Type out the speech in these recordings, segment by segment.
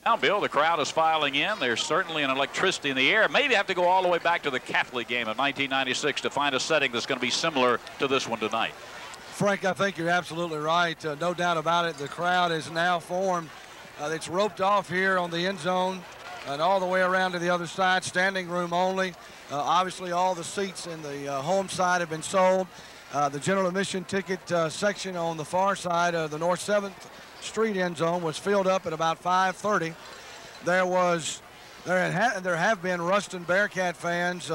Now, Bill, the crowd is filing in. There's certainly an electricity in the air. Maybe have to go all the way back to the Catholic game of 1996 to find a setting that's going to be similar to this one tonight. Frank, I think you're absolutely right. No doubt about it. The crowd is now formed. It's roped off here on the end zone and all the way around to the other side, standing room only. Obviously, all the seats in the home side have been sold. The general admission ticket section on the far side of the North 7th Street end zone was filled up at about 5:30. There have been Ruston Bearcat fans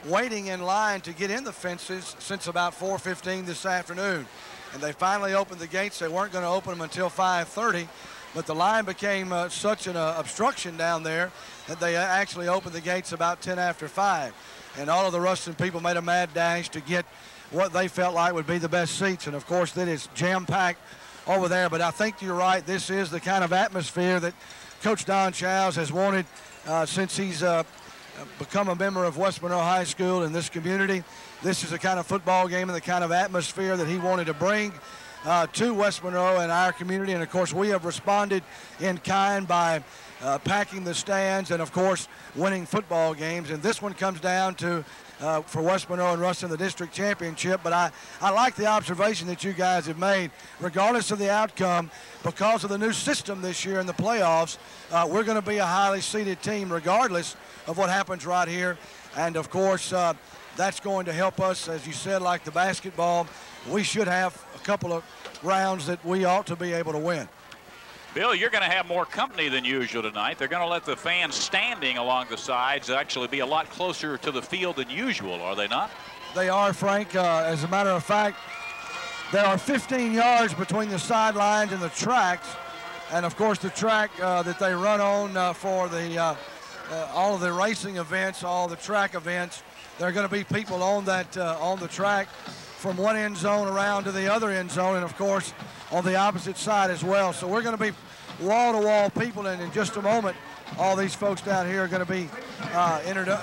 waiting in line to get in the fences since about 4:15 this afternoon. And they finally opened the gates. They weren't going to open them until 5:30, but the line became such an obstruction down there that they actually opened the gates about 10 after 5. And all of the Ruston people made a mad dash to get what they felt like would be the best seats. And of course, that is jam-packed over there. But I think you're right. This is the kind of atmosphere that Coach Don Childs has wanted since he's become a member of West Monroe High School in this community. This is the kind of football game and the kind of atmosphere that he wanted to bring to West Monroe and our community. And of course, we have responded in kind by packing the stands and of course winning football games. And this one comes down to for West Monroe and Ruston, the district championship. But I like the observation that you guys have made. Regardless of the outcome, because of the new system this year in the playoffs, we're going to be a highly seeded team regardless of what happens right here. And of course, that's going to help us, as you said, like the basketball. We should have a couple of rounds that we ought to be able to win. Bill, you're going to have more company than usual tonight. They're going to let the fans standing along the sides actually be a lot closer to the field than usual, are they not? They are, Frank. As a matter of fact, there are 15 yards between the sidelines and the tracks. And, of course, the track that they run on for the all of the racing events, all the track events, there are going to be people on that on the track from one end zone around to the other end zone, and, of course, on the opposite side as well. So we're going to be wall-to-wall people, and in just a moment, all these folks down here are going to be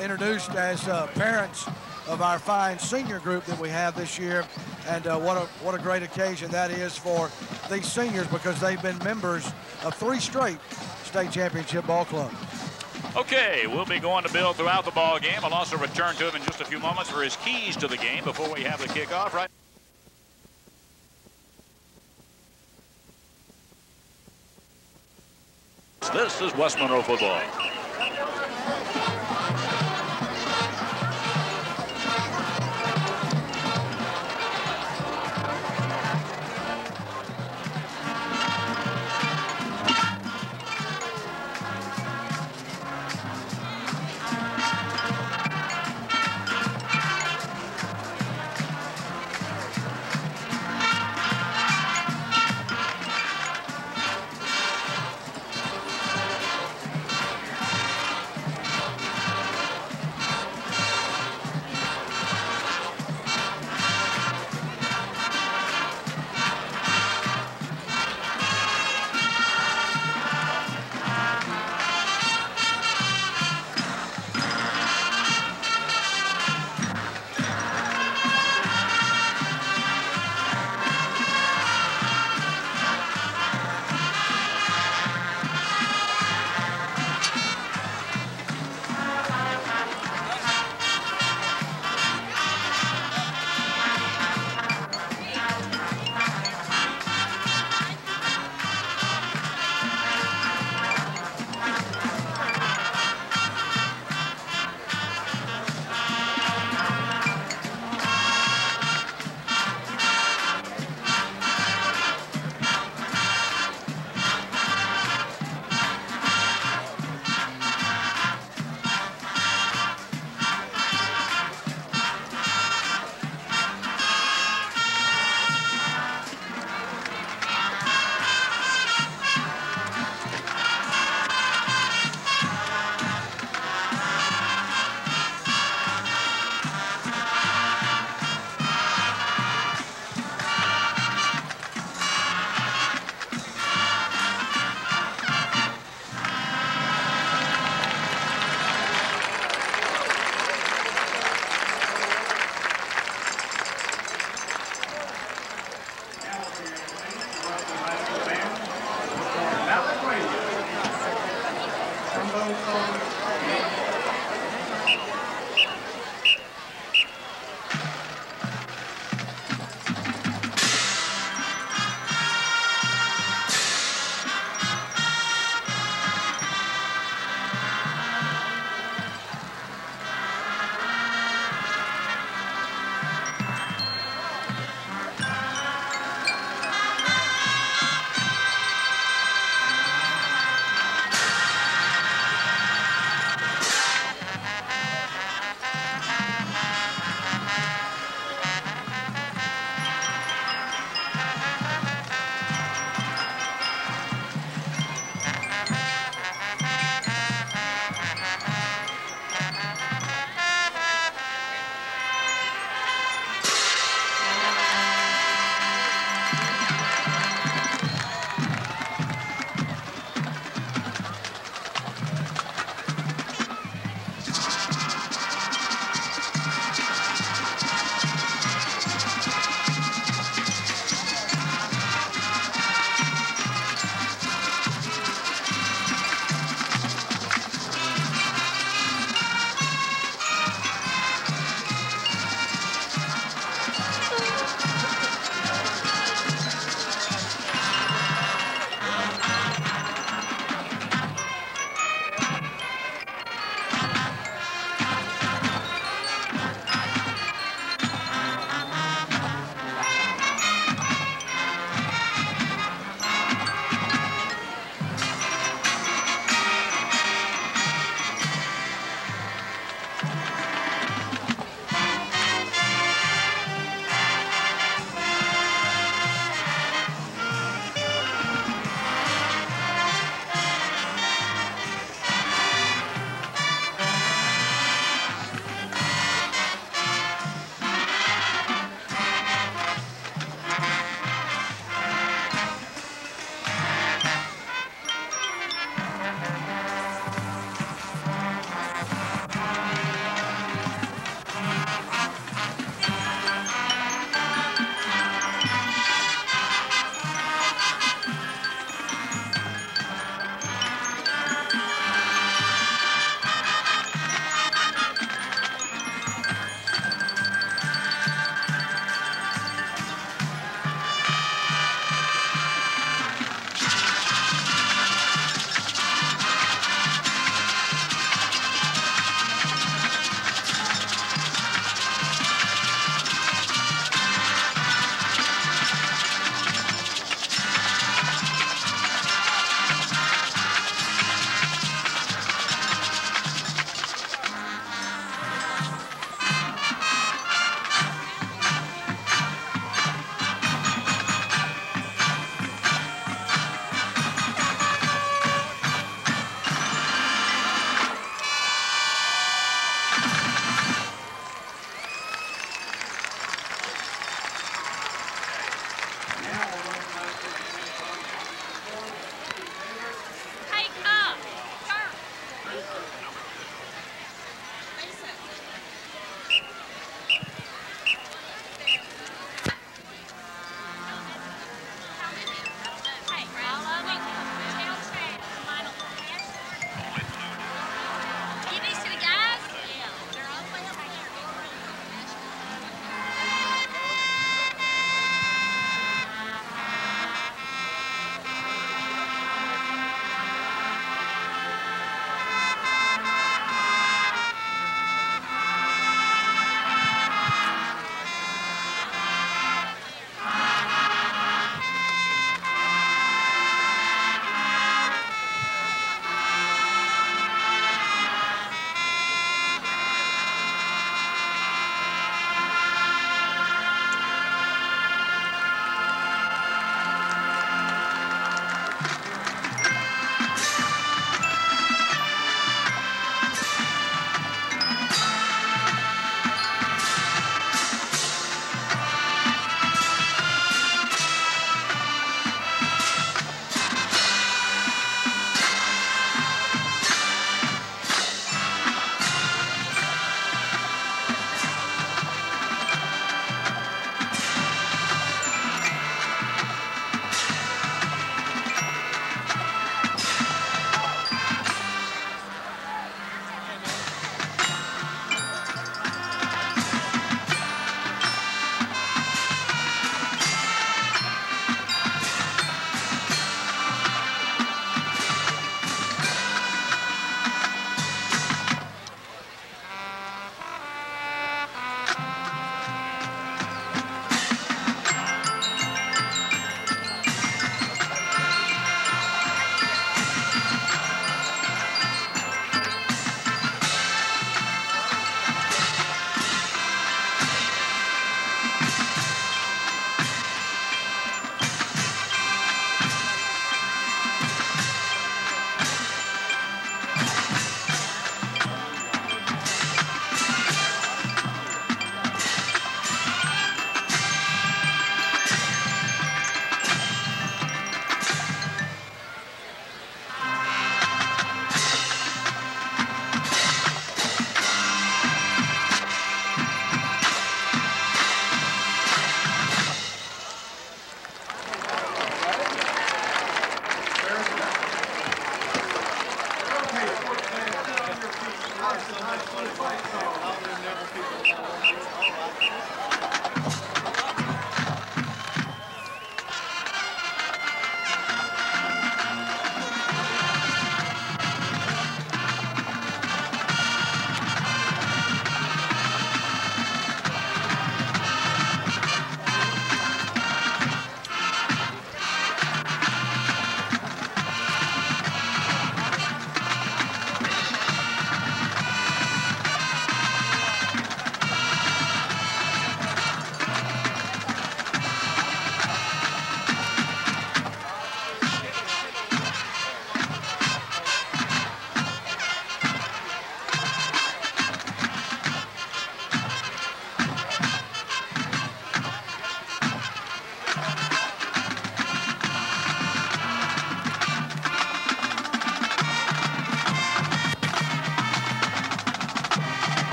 introduced as parents of our fine senior group that we have this year. And what a great occasion that is for these seniors, because they've been members of 3 straight state championship ball clubs. Okay, we'll be going to Bill throughout the ball game. I'll also return to him in just a few moments for his keys to the game before we have the kickoff. Right. This is West Monroe football.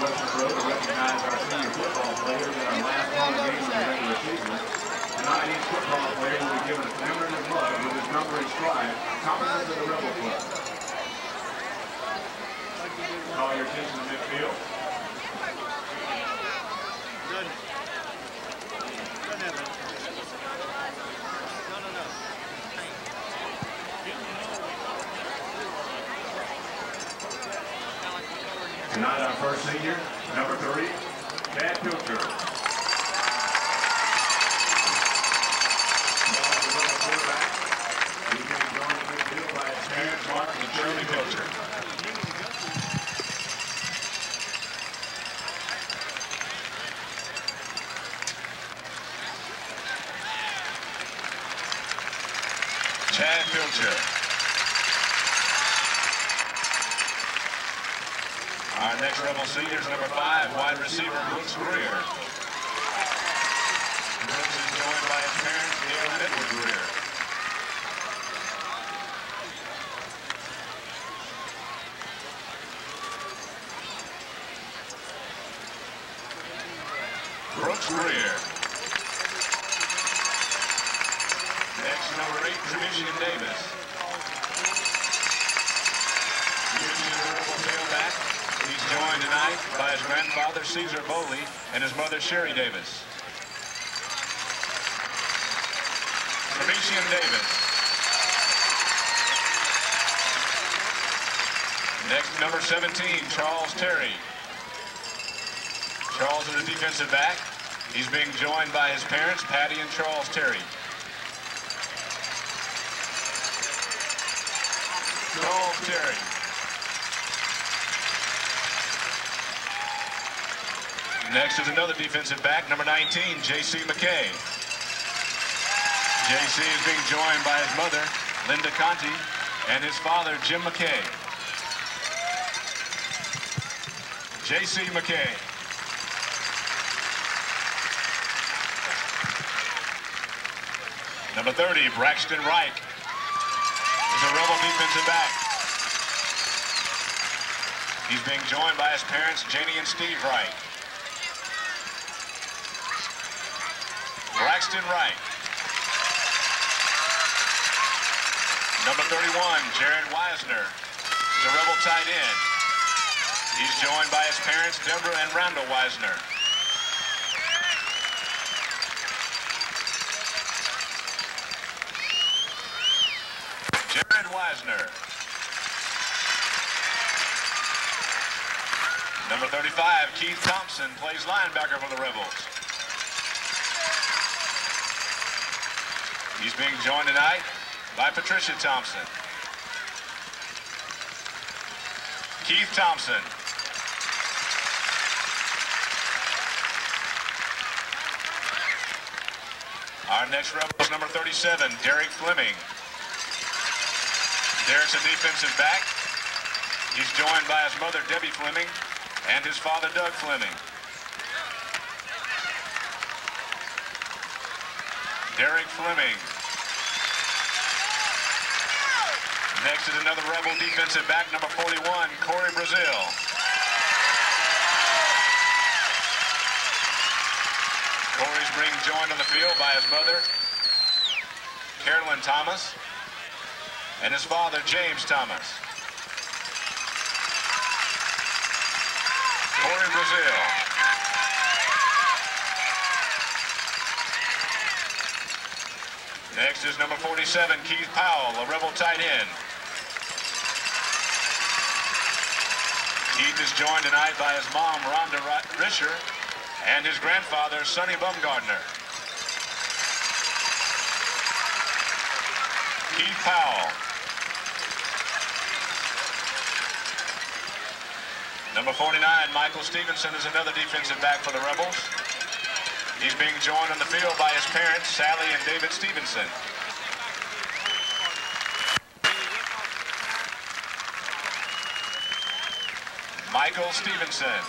West Monroe to recognize our senior football players in our last home game of the regular season. Tonight, each football player will be given a commemorative mug with his number inscribed, compliments of the Rebel Club. Call your attention to midfield. Tonight, our first senior, number 3, Pilcher. Quarterback. He's going to be joined in midfield by his parents, Mark and Shirley Pilcher. Pilcher. Our next Rebel senior is number 5, wide receiver Brooks Greer. Brooks is joined by his parents, Neil and Edward Greer. Brooks Greer. Next, number 8, Tremisian Davis. Tremisian is a Rebel tailback. He's joined tonight by his grandfather, Caesar Bowley, and his mother, Sherry Davis. Tremisian Davis. Next, number 17, Charles Terry. Charles is a defensive back. He's being joined by his parents, Patty and Charles Terry. Charles Terry. Next is another defensive back, number 19, J.C. McCain. J.C. is being joined by his mother, Linda Conti, and his father, Jim McCain. J.C. McCain. Number 30, Braxton Reich, is a Rebel defensive back. He's being joined by his parents, Janie and Steve Reich. Braxton Reich. Number 31, Jerrod Weisner, is a Rebel tight end. He's joined by his parents, Deborah and Randall Weisner. Jerrod Weisner. Number 35, Keith Thompson, plays linebacker for the Rebels. He's being joined tonight by Patricia Thompson. Keith Thompson. Our next Rebel is number 37, Derek Fleming. Derek's a defensive back. He's joined by his mother, Debbie Fleming, and his father, Doug Fleming. Derek Fleming. Next is another Rebel defensive back, number 41, Cory Brazil. Cory's being joined on the field by his mother, Carolyn Thomas, and his father, James Thomas. Cory Brazil. Next is number 47, Keith Powell, a Rebel tight end. Keith is joined tonight by his mom, Rhonda Risher, and his grandfather, Sonny Bumgardner. Keith Powell. Number 49, Michael Stevenson, is another defensive back for the Rebels. He's being joined on the field by his parents, Sally and David Stevenson. Michael Stevenson.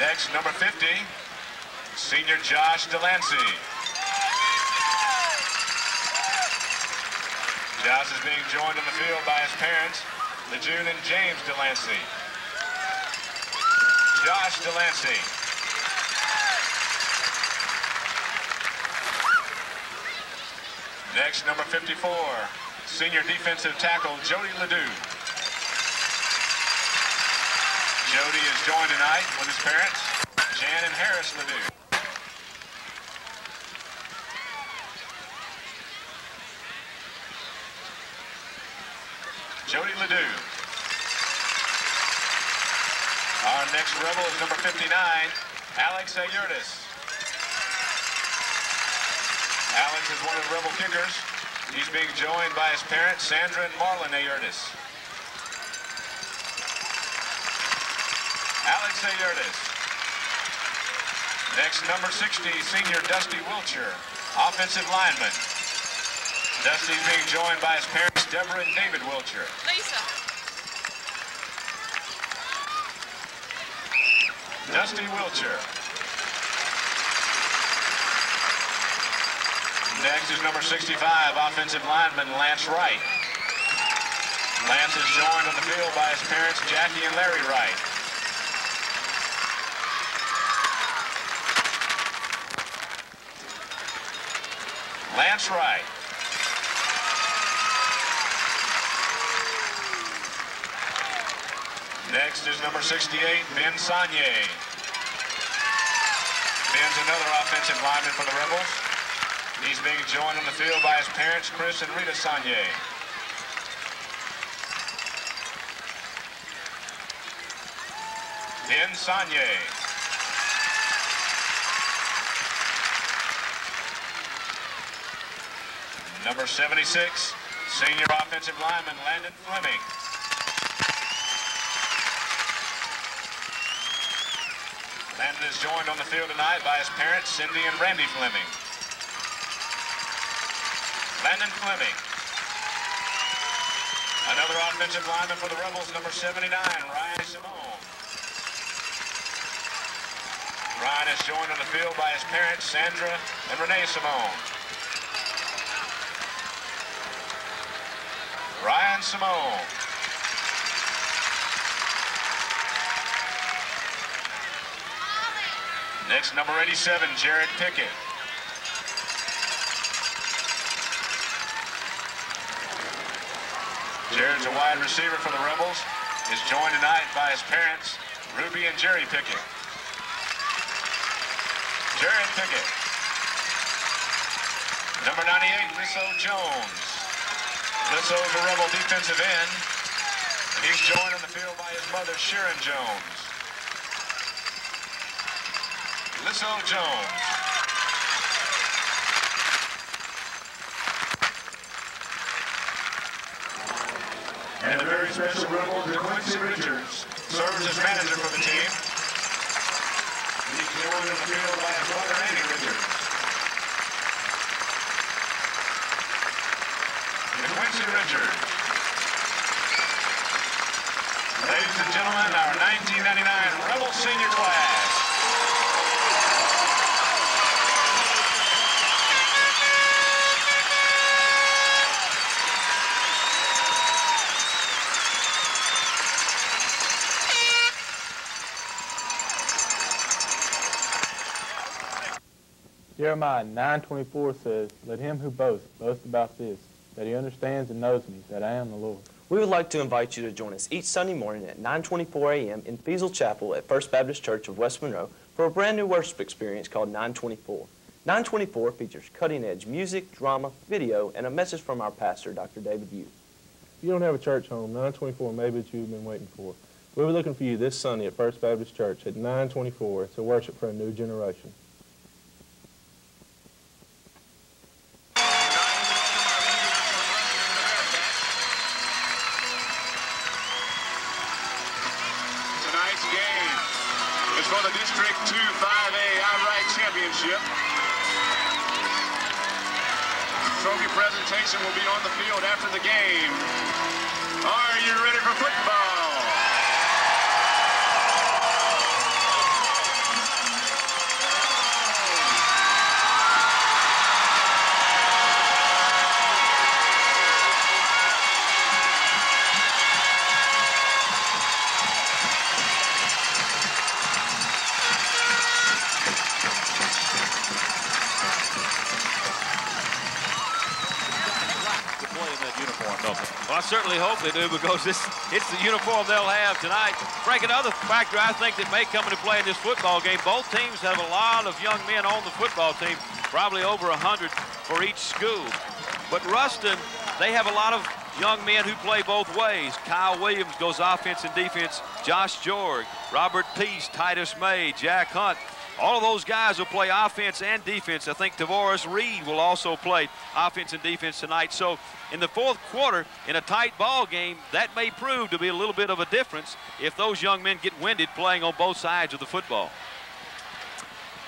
Next, number 50, senior Josh Delancey. Josh is being joined on the field by his parents, Ledoux and James Delancey. Josh Delancey. Next, number 54, senior defensive tackle, Jody Ledoux. Jody is joined tonight with his parents, Jan and Harris Ledoux. Jody Ledoux. Our next Rebel is number 59, Alex Ayertis. Alex is one of the Rebel kickers. He's being joined by his parents, Sandra and Marlon Ayertis. Alex Ayertis. Next, number 60, senior Dusty Wilcher, offensive lineman. Dusty's being joined by his parents, Deborah and David Wilcher. Lisa. Dusty Wilcher. Next is number 65, offensive lineman Lance Wright. Lance is joined on the field by his parents, Jackie and Larry Wright. Lance Wright. Next is number 68, Ben Sagne. Ben's another offensive lineman for the Rebels. He's being joined on the field by his parents, Chris and Rita Sagne. Ben Sagne. Number 76, senior offensive lineman, Landon Fleming. Landon is joined on the field tonight by his parents, Cindy and Randy Fleming. Landon Fleming. Another offensive lineman for the Rebels, number 79, Ryan Simone. Ryan is joined on the field by his parents, Sandra and Renee Simone. Ryan Simone. Next, number 87, Jerrod Pickett. Jerrod's a wide receiver for the Rebels. Is joined tonight by his parents, Ruby and Jerry Pickett. Jerrod Pickett. Number 98, Lisso Jones. Lisso's a Rebel defensive end. And he's joined on the field by his mother, Sharon Jones. Lisso Jones. And a very special Rebel, Quincy Richards, serves as manager for the team. He's joined on the field by his brother, Andy Richards. Quincy Richards. Ladies and gentlemen, our 1999 Rebel senior class. Jeremiah 9:24 says, "Let him who boasts, boast about this, that he understands and knows me, that I am the Lord." We would like to invite you to join us each Sunday morning at 9:24 a.m. in Fiesel Chapel at First Baptist Church of West Monroe for a brand new worship experience called 924. 924 features cutting-edge music, drama, video, and a message from our pastor, Dr. David Yu. If you don't have a church home, 924 may be what you've been waiting for. We'll be looking for you this Sunday at First Baptist Church at 924 to worship for a new generation. For the District 2 5A outright championship. Trophy presentation will be on the field after the game. Are you ready for football? Well, I certainly hope they do, because it's the uniform they'll have tonight. Frank, another factor I think that may come into play in this football game, both teams have a lot of young men on the football team, probably over 100 for each school. But Ruston, they have a lot of young men who play both ways. Kyle Williams goes offense and defense. Josh George, Robert Peace, Titus May, Jack Hunt. All of those guys will play offense and defense. I think Tavares Reed will also play offense and defense tonight. So in the fourth quarter, in a tight ball game, that may prove to be a little bit of a difference if those young men get winded playing on both sides of the football.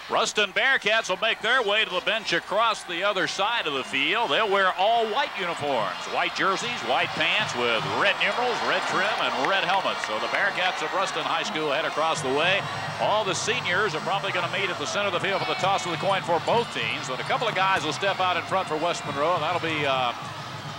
Ruston Bearcats will make their way to the bench across the other side of the field. They'll wear all white uniforms, white jerseys, white pants with red numerals, red trim, and red helmets. So the Bearcats of Ruston High School head across the way. All the seniors are probably going to meet at the center of the field for the toss of the coin for both teams. But a couple of guys will step out in front for West Monroe, and that'll be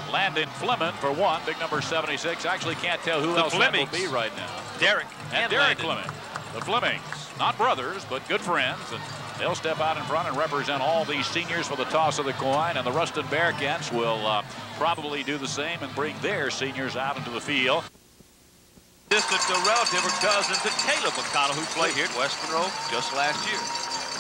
Landon Fleming for one, big number 76. Actually can't tell who else that will be right now. Derek and Derek Fleming. The Flemings, not brothers, but good friends, and they'll step out in front and represent all these seniors for the toss of the coin, and the Ruston Bearcats will probably do the same and bring their seniors out into the field. Distant relative or cousin to Caleb McConnell, who played here at West Monroe just last year.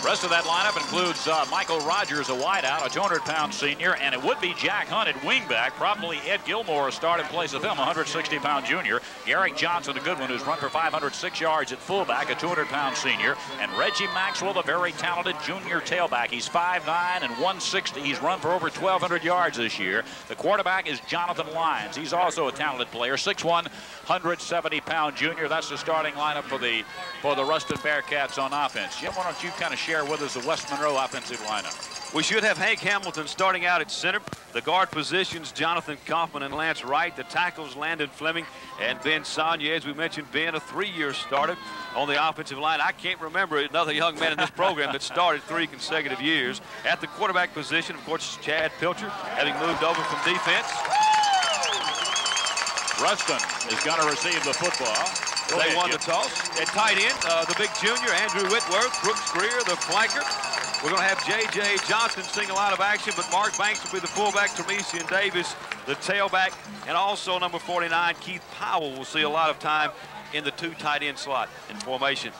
The rest of that lineup includes Michael Rogers, a wideout, a 200-pound senior, and it would be Jack Hunt at wingback. Probably Ed Gilmore will start in place of him, a 160-pound junior. Garrick Johnson, a good one, who's run for 506 yards at fullback, a 200-pound senior. And Reggie Maxwell, the very talented junior tailback. He's 5'9" and 160. He's run for over 1,200 yards this year. The quarterback is Jonathan Lyons. He's also a talented player, 6'1", 170-pound junior. That's the starting lineup for the Ruston Bearcats on offense. Jim, why don't you kind of share with us the West Monroe offensive lineup? We should have Hank Hamilton starting out at center. The guard positions, Jonathan Kaufman and Lance Wright. The tackles, Landon Fleming and Ben Sonia. As we mentioned, Ben, a 3-year starter on the offensive line. I can't remember another young man in this program that started 3 consecutive years. At the quarterback position, of course, Chad Pilcher, having moved over from defense. Ruston is going to receive the football. They won the toss. At tight end, the big junior, Andrew Whitworth, Brooks Greer, the flanker. We're going to have J.J. Johnson seeing a lot of action, but Mark Banks will be the fullback, Termesian Davis, the tailback, and also number 49, Keith Powell, will see a lot of time in the 2 tight end slot in formation.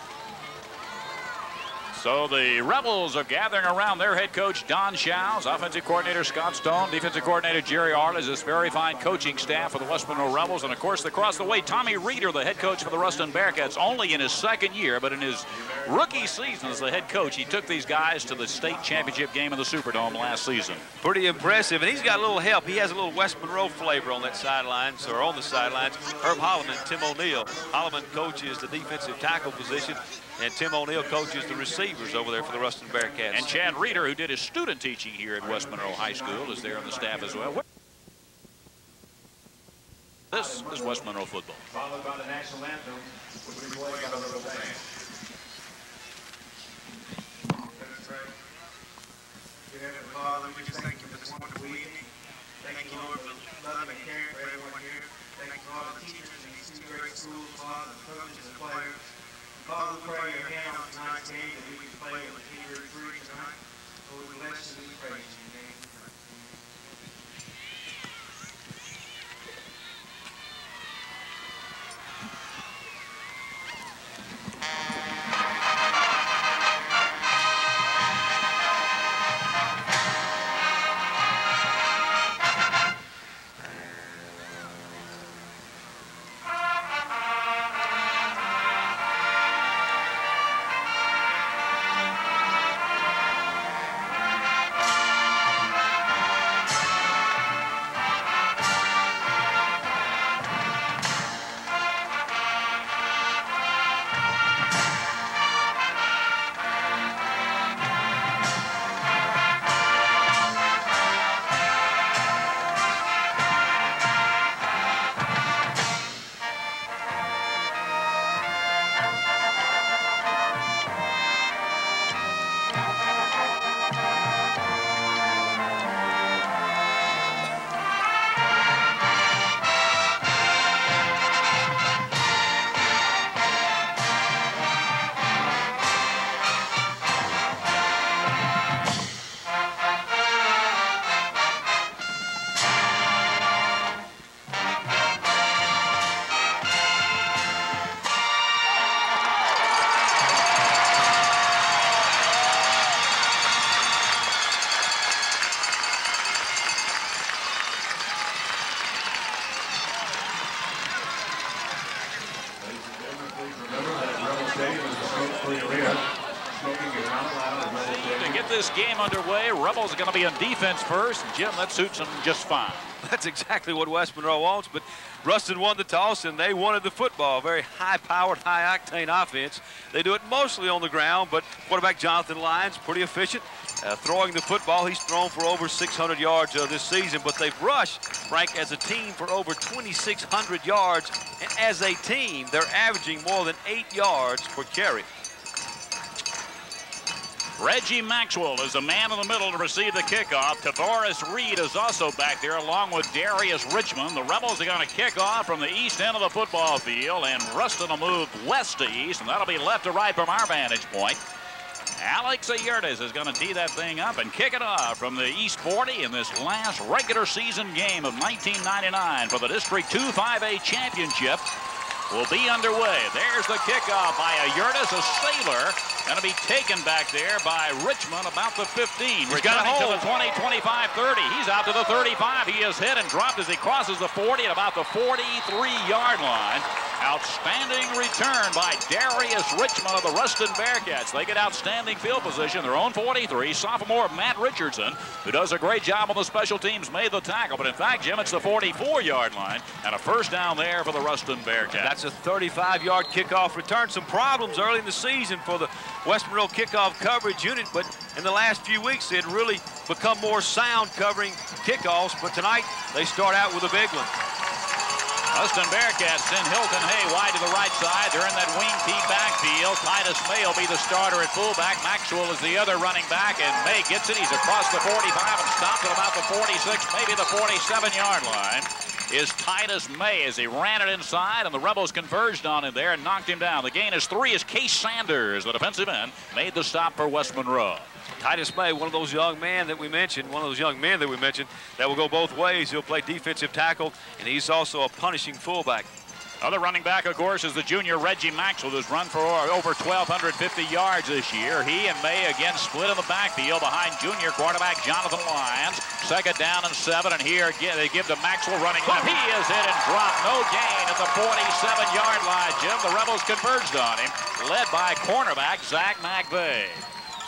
So the Rebels are gathering around their head coach, Don Shows, offensive coordinator Scott Stone, defensive coordinator Jerry Arles, this very fine coaching staff for the West Monroe Rebels, and of course across the way, Tommy Reeder, the head coach for the Ruston Bearcats, only in his 2nd year, but in his rookie season as the head coach, he took these guys to the state championship game in the Superdome last season. Pretty impressive, and he's got a little help. He has a little West Monroe flavor on that sidelines, or on the sidelines. Herb Holloman and Tim O'Neill. Holloman coaches the defensive tackle position, and Tim O'Neill coaches the receivers over there for the Ruston Bearcats. And Chad Reeder, who did his student teaching here at West Monroe High School, is there on the staff as well. This is West Monroe football. Followed by the national anthem, which we play by the Rebel Band. Dear Heavenly Father, we just thank you for this wonderful evening. Thank you, Lord, for love and caring for everyone here. Thank you for all the teachers in these 2 great schools, Father, the coaches and players. Father, we pray your hand on tonight's game that we can play with your free tonight. Lord, we bless you and we praise you. In your name we pray. get this game underway. Rebels are going to be on defense first. And Jim, that suits them just fine. That's exactly what West Monroe wants, but Ruston won the toss, and they wanted the football. Very high-powered, high-octane offense. They do it mostly on the ground, but quarterback Jonathan Lyons, pretty efficient. Throwing the football, he's thrown for over 600 yards this season, but they've rushed, Frank, as a team for over 2,600 yards. And as a team, they're averaging more than 8 yards per carry. Reggie Maxwell is the man in the middle to receive the kickoff. Tavares Reed is also back there along with Darius Richmond. The Rebels are going to kick off from the east end of the football field, and Ruston will move west to east, and that'll be left to right from our vantage point. Alex Ayertes is going to tee that thing up and kick it off from the East 40 in this last regular season game of 1999 for the District 2 5A Championship. Will be underway. There's the kickoff by Ayertes, a sailor. Going to be taken back there by Richmond about the 15. He's got to the 20, 25, 30. He's out to the 35. He is hit and dropped as he crosses the 40 at about the 43-yard line. Outstanding return by Darius Richmond of the Ruston Bearcats. They get outstanding field position, their own 43. Sophomore Matt Richardson, who does a great job on the special teams, made the tackle. But in fact, Jim, it's the 44-yard line and a first down there for the Ruston Bearcats. That's a 35-yard kickoff return. Some problems early in the season for the West Monroe kickoff coverage unit, but in the last few weeks, they had really become more sound covering kickoffs. But tonight, they start out with a big one. Ruston Bearcats send Hilton Hay wide to the right side. They're in that wing T backfield. Titus May will be the starter at fullback. Maxwell is the other running back, and May gets it. He's across the 45 and stops at about the 46, maybe the 47-yard line. Is Titus May as he ran it inside, and the Rebels converged on him there and knocked him down. The gain is 3 as Case Sanders, the defensive end, made the stop for West Monroe. Titus May, one of those young men that we mentioned, that will go both ways. He'll play defensive tackle, and he's also a punishing fullback. Other running back, of course, is the junior Reggie Maxwell, who's run for over 1,250 yards this year. He and May again split in the backfield behind junior quarterback Jonathan Lyons. Second down and 7, and here again they give to Maxwell running left. He is hit and dropped. No gain at the 47-yard line, Jim. The Rebels converged on him, led by cornerback Zach McVeigh.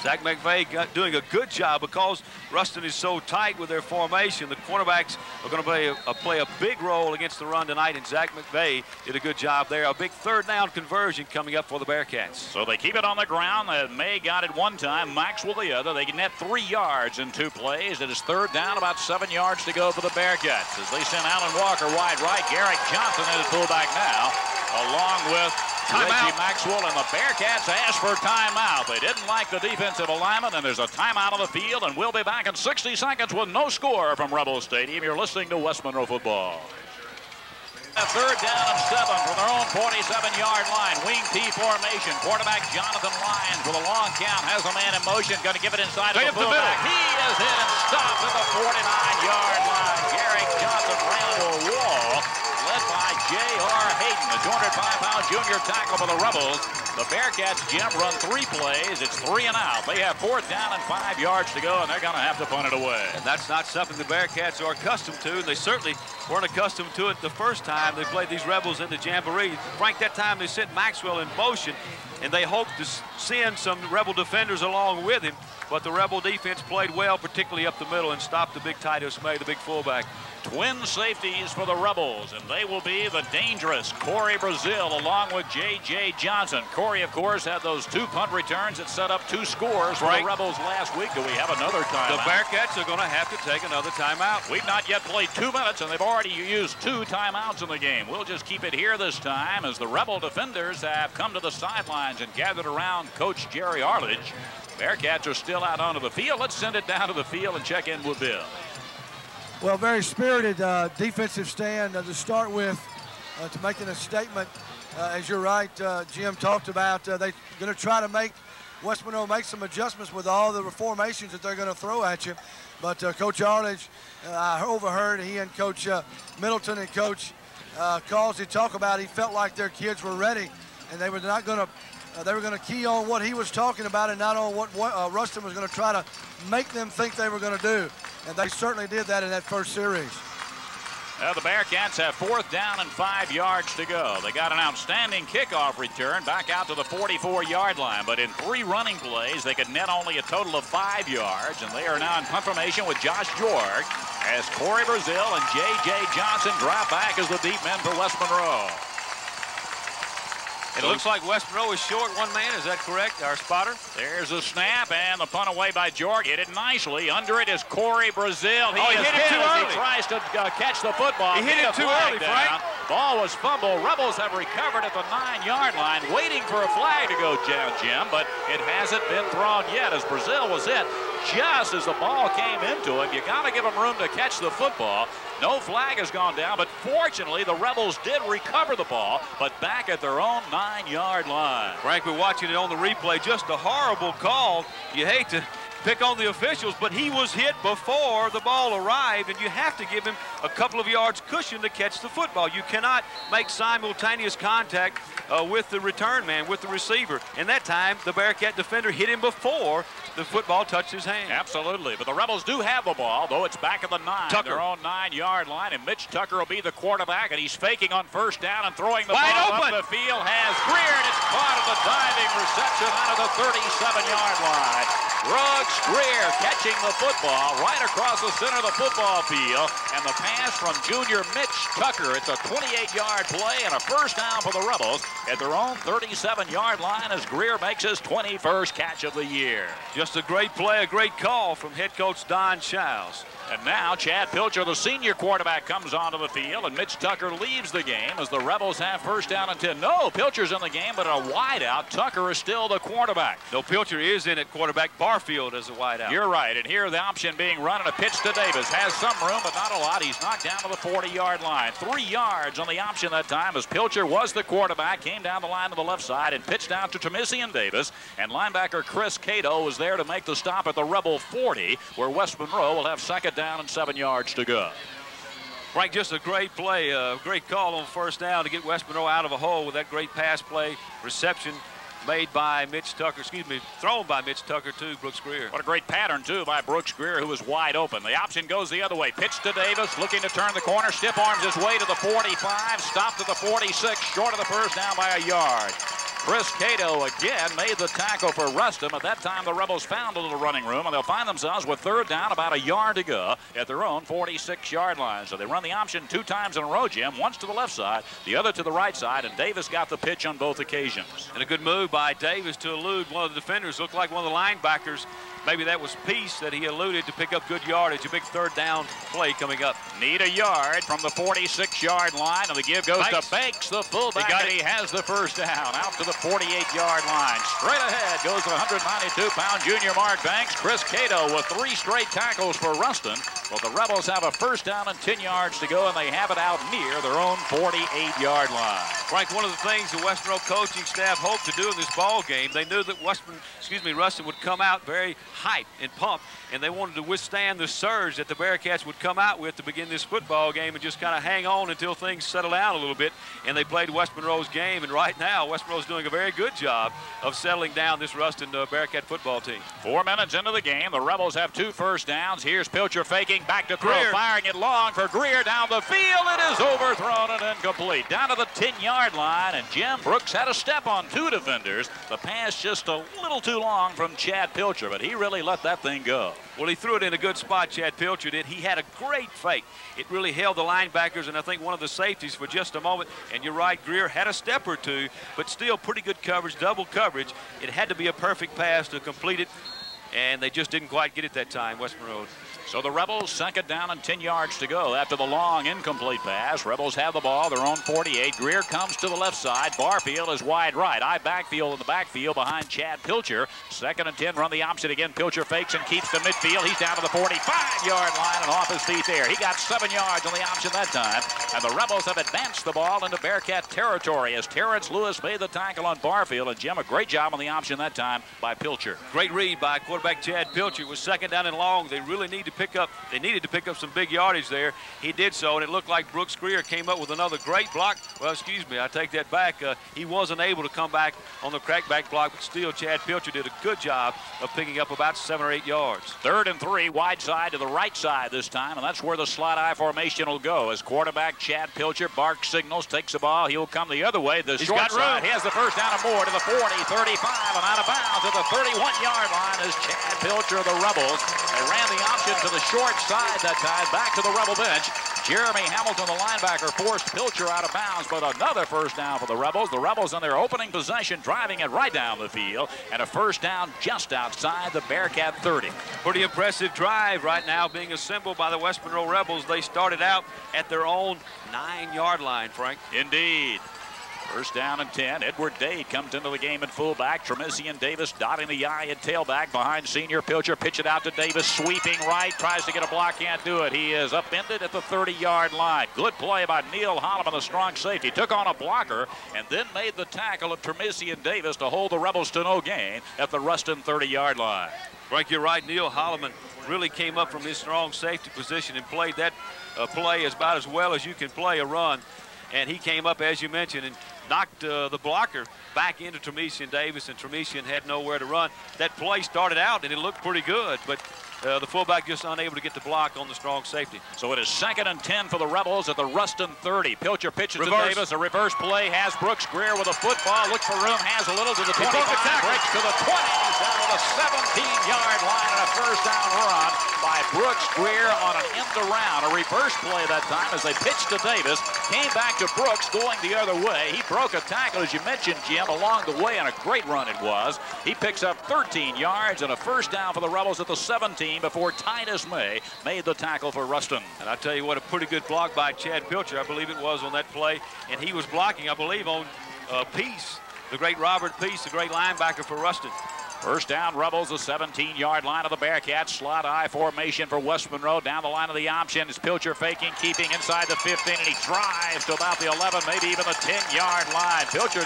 Zach McVeigh doing a good job because Ruston is so tight with their formation. The cornerbacks are going to play a big role against the run tonight, and Zach McVeigh did a good job there. A big third down conversion coming up for the Bearcats. So they keep it on the ground. May got it one time, Maxwell the other. They net 3 yards in 2 plays. It is third down, about 7 yards to go for the Bearcats. As they send Alan Walker wide right, Garrick Johnson is fullback now, along with Reggie Maxwell, and the Bearcats asked for timeout. They didn't like the defensive alignment, and there's a timeout on the field, and we'll be back in 60 seconds with no score from Rebel Stadium. You're listening to West Monroe football. Third down and 7 from their own 47-yard line. Wing T formation. Quarterback Jonathan Lyons with a long count has a man in motion. Going to give it inside of the fullback. He is hit and stopped at the 49-yard line. Garrick Johnson ran to a wall, led by J.R. Hayden, the 205-pound junior tackle for the Rebels. The Bearcats, Jim, run 3 plays. It's 3 and out. They have 4th down and 5 yards to go, and they're going to have to punt it away. And that's not something the Bearcats are accustomed to, and they certainly weren't accustomed to it the first time they played these Rebels in the Jamboree. Frank, that time they sent Maxwell in motion, and they hoped to send some Rebel defenders along with him, but the Rebel defense played well, particularly up the middle, and stopped the big Titus May, the big fullback. Twin safeties for the Rebels, and they will be the dangerous Cory Brazil along with J.J. Johnson. Cory, of course, had those 2 punt returns that set up 2 scores for the Rebels last week. Do we have another timeout? The Bearcats are going to have to take another timeout. We've not yet played 2 minutes, and they've already used 2 timeouts in the game. We'll just keep it here this time as the Rebel defenders have come to the sidelines and gathered around Coach Jerry Arledge. Bearcats are still out onto the field. Let's send it down to the field and check in with Bill. Well, very spirited defensive stand to start with, to making a statement. As you're right, Jim talked about, they're going to try to make West Monroe make some adjustments with all the formations that they're going to throw at you. But Coach Arledge, I overheard he and Coach Middleton and Coach Causey talk about, he felt like their kids were ready, and they were not going to. They were going to key on what he was talking about and not on what Ruston was going to try to make them think they were going to do. And they certainly did that in that first series. Now the Bearcats have 4th down and 5 yards to go. They got an outstanding kickoff return back out to the 44-yard line, but in 3 running plays, they could net only a total of 5 yards, and they are now in punt formation with Josh Jorg as Cory Brazil and J.J. Johnson drop back as the deep men for West Monroe. It looks like West Monroe is short 1 man. Is that correct, our spotter? There's a snap, and the punt away by Jorg. Hit it nicely. Under it is Cory Brazil. He hit it too early. He tries to catch the football. He hit it too early, Frank. Ball was fumbled. Rebels have recovered at the 9-yard line, waiting for a flag to go down, Jim, but it hasn't been thrown yet as Brazil was hit just as the ball came into him. You got to give him room to catch the football. No flag has gone down, but fortunately the Rebels did recover the ball, but back at their own 9-yard line. Frank, we're watching it on the replay. Just a horrible call. You hate to pick on the officials, but he was hit before the ball arrived, and you have to give him a couple of yards cushion to catch the football. You cannot make simultaneous contact with the return man, with the receiver. And that time, the Bearcat defender hit him before the football touched his hand. Absolutely, but the Rebels do have the ball, though it's back at the 9, their own 9-yard line, and Mitch Tucker will be the quarterback, and he's faking on 1st down and throwing the ball up the field. Has Greer, and it's caught at the diving reception out of the 37-yard line. Brooks Greer catching the football right across the center of the football field, and the pass from junior Mitch Tucker. It's a 28-yard play and a 1st down for the Rebels at their own 37-yard line as Greer makes his 21st catch of the year. Just a great play, a great call from head coach Don Childs. And now Chad Pilcher, the senior quarterback, comes onto the field, and Mitch Tucker leaves the game as the Rebels have 1st down and 10. No, Pilcher's in the game, but a wideout. Tucker is still the quarterback. No, Pilcher is in at quarterback. Barfield is a wideout. You're right, and here the option being run, and a pitch to Davis. Has some room, but not a lot. He's knocked down to the 40-yard line. 3 yards on the option that time as Pilcher was the quarterback, came down the line to the left side and pitched down to Tremisian Davis, and linebacker Chris Cato was there to make the stop at the Rebel 40, where West Monroe will have 2nd down and 7 yards to go. Frank, just a great play, a great call on 1st down to get West Monroe out of a hole with that great pass play, reception made by Mitch Tucker, thrown by Mitch Tucker to Brooks Greer. What a great pattern, too, by Brooks Greer, who was wide open. The option goes the other way. Pitch to Davis, looking to turn the corner, stiff arms his way to the 45, stopped at the 46, short of the 1st down by a yard. Chris Cato again made the tackle for Ruston. At that time, the Rebels found a little running room, and they'll find themselves with 3rd down, about a yard to go at their own 46-yard line. So they run the option 2 times in a row, Jim, once to the left side, the other to the right side, and Davis got the pitch on both occasions. And a good move by Davis to elude one of the defenders. Looked like one of the linebackers. Maybe that was Peace that he eluded to pick up good yardage. A big 3rd down play coming up. Need a yard from the 46-yard line, and the give goes to Banks, the fullback, and he has the 1st down out to the 48-yard line. Straight ahead goes the 192-pound junior Mark Banks. Chris Cato with 3 straight tackles for Ruston. Well, the Rebels have a 1st down and 10 yards to go, and they have it out near their own 48-yard line. Frank, one of the things the West Monroe coaching staff hoped to do in this ball game, they knew that Ruston would come out very hyped and pumped, and they wanted to withstand the surge that the Bearcats would come out with to begin this football game and just kind of hang on until things settle down a little bit. And they played West Monroe's game, and right now West Monroe's doing a very good job of settling down this Ruston Bearcat football team. 4 minutes into the game, the Rebels have 2 1st downs. Here's Pilcher faking, back to throw, firing it long for Greer down the field. It is overthrown and incomplete. Down to the 10-yard line, and Jim Brooks had a step on 2 defenders. The pass just a little too long from Chad Pilcher, but he really let that thing go. Well, he threw it in a good spot, Chad Pilcher did. He had a great fake. It really held the linebackers and I think one of the safeties for just a moment. And you're right, Greer had a step or 2, but still pretty good coverage, double coverage. It had to be a perfect pass to complete it, and they just didn't quite get it that time, West Monroe. So the Rebels 2nd down and 10 yards to go after the long incomplete pass. Rebels have the ball, their own 48. Greer comes to the left side. Barfield is wide right. I backfield in the backfield behind Chad Pilcher. 2nd and 10, run the option again. Pilcher fakes and keeps to midfield. He's down to the 45-yard line and off his feet there. He got 7 yards on the option that time. And the Rebels have advanced the ball into Bearcat territory as Terrence Lewis made the tackle on Barfield. And Jim, a great job on the option that time by Pilcher. Great read by quarterback Chad Pilcher. It was 2nd down and long. They really need to they needed to pick up some big yardage there. He did so, and it looked like Brooks Greer came up with another great block. Well, excuse me, I take that back. He wasn't able to come back on the crackback block, but still Chad Pilcher did a good job of picking up about 7 or 8 yards. 3rd and 3, wide side to the right side this time, and that's where the slot I formation will go. As quarterback Chad Pilcher barks signals, takes the ball. He'll come the other way. The short side. He has the first down and more to the 40, 35, and out of bounds at the 31-yard line is Chad Pilcher of the Rebels. They ran the option to the short side that time, back to the Rebel bench. Jeremy Hamilton, the linebacker, forced Pilcher out of bounds, but another first down for the Rebels. The Rebels in their opening possession, driving it right down the field, and a first down just outside the Bearcat 30. Pretty impressive drive right now being assembled by the West Monroe Rebels. They started out at their own 9-yard line, Frank. Indeed. First down and 10. Edward Dade comes into the game at fullback. Tremisian Davis dotting the I at tailback behind senior Pilcher. Pitch it out to Davis, sweeping right. Tries to get a block, can't do it. He is upended at the 30-yard line. Good play by Neil Holloman, the strong safety. Took on a blocker and then made the tackle of Tremisian Davis to hold the Rebels to no gain at the Ruston 30-yard line. Frank, you're right. Neil Holloman really came up from his strong safety position and played that play about as well as you can play a run. And he came up, as you mentioned, and knocked the blocker back into Tremisian Davis, and Tremisian had nowhere to run. That play started out, and it looked pretty good, but the fullback just unable to get the block on the strong safety. So it is 2nd and 10 for the Rebels at the Ruston 30. Pilcher pitches to Davis. A reverse play has Brooks Greer with a football. Looks for room, has a little to the 25. Breaks to the 20. Down to the 17-yard line and a first down run by Brooks Greer on an end around. A reverse play that time as they pitched to Davis. Came back to Brooks going the other way. He broke a tackle, as you mentioned, Jim, along the way, and a great run it was. He picks up 13 yards and a first down for the Rebels at the 17 before Titus May made the tackle for Ruston. And I tell you what, a pretty good block by Chad Pilcher, I believe it was, on that play. And he was blocking, I believe, on Peace, the great Robert Peace, the great linebacker for Ruston. First down, Rebels, the 17-yard line of the Bearcats. Slot I formation for West Monroe. Down the line of the option is Pilcher faking, keeping inside the 15, and he drives to about the 11, maybe even the 10-yard line. Pilcher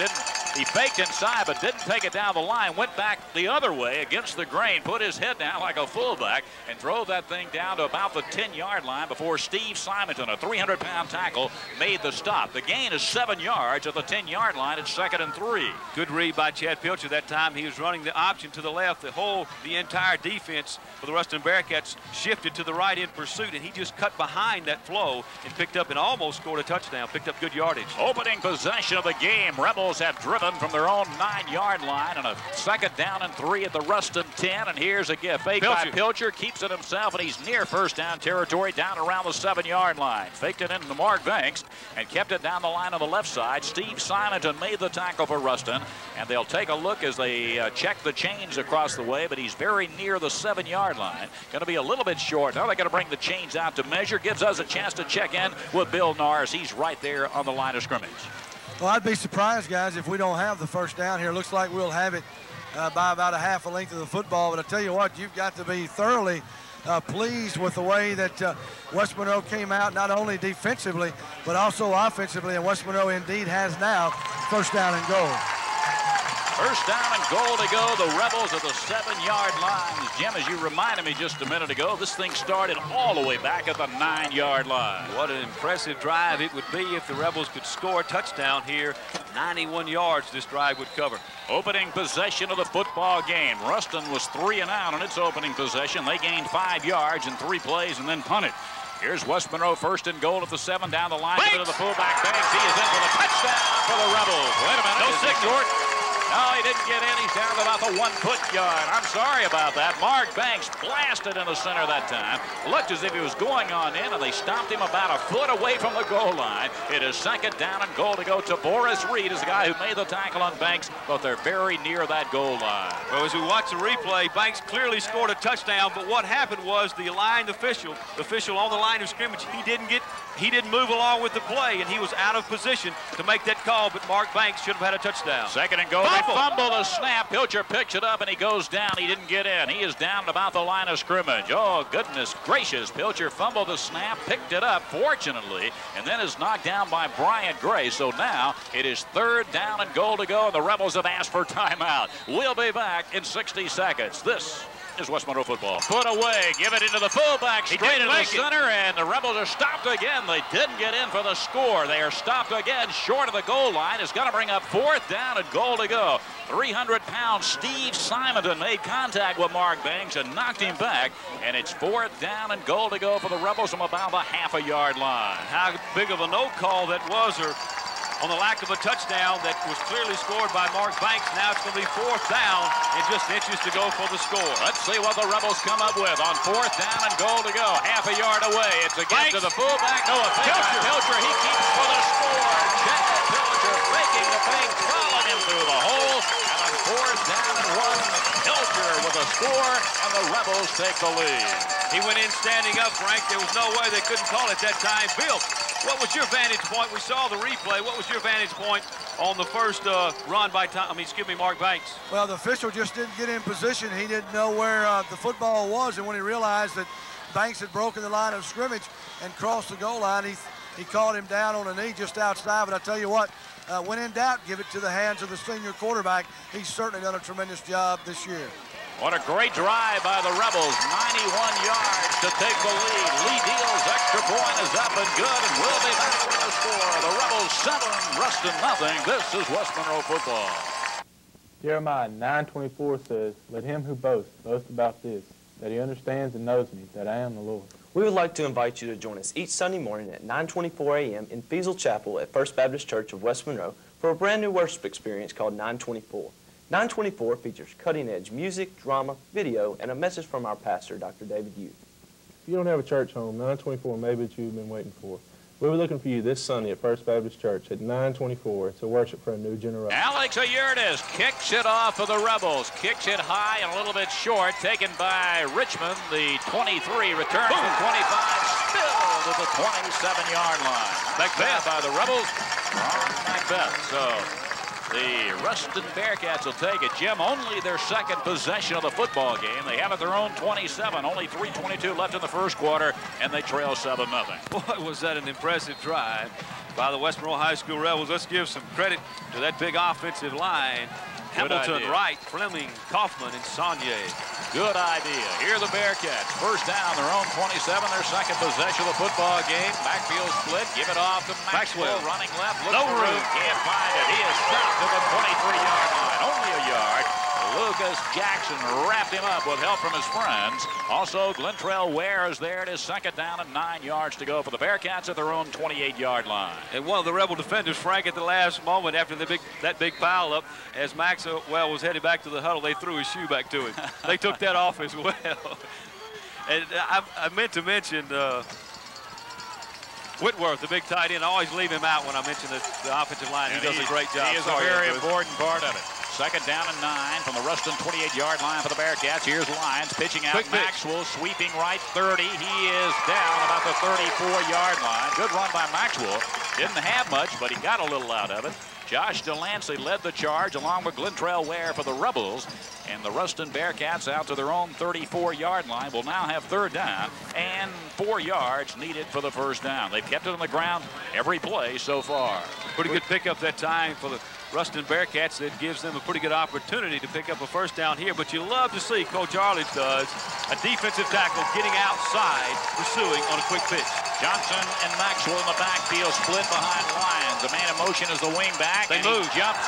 he faked inside, but didn't take it down the line. Went back the other way against the grain, put his head down like a fullback, and drove that thing down to about the 10-yard line before Steve Simonton, a 300-pound tackle, made the stop. The gain is 7 yards at the 10-yard line. It's 2nd and 3. Good read by Chad Pilcher that time. He was running the option to the left. The entire defense for the Ruston Bearcats shifted to the right in pursuit, and he just cut behind that flow and picked up and almost scored a touchdown, picked up good yardage. Opening possession of the game. Rebels have driven from their own 9-yard line, and a 2nd down and 3 at the Ruston 10, and here's a gift. Fake by Pilcher, keeps it himself, and he's near first down territory, down around the 7-yard line. Faked it into Mark Banks and kept it down the line on the left side. Steve Simonton made the tackle for Ruston, and they'll take a look as they check the chains across the way, but he's very near the 7-yard line. Going to be a little bit short. Now they're going to bring the chains out to measure. Gives us a chance to check in with Bill Norris. He's right there on the line of scrimmage. Well, I'd be surprised, guys, if we don't have the first down here. Looks like we'll have it by about a half a length of the football. But I tell you what, you've got to be thoroughly pleased with the way that West Monroe came out, not only defensively, but also offensively. And West Monroe indeed has now first down and goal. First down and goal to go. The Rebels at the 7-yard line. Jim, as you reminded me just a minute ago, this thing started all the way back at the 9-yard line. What an impressive drive it would be if the Rebels could score a touchdown here. 91 yards this drive would cover. Opening possession of the football game. Ruston was 3 and out on its opening possession. They gained 5 yards in 3 plays and then punted. Here's West Monroe, 1st and goal at the 7, down the line to the fullback. Banks, he is in for the touchdown for the Rebels. Wait a minute, no signal. No, he didn't get in. He's down to about the 1-foot yard. I'm sorry about that. Mark Banks blasted in the center that time. Looked as if he was going on in, and they stopped him about a foot away from the goal line. It is 2nd down and goal to go. Boris Reed is the guy who made the tackle on Banks, but they're very near that goal line. Well, as we watch the replay, Banks clearly scored a touchdown, but what happened was the line official on the line of scrimmage, he didn't move along with the play, and he was out of position to make that call, but Mark Banks should have had a touchdown. 2nd and goal. They fumble the snap. Pilcher picks it up, and he goes down. He didn't get in. He is down about the line of scrimmage. Oh, goodness gracious. Pilcher fumbled the snap, picked it up, fortunately, and then is knocked down by Bryant Gray. So now it is 3rd down and goal to go, and the Rebels have asked for timeout. We'll be back in 60 seconds. This is West Monroe football. Foot away, give it into the fullback, straight into the center, and the Rebels are stopped again. They didn't get in for the score. They are stopped again, short of the goal line. It's going to bring up 4th down and goal to go. 300-pound Steve Simonton made contact with Mark Banks and knocked him back, and it's 4th down and goal to go for the Rebels from about the half-a-yard line. How big of a no call that was, or on the lack of a touchdown that was clearly scored by Mark Banks. Now it's going to be 4th down and just inches to go for the score. Let's see what the Rebels come up with on 4th down and goal to go. Half a yard away. It's a get to the fullback. No, a fake by Pilcher. He keeps for the score. Jerrod Pilcher faking the fake, following him through the hole. And on 4th down and 1, Pilcher with a score, and the Rebels take the lead. He went in standing up, Frank. There was no way they couldn't call it that time. Bill, what was your vantage point? We saw the replay. What was your vantage point on the first run by Mark Banks? Well, the official just didn't get in position. He didn't know where the football was, and when he realized that Banks had broken the line of scrimmage and crossed the goal line, he called him down on a knee just outside. But I tell you what, when in doubt, give it to the hands of the senior quarterback. He's certainly done a tremendous job this year. What a great drive by the Rebels. 91 yards to take the lead. Lee Deal's extra point is up and good, and we'll be back with the score. The Rebels 7, Ruston nothing. This is West Monroe football. Jeremiah 9:24 says, "Let him who boasts boast about this, that he understands and knows me, that I am the Lord." We would like to invite you to join us each Sunday morning at 9:24 a.m. in Fiesel Chapel at First Baptist Church of West Monroe for a brand new worship experience called 924. 924 features cutting-edge music, drama, video, and a message from our pastor, Dr. David Youth. If you don't have a church home, 924 may be what you've been waiting for. We'll be looking for you this Sunday at First Baptist Church at 924 to worship for a new generation. Alex Ayerdes kicks it off for the Rebels. Kicks it high and a little bit short. Taken by Richmond. The 23 returns to 25. Spilled at the 27-yard line. Macbeth by the Rebels. On Macbeth. So the Ruston Bearcats will take it. Jim, only their second possession of the football game. They have at their own 27. Only 3:22 left in the first quarter, and they trail 7-0. Boy, was that an impressive drive by the West Monroe High School Rebels. Let's give some credit to that big offensive line. Hamilton, Wright, Fleming, Kaufman, and Saunier. Good idea. Here are the Bearcats. First down, their own 27, their second possession of the football game. Backfield split. Give it off to Maxwell. Running left. No room. Can't find it. He is stopped at the 23-yard line. Only a yard. Lucas Jackson wrapped him up with help from his friends. Also, Glentrell Ware is there. It is second down and 9 yards to go for the Bearcats at their own 28-yard line. And one of the Rebel defenders, Frank, at the last moment after that big pile-up, as Maxwell was headed back to the huddle, they threw his shoe back to him. They took that off as well. And I meant to mention Whitworth, the big tight end. I always leave him out when I mention the offensive line. He does a great job. He is a very important part of it. Second down and 9 from the Ruston 28-yard line for the Bearcats. Here's Lyons pitching out. Maxwell sweeping right 30. He is down about the 34-yard line. Good run by Maxwell. Didn't have much, but he got a little out of it. Josh Delancey led the charge along with Glentrell Ware for the Rebels. And the Ruston Bearcats out to their own 34-yard line will now have third down and 4 yards needed for the first down. They've kept it on the ground every play so far. Pretty good pickup that time for the Ruston Bearcats. That gives them a pretty good opportunity to pick up a first down here. But you love to see, Coach Arledge does, a defensive tackle getting outside, pursuing on a quick pitch. Johnson and Maxwell in the backfield, split behind Lyons. The man in motion is the wingback. They move. Jumps.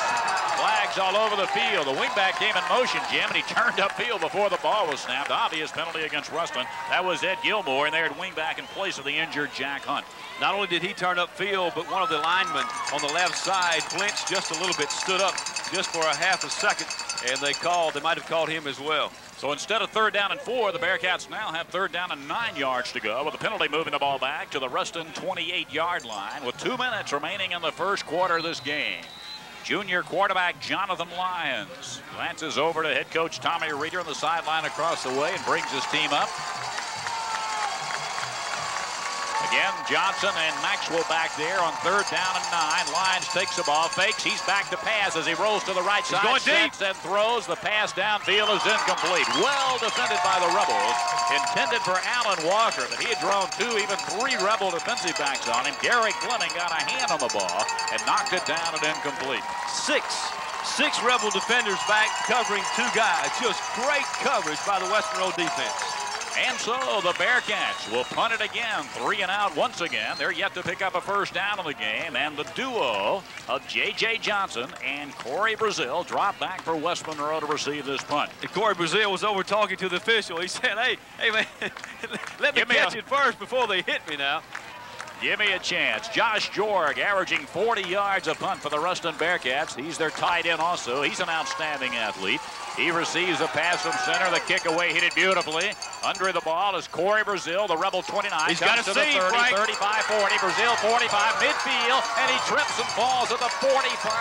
Flags all over the field. The wingback came in motion, Jim, and he turned upfield before the ball was snapped. Obvious penalty against Ruston. That was Ed Gilmore, and they're at wingback in place of the injured Jack Hunt. Not only did he turn upfield, but one of the linemen on the left side flinched just a little bit, stood up just for a half a second, and they might have called him as well. So instead of third down and 4, the Bearcats now have third down and 9 yards to go, with the penalty moving the ball back to the Ruston 28-yard line with 2 minutes remaining in the first quarter of this game. Junior quarterback Jonathan Lyons glances over to head coach Tommy Reeder on the sideline across the way and brings his team up. Again, Johnson and Maxwell back there on third down and 9. Lyons takes the ball, fakes. He's back to pass as he rolls to the right side. Going deep. And throws. The pass downfield is incomplete. Well defended by the Rebels. Intended for Alan Walker, but he had drawn 2, even 3 Rebel defensive backs on him. Derek Fleming got a hand on the ball and knocked it down and incomplete. 6 6 Rebel defenders back covering 2 guys. Just great coverage by the West Monroe defense. And so the Bearcats will punt it again, 3 and out once again. They're yet to pick up a first down in the game, and the duo of J.J. Johnson and Cory Brazil drop back for West Monroe to receive this punt. And Cory Brazil was over talking to the official. He said, hey man, let me catch it first before they hit me now. Give me a chance. Josh Jorg averaging 40 yards a punt for the Ruston Bearcats. He's their tight end also. He's an outstanding athlete. He receives a pass from center. The kick away hit it beautifully. Under the ball is Cory Brazil, the Rebel 29. He's got to the 30, Frank. 35, 40. Brazil 45 midfield, and he trips and falls at the 45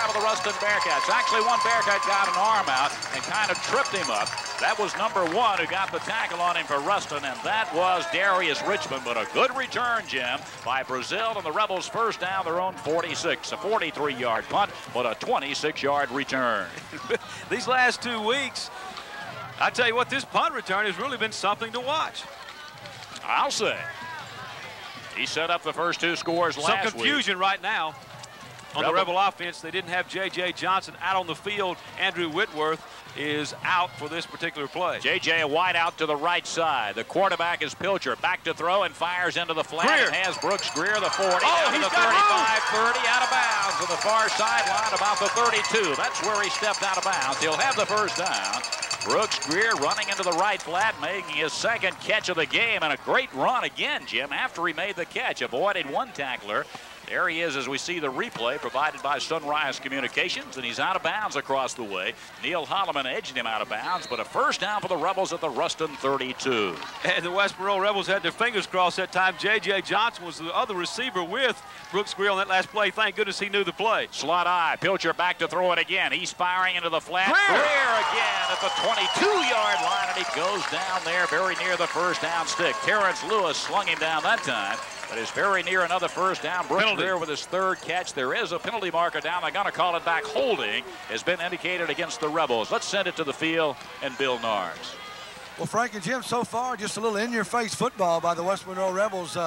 of the Ruston Bearcats. Actually, one Bearcat got an arm out and kind of tripped him up. That was number 1 who got the tackle on him for Ruston, and that was Darius Richmond. But a good return, Jim, by Brazil, and the Rebels first down their own 46. A 43-yard punt, but a 26-yard return. These last 2 weeks, I tell you what, this punt return has really been something to watch. I'll say. He set up the first 2 scores last week. Some confusion right now on the Rebel offense. They didn't have J.J. Johnson out on the field. Andrew Whitworth is out for this particular play. J.J. wide out to the right side. The quarterback is Pilcher. Back to throw and fires into the flat. Greer. It has Brooks Greer, the 40, Oh, down to the 35, 30, out of bounds to the far sideline, about the 32. That's where he stepped out of bounds. He'll have the first down. Brooks Greer running into the right flat, making his second catch of the game, and a great run again, Jim, after he made the catch. Avoided one tackler. There he is as we see the replay provided by Sunrise Communications, and he's out of bounds across the way. Neil Holloman edged him out of bounds, but a first down for the Rebels at the Ruston 32. And the West Monroe Rebels had their fingers crossed that time. J.J. Johnson was the other receiver with Brooks Greer on that last play. Thank goodness he knew the play. Slot eye. Pilcher back to throw it again. He's firing into the flat. Greer again at the 22-yard line, and he goes down there very near the first down stick. Terrence Lewis slung him down that time, but is very near another first down. Brooks Greer with his 3rd catch. There is a penalty marker down. They're going to call it back. Holding has been indicated against the Rebels. Let's send it to the field and Bill Nars. Well, Frank and Jim, so far, just a little in-your-face football by the West Monroe Rebels.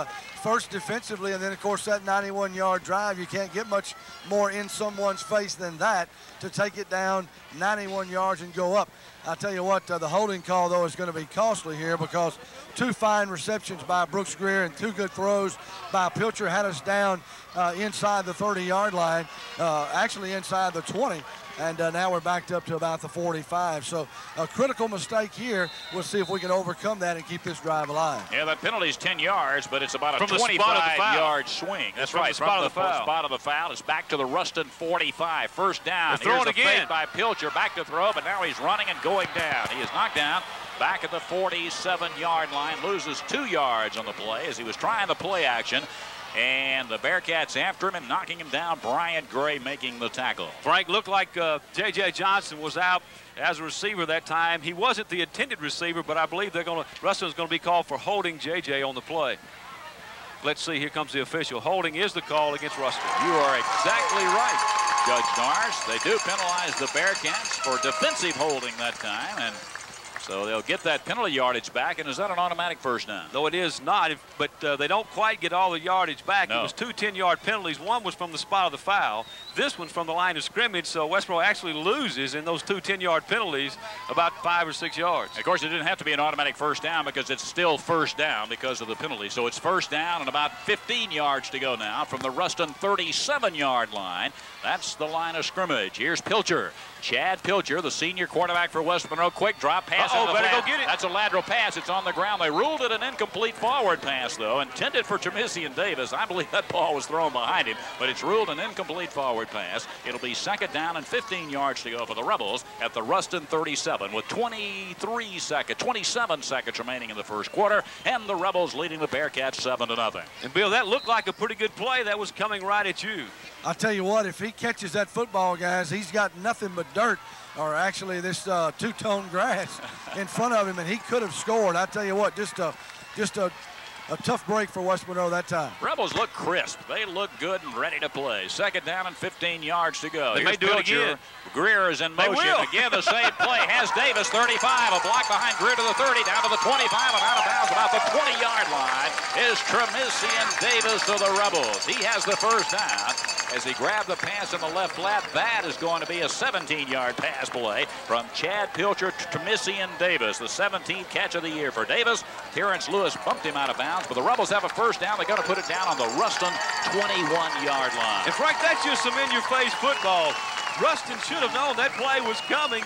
First defensively, and then, of course, that 91-yard drive. You can't get much more in someone's face than that to take it down 91 yards and go up. I'll tell you what, the holding call, though, is going to be costly here because 2 fine receptions by Brooks Greer and 2 good throws by Pilcher had us down inside the 30-yard line, actually inside the 20. And now we're backed up to about the 45. So a critical mistake here. We'll see if we can overcome that and keep this drive alive. Yeah, that penalty's 10 yards, but it's about a From the spot of the foul. 25-yard swing. That's right. From the spot of the foul. It's back to the Ruston 45. First down. They're throwing Here's the again fake by Pilcher. Back to throw, but now he's running and going down. He is knocked down back at the 47-yard line. Loses 2 yards on the play as he was trying the play action. And the Bearcats after him and knocking him down. Brian Gray making the tackle. Frank, looked like J.J. Johnson was out as a receiver that time. He wasn't the intended receiver, but I believe Ruston's going to be called for holding J.J. on the play. Let's see, here comes the official. Holding is the call against Ruston. You are exactly right, Judge Nars. They do penalize the Bearcats for defensive holding that time, and so they'll get that penalty yardage back. And is that an automatic first down? No, it is not, but they don't quite get all the yardage back. No. It was 2 10-yard penalties. One was from the spot of the foul. This one's from the line of scrimmage, so West Monroe actually loses in those 2 10-yard penalties about 5 or 6 yards. Of course, it didn't have to be an automatic first down because it's still first down because of the penalty. So it's first down and about 15 yards to go now from the Ruston 37-yard line. That's the line of scrimmage. Here's Pilcher. Chad Pilcher, the senior quarterback for West Monroe. Quick drop pass. Better go get it. That's a lateral pass. It's on the ground. They ruled it an incomplete forward pass, though, intended for Tremisian Davis. I believe that ball was thrown behind him, but it's ruled an incomplete forward pass. It'll be 2nd down and 15 yards to go for the Rebels at the Ruston 37 with 27 seconds remaining in the first quarter, and the Rebels leading the Bearcats 7-0. And, Bill, that looked like a pretty good play. That was coming right at you. I'll tell you what, if he catches that football, guys, he's got nothing but dirt, or actually this two-tone grass in front of him, and he could have scored. I tell you what, just a tough break for West Monroe that time. Rebels look crisp. They look good and ready to play. 2nd down and 15 yards to go. They may do it again. Greer is in motion. Again, the same play. Has Davis, 35. A block behind Greer to the 30, down to the 25, and out of bounds about the 20-yard line is Tremisian Davis of the Rebels. He has the first down. as he grabbed the pass in the left flat. That is going to be a 17-yard pass play from Chad Pilcher to Tremisian Davis. The 17th catch of the year for Davis. Terrence Lewis bumped him out of bounds, but the Rebels have a first down. They're going to put it down on the Ruston 21-yard line. And Frank, that's just some in-your-face football. Ruston should have known that play was coming.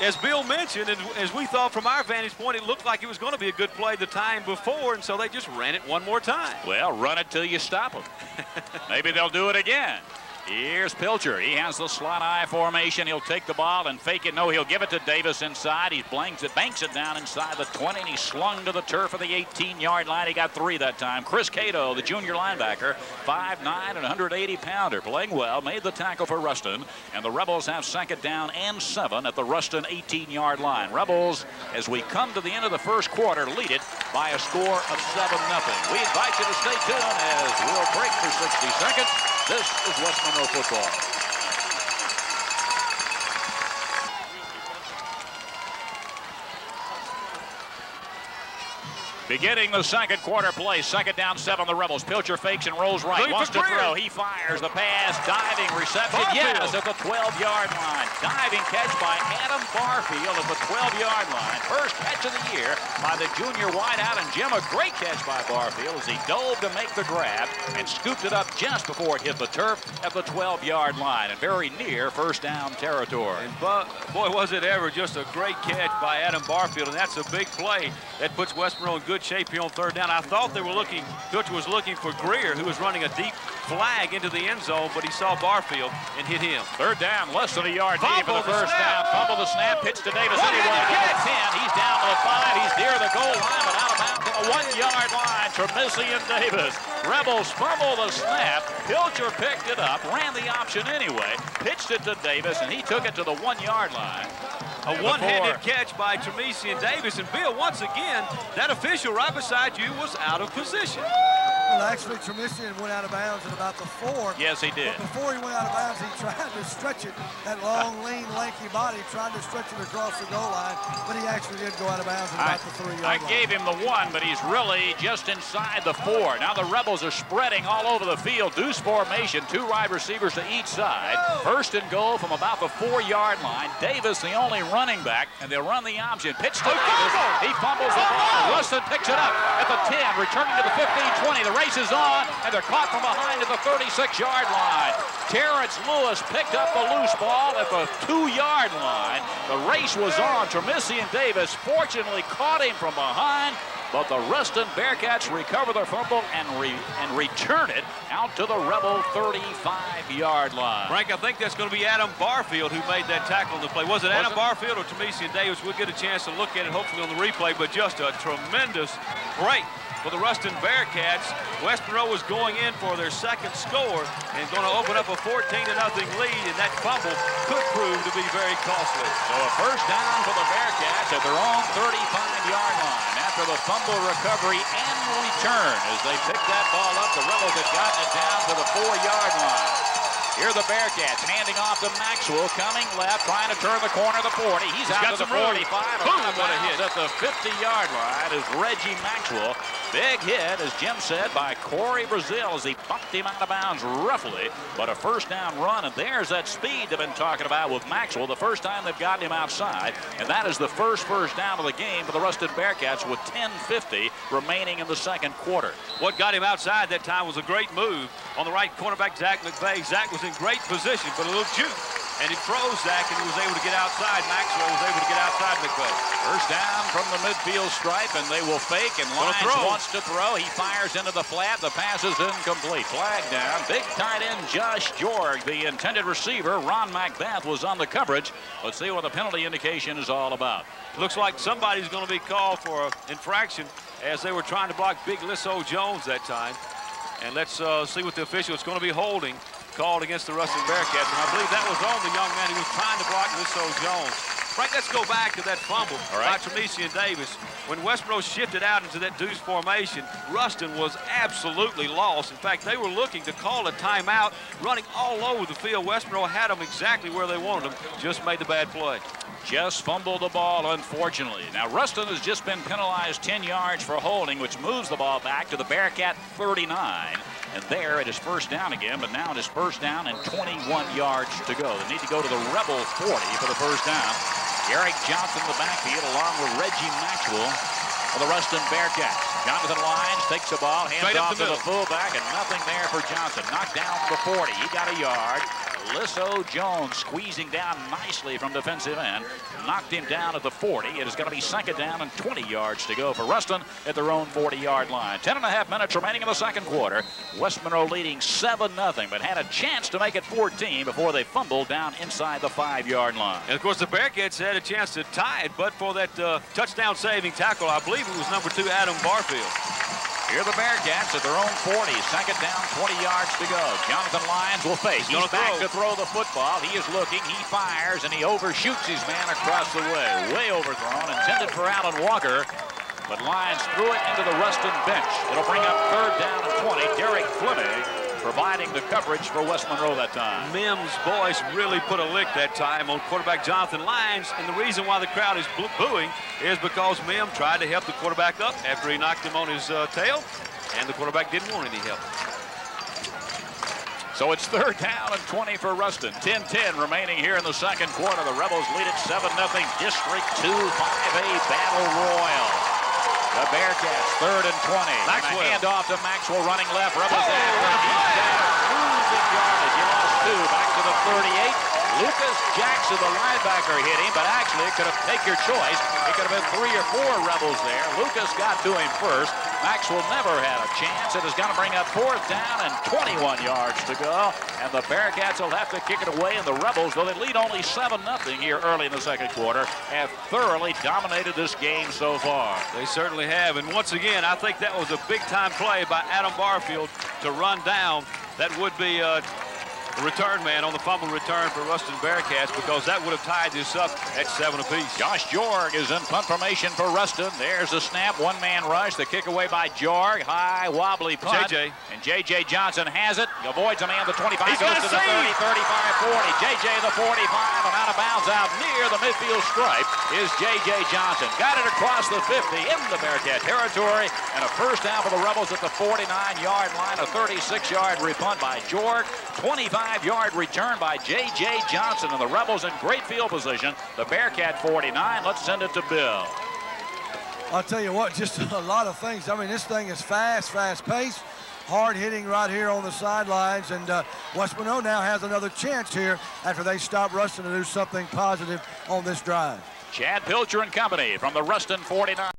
As Bill mentioned, and as we thought from our vantage point, it looked like it was going to be a good play the time before, and so they just ran it one more time. Well, run it till you stop them. Maybe they'll do it again. Here's Pilcher. He has the slot I formation. He'll take the ball and fake it. No, he'll give it to Davis inside. He banks it down inside the 20, and he slung to the turf of the 18-yard line. He got 3 that time. Chris Cato, the junior linebacker, 5'9" and 180-pounder, playing well, made the tackle for Ruston, and the Rebels have 2nd down and 7 at the Ruston 18-yard line. Rebels, as we come to the end of the first quarter, lead it by a score of 7-0. We invite you to stay tuned as we'll break for 60 seconds. This is West Monroe football. Beginning the second quarter play, 2nd down 7, the Rebels. Pilcher fakes and rolls right, wants to throw. He fires the pass, diving reception. Yes, at the 12-yard line. Diving catch by Adam Barfield at the 12-yard line. First catch of the year by the junior wideout, and Jim, a great catch by Barfield as he dove to make the grab and scooped it up just before it hit the turf at the 12-yard line and very near first down territory. And boy, was it ever just a great catch by Adam Barfield, and that's a big play that puts West Monroe in good shape here on 3rd down. I thought they were looking, Pilcher was looking for Greer, who was running a deep flag into the end zone, but he saw Barfield and hit him. 3rd down, less than a yard deep for the first down. Fumble the snap, pitch to Davis anyway. To the 10, he's down to the 5, he's near the goal line, but out of bounds to the 1-yard line. Tremisian Davis. Rebels fumble the snap. Pilcher picked it up, ran the option anyway, pitched it to Davis, and he took it to the 1-yard line. A one-handed catch by Tremisian Davis. And Bill, once again, that official right beside you was out of position. Well, actually, Tremisian went out of bounds at about the 4. Yes, he did. But before he went out of bounds, he tried to stretch it. That long, lean, lanky body tried to stretch it across the goal line, but he actually did go out of bounds at about the 3-yard line. I gave him the 1, but he's really just inside the 4. Now the Rebels are spreading all over the field. Deuce formation, 2 wide receivers to each side. 1st and goal from about the 4-yard line. Davis, the only running back, and they'll run the option. Pitch to Davis. He fumbles the ball. Ruston picks it up at the 10, returning to the 15-20. The race is on, and they're caught from behind at the 36-yard line. Terrence Lewis picked up the loose ball at the 2-yard line. The race was on. Tremisian Davis fortunately caught him from behind, but the Ruston Bearcats recover their fumble and return it out to the Rebel 35-yard line. Frank, I think that's going to be Adam Barfield who made that tackle on the play. Was it Adam Barfield or Tremisian Davis? We'll get a chance to look at it hopefully on the replay, but just a tremendous break for the Ruston Bearcats. West Monroe was going in for their 2nd score and going to open up a 14-0 lead, and that fumble could prove to be very costly. So a first down for the Bearcats at their own 35-yard line after the fumble recovery and return. As they pick that ball up, the Rebels had gotten it down to the 4-yard line. Here are the Bearcats handing off to Maxwell, coming left, trying to turn the corner of the 40. He's out to the 45. Boom, what a hit. At the 50-yard line is Reggie Maxwell. Big hit, as Jim said, by Cory Brazil as he bumped him out of bounds roughly, but a first down run, and there's that speed they've been talking about with Maxwell, the first time they've gotten him outside, and that is the first down of the game for the Ruston Bearcats with 10:50 remaining in the second quarter. What got him outside that time was a great move on the right cornerback, Zach McVeigh. Zach was in great position, but a little juke. And he froze Zach, and he was able to get outside. Maxwell was able to get outside McVeigh. First down from the midfield stripe, and they will fake, and Lyons wants to throw. He fires into the flat. The pass is incomplete. Flag down. Big tight end Josh George, the intended receiver. Ron Macbeth was on the coverage. Let's see what the penalty indication is all about. Looks like somebody's going to be called for an infraction as they were trying to block Big Lisso Jones that time. And let's see what the official is going to be holding called against the Ruston Bearcats. And I believe that was on the young man who was trying to block Lisso Jones. Frank, let's go back to that fumble by Tremisian Davis. When West Monroe shifted out into that deuce formation, Ruston was absolutely lost. In fact, they were looking to call a timeout, running all over the field. West Monroe had them exactly where they wanted them, just made the bad play. Just fumbled the ball, unfortunately. Now, Ruston has just been penalized 10 yards for holding, which moves the ball back to the Bearcat 39. And there it is first down again, but now it is first down and 21 yards to go. They need to go to the Rebel 40 for the first down. Eric Johnson in the backfield along with Reggie Maxwell for the Ruston Bearcats. Jonathan Lyons takes the ball, hands off to the fullback, and nothing there for Johnson. Knocked down the 40. He got a yard. Lisso Jones squeezing down nicely from defensive end. Knocked him down at the 40. It is going to be second down and 20 yards to go for Ruston at their own 40-yard line. 10.5 minutes remaining in the second quarter. West Monroe leading 7-0, but had a chance to make it 14 before they fumbled down inside the 5-yard line. And, of course, the Bearcats had a chance to tie it, but for that touchdown-saving tackle, I believe it was number 2, Adam Barfield. Here are the Bearcats at their own 40. Second down, 20 yards to go. Jonathan Lyons will face. He's back to throw the football. He is looking. He fires, and he overshoots his man across the way. Way overthrown. Intended for Alan Walker. But Lyons threw it into the Ruston bench. It'll bring up third down and 20. Derek Fleming providing the coverage for West Monroe that time. Mims' boys really put a lick that time on quarterback Jonathan Lyons, and the reason why the crowd is booing is because Mims tried to help the quarterback up after he knocked him on his tail, and the quarterback didn't want any help. So it's third down and 20 for Ruston. 10-10 remaining here in the second quarter. The Rebels lead it 7-0. District 2 5A Battle Royal. The Bearcats, third and 20. Maxwell. And a handoff to Maxwell running left. Rebels after. He's down. Losing yardage. He lost 2. Back to the 38. Lucas Jackson, the linebacker, hit him, but actually it could have, take your choice. It could have been 3 or 4 Rebels there. Lucas got to him first. Maxwell never had a chance. It is going to bring up fourth down and 21 yards to go. And the Bearcats will have to kick it away. And the Rebels, though they lead only 7-0 here early in the second quarter, have thoroughly dominated this game so far. They certainly have. And once again, I think that was a big-time play by Adam Barfield to run down that would-be return man on the fumble return for Ruston Bearcats, because that would have tied this up at 7 apiece. Josh Jorg is in punt formation for Ruston. There's the snap, one-man rush. The kick away by Jorg. High, wobbly punt. JJ. And J.J. Johnson has it. He avoids a man at the 25. He's goes to the 30, 35, 40. J.J. the 45, and out of bounds out near the midfield stripe is J.J. Johnson. Got it across the 50 in the Bearcat territory, and a first down for the Rebels at the 49-yard line. A 36-yard repunt by Jorg. 25-yard return by J.J. Johnson, and the Rebels in great field position. The Bearcat 49. Let's send it to Bill. I'll tell you what, just a lot of things. I mean, this thing is fast-paced, hard hitting right here on the sidelines, and West Monroe now has another chance here after they stop Ruston to do something positive on this drive. Chad Pilcher and company from the Ruston 49.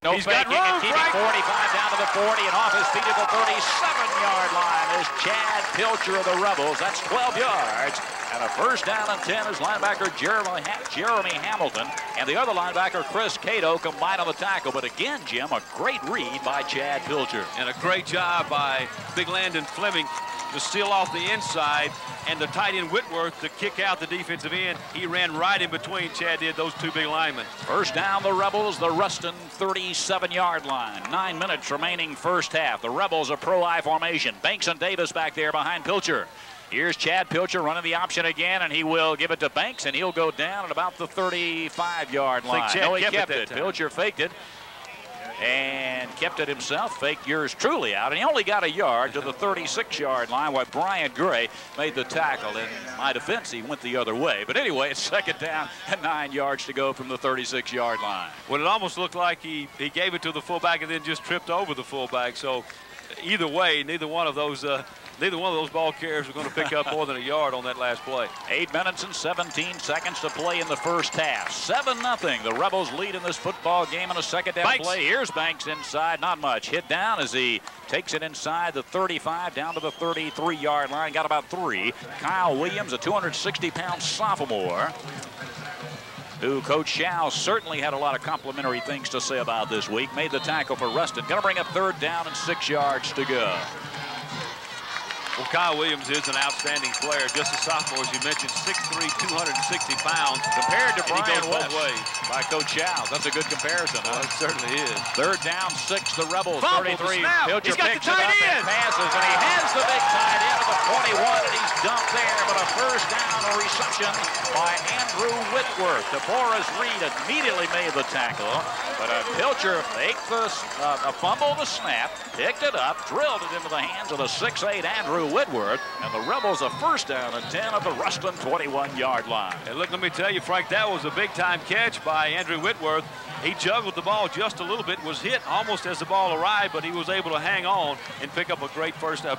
No He's faking and keeping 45 down to the 40 and off his feet at the 37-yard line is Chad Pilcher of the Rebels. That's 12 yards. And a first down and 10 is linebacker Jeremy Hamilton and the other linebacker Chris Cato combined on the tackle. But again, Jim, a great read by Chad Pilcher. And a great job by Big Landon Fleming to steal off the inside, and the tight end Whitworth to kick out the defensive end. He ran right in between, Chad did, those two big linemen. First down, the Rebels, the Ruston 37-yard line. 9 minutes remaining first half. The Rebels a pro-I formation. Banks and Davis back there behind Pilcher. Here's Chad Pilcher running the option again, and he will give it to Banks, and he'll go down at about the 35-yard line. No, he kept it. Pilcher faked it and kept it himself. Faked yours truly out, and he only got a yard to the 36-yard line while Brian Gray made the tackle. In my defense, he went the other way. But anyway, it's second down and 9 yards to go from the 36-yard line. Well, it almost looked like he gave it to the fullback and then just tripped over the fullback. So either way, neither one of those ball carriers are going to pick up more than a yard on that last play. 8 minutes and 17 seconds to play in the first half. 7-0. The Rebels lead in this football game on a second down Banks. play. Here's Banks inside. Not much. Hit down as he takes it inside the 35 down to the 33-yard line. Got about 3. Kyle Williams, a 260-pound sophomore, who Coach Shao certainly had a lot of complimentary things to say about this week, made the tackle for Ruston. Going to bring up third down and 6 yards to go. Well, Kyle Williams is an outstanding player. Just a sophomore, as you mentioned, 6'3", 260 pounds. Compared to Brian West by Coach Childs. That's a good comparison. Well, it certainly is. Third down, 6, the Rebels. Fumble, 33. Pilcher He's got picks the it tight up end. and Passes, and he has the big tight end of the 21, and he's dumped there. But a first down, a reception by Andrew Whitworth. DeForest Reed immediately made the tackle, but Pilcher faked the fumble the snap, picked it up, drilled it into the hands of the 6'8" Andrew Whitworth, and the Rebels a first down and 10 at the Ruston 21-yard line. And look, let me tell you, Frank, that was a big-time catch by Andrew Whitworth. He juggled the ball just a little bit, was hit almost as the ball arrived, but he was able to hang on and pick up a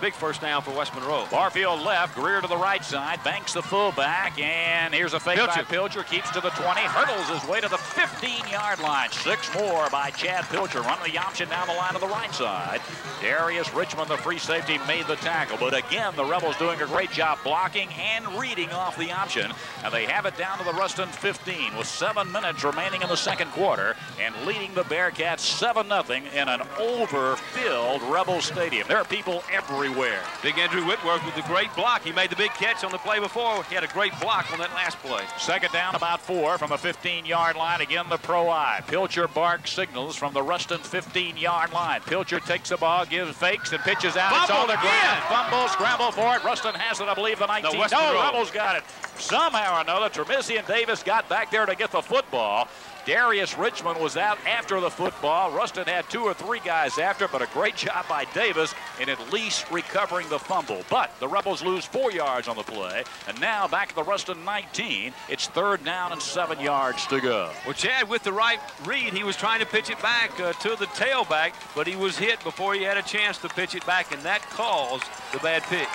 big first down for West Monroe. Barfield left, Greer to the right side, Banks the fullback, and here's a fake by Pilcher, keeps to the 20, hurdles his way to the 15-yard line. 6 more by Chad Pilcher, running the option down the line to the right side. Darius Richmond, the free safety, made the tackle, but again, the Rebels doing a great job blocking and reading off the option, and they have it down to the Ruston 15 with 7 minutes remaining in the second quarter, and leading the Bearcats 7-0 in an overfilled Rebel Stadium. There are people everywhere. Big Andrew Whitworth with the great block. He made the big catch on the play before. He had a great block on that last play. Second down, about 4 from the 15-yard line. Again, the pro eye. Pilcher barks signals from the Ruston 15-yard line. Pilcher takes the ball, gives fakes, and pitches out. It's on the ground. Fumble, scramble for it. Ruston has it, I believe, the 19. No, Rebels got it. Somehow or another, Tremisian Davis got back there to get the football. Darius Richmond was out after the football. Ruston had 2 or 3 guys after, but a great job by Davis in at least recovering the fumble. But the Rebels lose 4 yards on the play, and now back at the Ruston 19. It's third down and 7 yards to go. Well, Chad, with the right read, he was trying to pitch it back to the tailback, but he was hit before he had a chance to pitch it back, and that caused the bad pitch.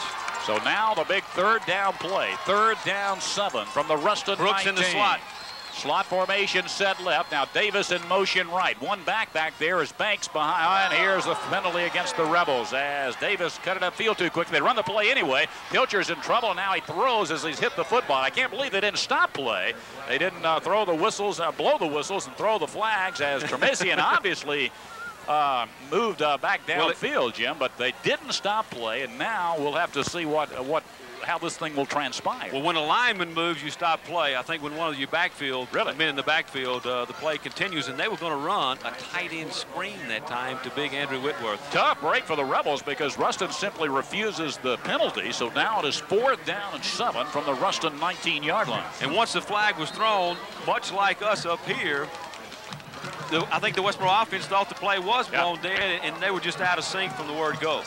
So now the big third down play. Third down 7 from the Ruston 19. Brooks in the slot. Slot formation set left. Now Davis in motion right. One back there is Banks behind. Here's the penalty against the Rebels as Davis cut it upfield too quick. They run the play anyway. Pilcher's in trouble. Now he throws as he's hit the football. I can't believe they didn't stop play. They didn't throw the whistles, blow the whistles and throw the flags as Tremisian obviously moved back downfield, Jim, but they didn't stop play, and now we'll have to see how this thing will transpire. Well, when a lineman moves, you stop play. I think when one of your men in the backfield, the play continues, and they were going to run a tight end screen that time to big Andrew Whitworth. Tough break for the Rebels because Ruston simply refuses the penalty, so now it is 4th down and 7 from the Ruston 19-yard line. And once the flag was thrown, much like us up here, I think the West Monroe offense thought the play was blown dead, and they were just out of sync from the word go.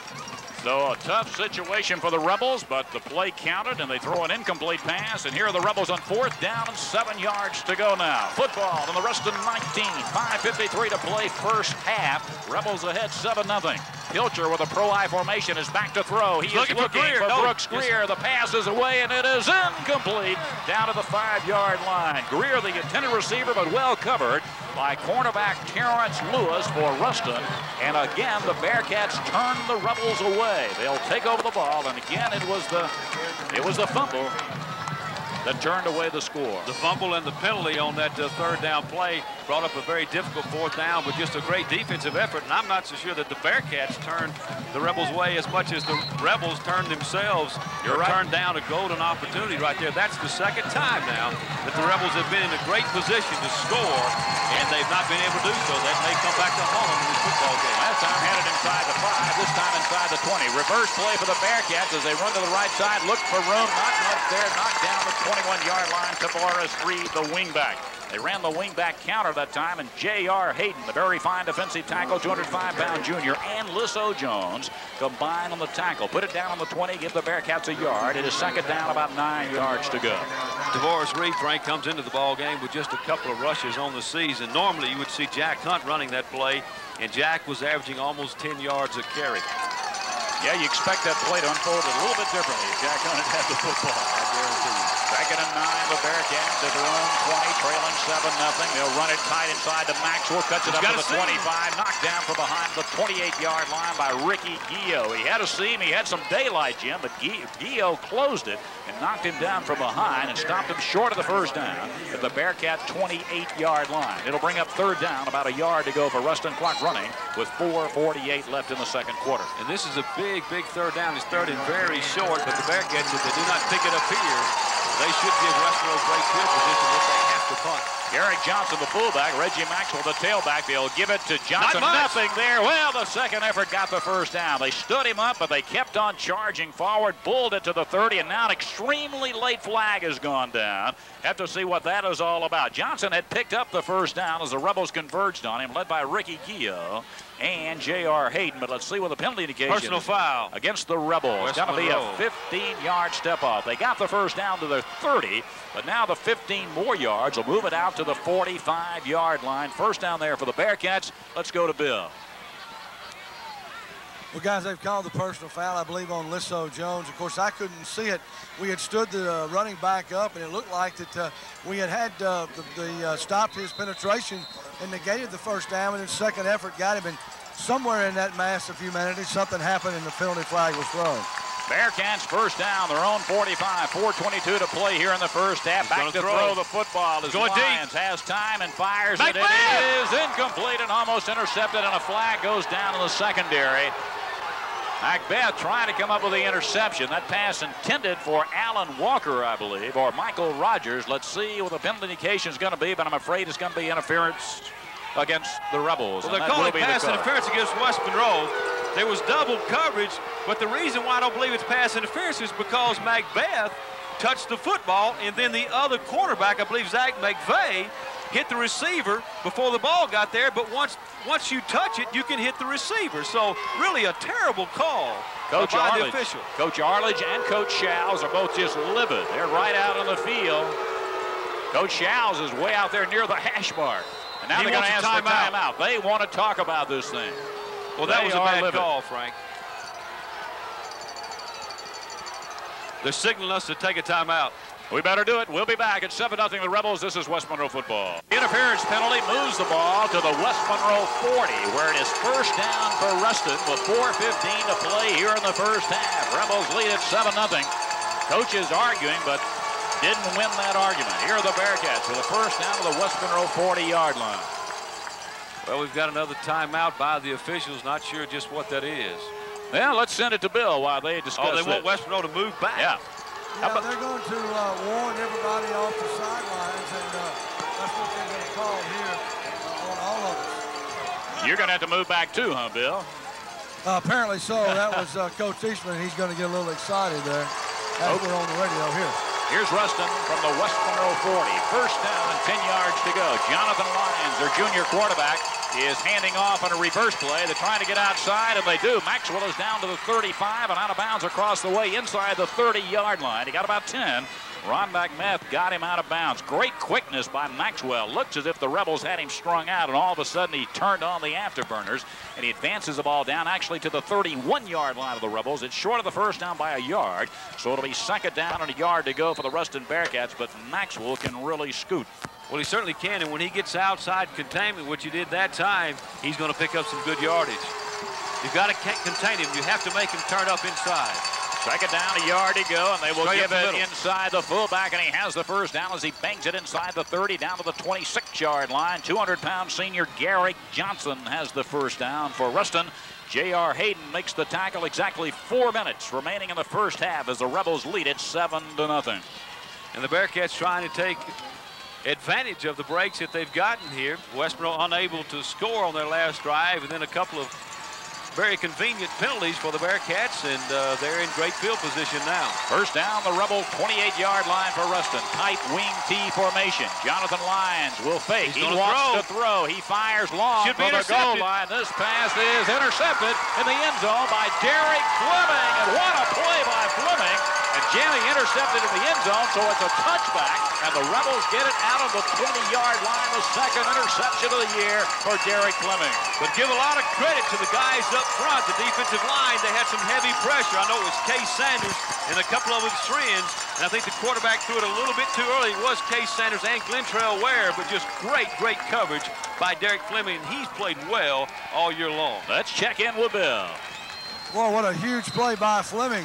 So a tough situation for the Rebels, but the play counted, and they throw an incomplete pass, and here are the Rebels on 4th down and 7 yards to go now. Football on the Ruston 19, 5:53 to play first half. Rebels ahead 7-0. Pilcher with a pro-eye formation is back to throw. He is looking for Brooks Greer. The pass is away, and it is incomplete down to the 5-yard line. Greer, the intended receiver, but well covered by cornerback Terrence Lewis for Ruston. And again, the Bearcats turn the Rebels away. They'll take over the ball, and again, it was the fumble that turned away the score. The fumble and the penalty on that third down play brought up a very difficult 4th down, but just a great defensive effort. And I'm not so sure that the Bearcats turned the Rebels away as much as the Rebels turned themselves. Turned down a golden opportunity right there. That's the second time now that the Rebels have been in a great position to score, and they've not been able to do so. That may come back to haunt them in this football game. Last time had it inside the 5, this time inside the 20. Reverse play for the Bearcats as they run to the right side, look for room, not much there, knocked down the 21-yard line. Tavares Reed, the wingback. They ran the wingback counter that time, and J.R. Hayden, the very fine defensive tackle, 205-pound junior, and Lisso Jones combined on the tackle. Put it down on the 20, give the Bearcats a yard. It is second down, about 9 yards to go. Tavares Reed, Frank, comes into the ball game with just a couple of rushes on the season. Normally, you would see Jack Hunt running that play, and Jack was averaging almost 10 yards a carry. Yeah, you expect that play to unfold a little bit differently. Jack Hunt had the football, I guarantee you. Second and 9, the Bearcats at their own 20, trailing 7-0. They'll run it tight inside to Maxwell, cuts it up to the 25, knocked down from behind the 28-yard line by Ricky Gio. He had a seam, he had some daylight, Jim, but Gio closed it and knocked him down from behind and stopped him short of the first down at the Bearcat 28-yard line. It'll bring up third down, about a yard to go for Ruston, clock running with 4:48 left in the second quarter. And this is a big big third down. It's third and very short, but the Bearcats, if they do not pick it up here, they should give West Monroe great field position if they have to punt. Garrick Johnson, the fullback. Reggie Maxwell, the tailback. They'll give it to Johnson. Nothing there. Well, the second effort got the first down. They stood him up, but they kept on charging forward, bulled it to the 30, and now an extremely late flag has gone down. Have to see what that is all about. Johnson had picked up the first down as the Rebels converged on him, led by Ricky Gio and J.R. Hayden. But let's see what the penalty indication is. Personal foul Against the Rebels. It's going to be a 15-yard step off. They got the first down to the 30, but now the 15 more yards will move it out to the 45-yard line. First down there for the Bearcats. Let's go to Bill. Well, guys, they've called the personal foul, I believe, on Ledoux Jones. Of course, I couldn't see it. We had stood the running back up, and it looked like that we had stopped his penetration and negated the first down, and then second effort got him. And somewhere in that massive humanity, something happened, and the penalty flag was thrown. Bearcats first down, their own 45, 4:22 to play here in the first half. Back to throw the football as Lyons has time and fires it. It is incomplete and almost intercepted, and a flag goes down in the secondary. Macbeth trying to come up with the interception. That pass intended for Alan Walker, I believe, or Michael Rogers. Let's see what the penalty indication is going to be, but I'm afraid it's going to be interference against the Rebels. Well, they're calling pass interference against West Monroe. There was double coverage, but the reason why I don't believe it's pass interference is because Macbeth touched the football, and then the other cornerback, I believe Zach McVeigh, hit the receiver before the ball got there, but once you touch it, you can hit the receiver. So really a terrible call by the official. Coach Arledge and Coach Showles are both just livid. They're right out on the field. Coach Showles is way out there near the hash mark. And now they're going to ask for timeout. They want to talk about this thing. Well, that was a bad call, Frank. They're signaling us to take a timeout. We better do it. We'll be back at 7-0 the Rebels. This is West Monroe football. Interference penalty moves the ball to the West Monroe 40, where it is first down for Ruston with 4:15 to play here in the first half. Rebels lead at 7-0. Coach is arguing, but didn't win that argument. Here are the Bearcats with a first down to the West Monroe 40-yard line. Well, we've got another timeout by the officials. Not sure just what that is. Well, let's send it to Bill while they discuss it. Oh, they want West Monroe to move back. Yeah. Yeah, they're going to warn everybody off the sidelines, and that's what they're going to call here on all of us. You're going to have to move back too, huh, Bill? Apparently so. That was Coach Eastman. He's going to get a little excited there as we're on the radio here. Here's Ruston from the West Monroe 40. First down and 10 yards to go. Jonathan Lyons, their junior quarterback, is handing off on a reverse play. They're trying to get outside, and they do. Maxwell is down to the 35 and out of bounds across the way inside the 30-yard line. He got about 10. Ron Macbeth got him out of bounds. Great quickness by Maxwell. Looks as if the Rebels had him strung out, and all of a sudden he turned on the afterburners, and he advances the ball down actually to the 31-yard line of the Rebels. It's short of the first down by a yard, so it'll be second down and a yard to go for the Ruston Bearcats, but Maxwell can really scoot. Well, he certainly can, and when he gets outside containment, which he did that time, he's going to pick up some good yardage. You've got to contain him. You have to make him turn up inside. Second down, a yard to go, and they will give it inside the fullback, and he has the first down as he bangs it inside the 30 down to the 26-yard line. 200-pound senior Garrick Johnson has the first down for Ruston. J.R. Hayden makes the tackle. Exactly 4 minutes remaining in the first half as the Rebels lead it 7-0. And the Bearcats trying to take advantage of the breaks that they've gotten here. West Monroe unable to score on their last drive, and then a couple of very convenient penalties for the Bearcats, and they're in great field position now. First down, the Rebel 28-yard line for Ruston. Tight wing T formation. Jonathan Lyons will fake. He wants to throw. He fires long for the goal line. This pass is intercepted in the end zone by Derek Fleming, and what a play by Fleming. And Janney intercepted in the end zone, so it's a touchback, and the Rebels get it out of the 20-yard line. The second interception of the year for Derek Fleming. But give a lot of credit to the guys up front, the defensive line. They had some heavy pressure. I know it was Case Sanders and a couple of his friends, and I think the quarterback threw it a little bit too early. It was Case Sanders and Glentrell Ware, but just great coverage by Derek Fleming. He's played well all year long. Let's check in with Bill. Well, what a huge play by Fleming.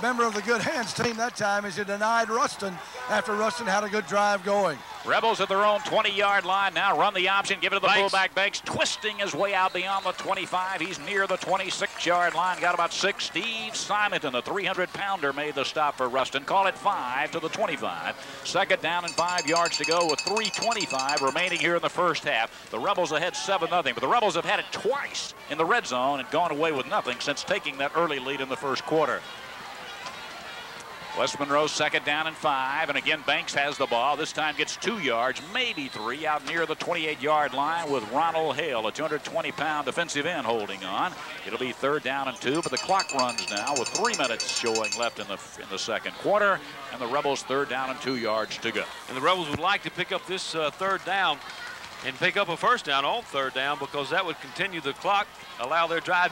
Member of the Good Hands team that time as he denied Ruston after Ruston had a good drive going. Rebels at their own 20-yard line now. Run the option. Give it to the fullback. Banks twisting his way out beyond the 25. He's near the 26-yard line. Got about 6. Steve Simonton, the 300-pounder, made the stop for Ruston. Call it 5 to the 25. Second down and 5 yards to go with 3:25 remaining here in the first half. The Rebels ahead 7-0, but the Rebels have had it twice in the red zone and gone away with nothing since taking that early lead in the first quarter. West Monroe second down and 5, and again Banks has the ball. This time gets 2 yards, maybe 3, out near the 28-yard line with Ronald Hale, a 220-pound defensive end, holding on. It'll be third down and 2, but the clock runs now with 3 minutes showing left in the second quarter, and the Rebels third down and 2 yards to go. And the Rebels would like to pick up this third down and pick up a first down on third down, because that would continue the clock, allow their drive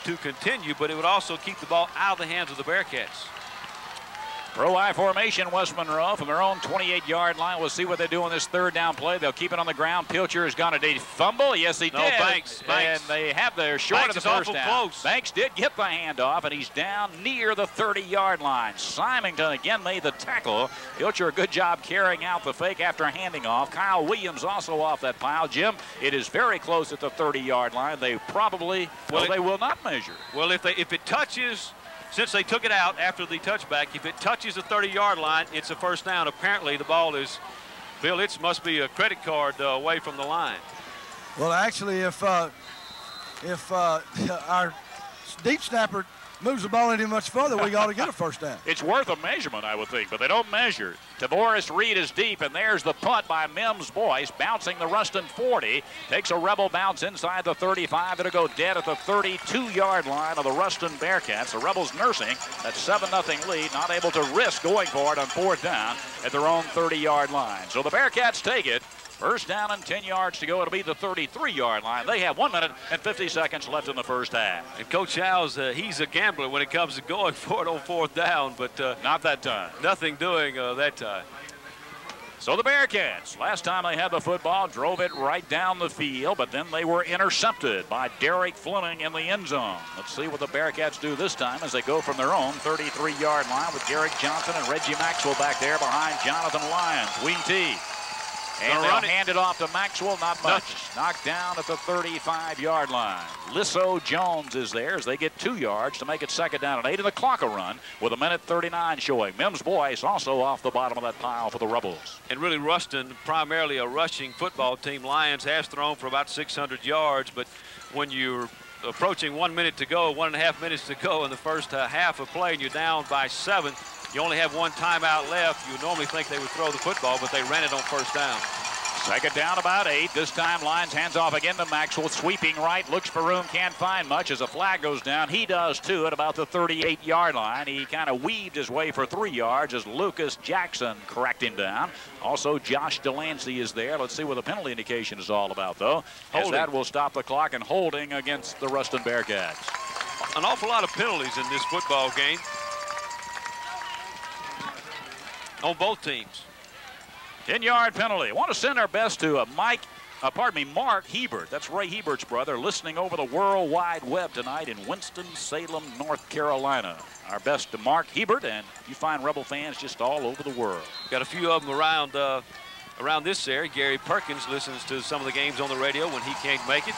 to continue, but it would also keep the ball out of the hands of the Bearcats. Pro I formation, West Monroe from their own 28-yard line. We'll see what they do on this third down play. They'll keep it on the ground. Pilcher has gone a fumble. Yes, he did. Banks. And they have their short of the first down. Close. Banks did get the handoff, and he's down near the 30-yard line. Simonton again made the tackle. Pilcher, a good job carrying out the fake after handing off. Kyle Williams also off that pile. Jim, it is very close at the 30-yard line. They probably, they will not measure. Well, if it touches, since they took it out after the touchback, if it touches the 30-yard line, it's a first down. Apparently, the ball is, Bill, it must be a credit card away from the line. Well, actually, if our deep snapper moves the ball any much further, we ought to get a first down. It's worth a measurement, I would think, but they don't measure. Tavoris Reed is deep, and there's the punt by Mims Boyce, bouncing the Ruston 40. Takes a Rebel bounce inside the 35. It'll go dead at the 32-yard line of the Ruston Bearcats. The Rebels nursing that 7-0 lead, not able to risk going for it on fourth down at their own 30-yard line. So the Bearcats take it. First down and 10 yards to go. It'll be the 33-yard line. They have 1 minute and 50 seconds left in the first half. And Coach Howes, he's a gambler when it comes to going for it on fourth down, but not that time. Nothing doing that time. So the Bearcats, last time they had the football, drove it right down the field, but then they were intercepted by Derek Fleming in the end zone. Let's see what the Bearcats do this time as they go from their own 33-yard line with Garrick Johnson and Reggie Maxwell back there behind Jonathan Lyons. Wing T. And they'll hand it off to Maxwell, not much. Knocked down at the 35-yard line. Lisso Jones is there as they get 2 yards to make it second down and 8, and the clock will run with 1:39 showing. Mims Boyce also off the bottom of that pile for the Rebels. And really Ruston, primarily a rushing football team. Lyons has thrown for about 600 yards, but when you're approaching 1 minute to go, 1.5 minutes to go in the first half of play, and you're down by 7, you only have 1 timeout left. You would normally think they would throw the football, but they ran it on first down. Second down, about 8. This time, Lyons hands off again to Maxwell. Sweeping right, looks for room, can't find much as a flag goes down. He does, too, at about the 38-yard line. He kind of weaved his way for 3 yards as Lucas Jackson cracked him down. Also, Josh Delancey is there. Let's see what the penalty indication is all about, though, as that will stop the clock and holding against the Ruston Bearcats. An awful lot of penalties in this football game on both teams. 10-yard penalty. I want to send our best to Mark Hebert. That's Ray Hebert's brother, listening over the World Wide Web tonight in Winston-Salem, North Carolina. Our best to Mark Hebert, and you find Rebel fans just all over the world. Got a few of them around this area. Gary Perkins listens to some of the games on the radio when he can't make it.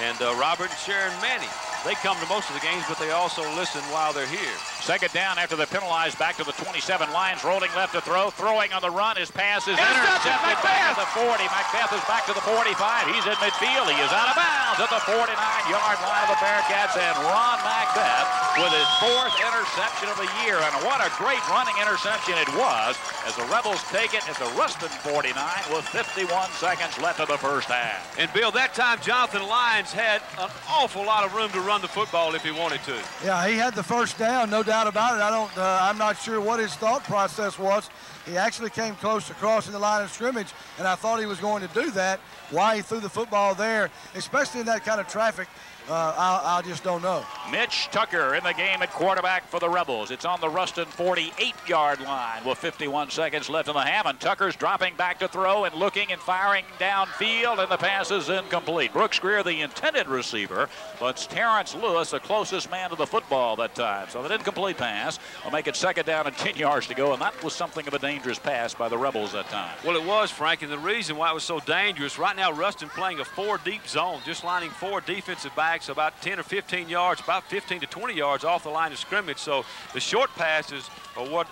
And Robert and Sharon Manning, they come to most of the games, but they also listen while they're here. Second down after the penalized, back to the 27. Lions rolling left to throw. Throwing on the run. His pass is intercepted back to the 40. Macbeth is back to the 45. He's in midfield. He is out of bounds at the 49-yard line of the Bearcats. And Ron Macbeth with his 4th interception of the year. And what a great running interception it was as the Rebels take it at the Ruston 49 with 51 seconds left of the first half. And, Bill, that time Jonathan Lyons had an awful lot of room to run the football if he wanted to. Yeah, he had the first down, no doubt about it. I'm not sure what his thought process was. He actually came close to crossing the line of scrimmage, and I thought he was going to do that. Why he threw the football there, especially in that kind of traffic, I just don't know. Mitch Tucker in the game at quarterback for the Rebels. It's on the Ruston 48-yard line with 51 seconds left in the half, and Tucker's dropping back to throw and looking and firing downfield, and the pass is incomplete. Brooks Greer, the intended receiver, but Terrence Lewis, the closest man to the football that time. So that incomplete pass will make it 2nd down and 10 yards to go, and that was something of a dangerous pass by the Rebels that time. Well, it was, Frank, and the reason why it was so dangerous, right now Ruston playing a 4-deep zone, just lining 4 defensive backs about 10 or 15 yards, about 15 to 20 yards off the line of scrimmage. So the short passes are what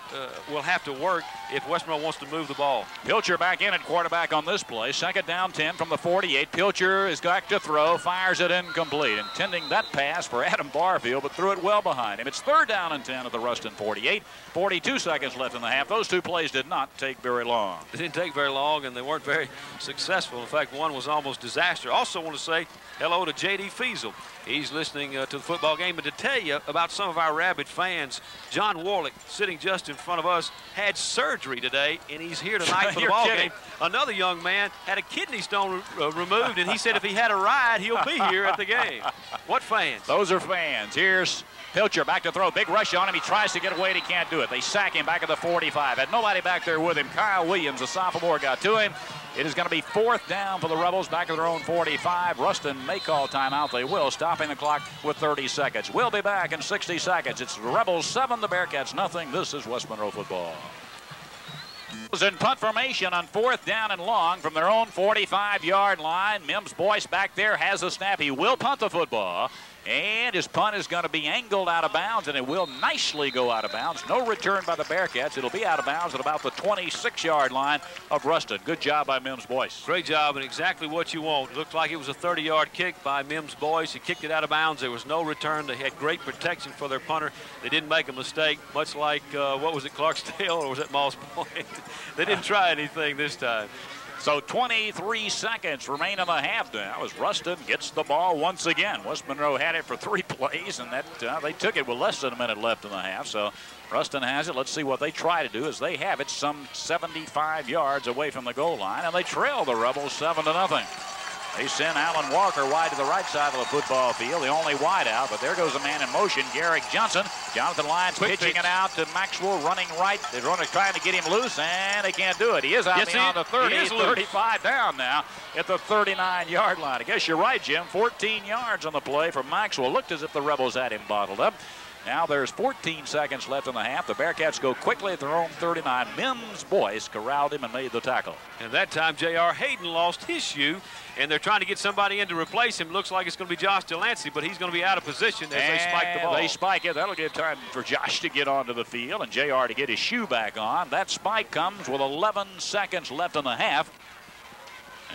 will have to work if West Monroe wants to move the ball. Pilcher back in at quarterback on this play. 2nd down 10 from the 48. Pilcher is back to throw, fires it incomplete, intending that pass for Adam Barfield, but threw it well behind him. It's 3rd down and 10 at the Ruston 48. 42 seconds left in the half. Those 2 plays did not take very long. They didn't take very long, and they weren't very successful. In fact, one was almost disaster. Also want to say hello to J.D. Fiesel. He's listening to the football game. And to tell you about some of our rabid fans, John Warlick, sitting just in front of us, had surgery today, and he's here tonight for the ball game. Another young man had a kidney stone removed, and he said if he had a ride, he'll be here at the game. What fans? Those are fans. Here's Pilcher back to throw. Big rush on him. He tries to get away, and he can't do it. They sack him back at the 45. Had nobody back there with him. Kyle Williams, the sophomore, got to him. It is going to be 4th down for the Rebels back at their own 45. Ruston may call timeout. They will, stopping the clock with 30 seconds. We'll be back in 60 seconds. It's the Rebels 7, the Bearcats nothing. This is West Monroe football. In punt formation on 4th down and long from their own 45-yard line. Mims Boyce back there has the snap. He will punt the football. And his punt is going to be angled out of bounds, and it will nicely go out of bounds. No return by the Bearcats. It'll be out of bounds at about the 26-yard line of Ruston. Good job by Mims Boyce. Great job, and exactly what you want. It looked like it was a 30-yard kick by Mims Boyce. He kicked it out of bounds. There was no return. They had great protection for their punter. They didn't make a mistake, much like, what was it, Clarksdale, or was it Moss Point? They didn't try anything this time. So 23 seconds remain in the half now as Ruston gets the ball once again. West Monroe had it for 3 plays, and that they took it with less than a minute left in the half. So Ruston has it. Let's see what they try to do as they have it some 75 yards away from the goal line, and they trail the Rebels 7-0. They send Alan Walker wide to the right side of the football field, the only wide out, but there goes a man in motion, Garrick Johnson. Jonathan Lyons pitching it out to Maxwell, running right. They're trying to get him loose, and they can't do it. He is out beyond the 30, 35 down now at the 39-yard line. I guess you're right, Jim. 14 yards on the play from Maxwell. Looked as if the Rebels had him bottled up. Now there's 14 seconds left in the half. The Bearcats go quickly at their own 39. Mims Boyce corralled him and made the tackle. And that time, J.R. Hayden lost his shoe, and they're trying to get somebody in to replace him. Looks like it's going to be Josh Delancey, but he's going to be out of position as they spike the ball. They spike it. That'll give time for Josh to get onto the field and J.R. to get his shoe back on. That spike comes with 11 seconds left in the half,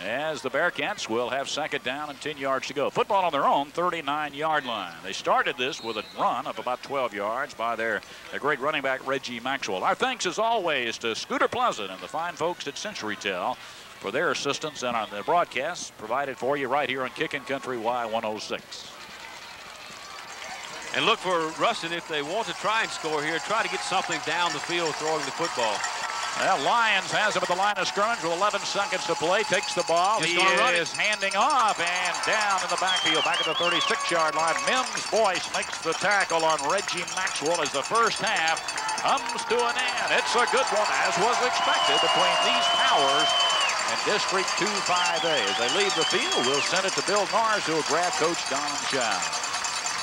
as the Bearcats will have 2nd down and 10 yards to go. Football on their own 39-yard line. They started this with a run of about 12 yards by their great running back, Reggie Maxwell. Our thanks, as always, to Scooter Pleasant and the fine folks at CenturyTel for their assistance and on the broadcasts provided for you right here on Kickin' Country Y106. And look for Ruston, if they want to try and score here, try to get something down the field throwing the football. Well, Lyons has him at the line of scrimmage with 11 seconds to play. Takes the ball. He is handing off and down in the backfield, back at the 36-yard line. Mims Boyce makes the tackle on Reggie Maxwell as the first half comes to an end. It's a good one, as was expected, between these powers and District 2-5A. As they leave the field, we'll send it to Bill Norris, who will grab Coach Don Chow.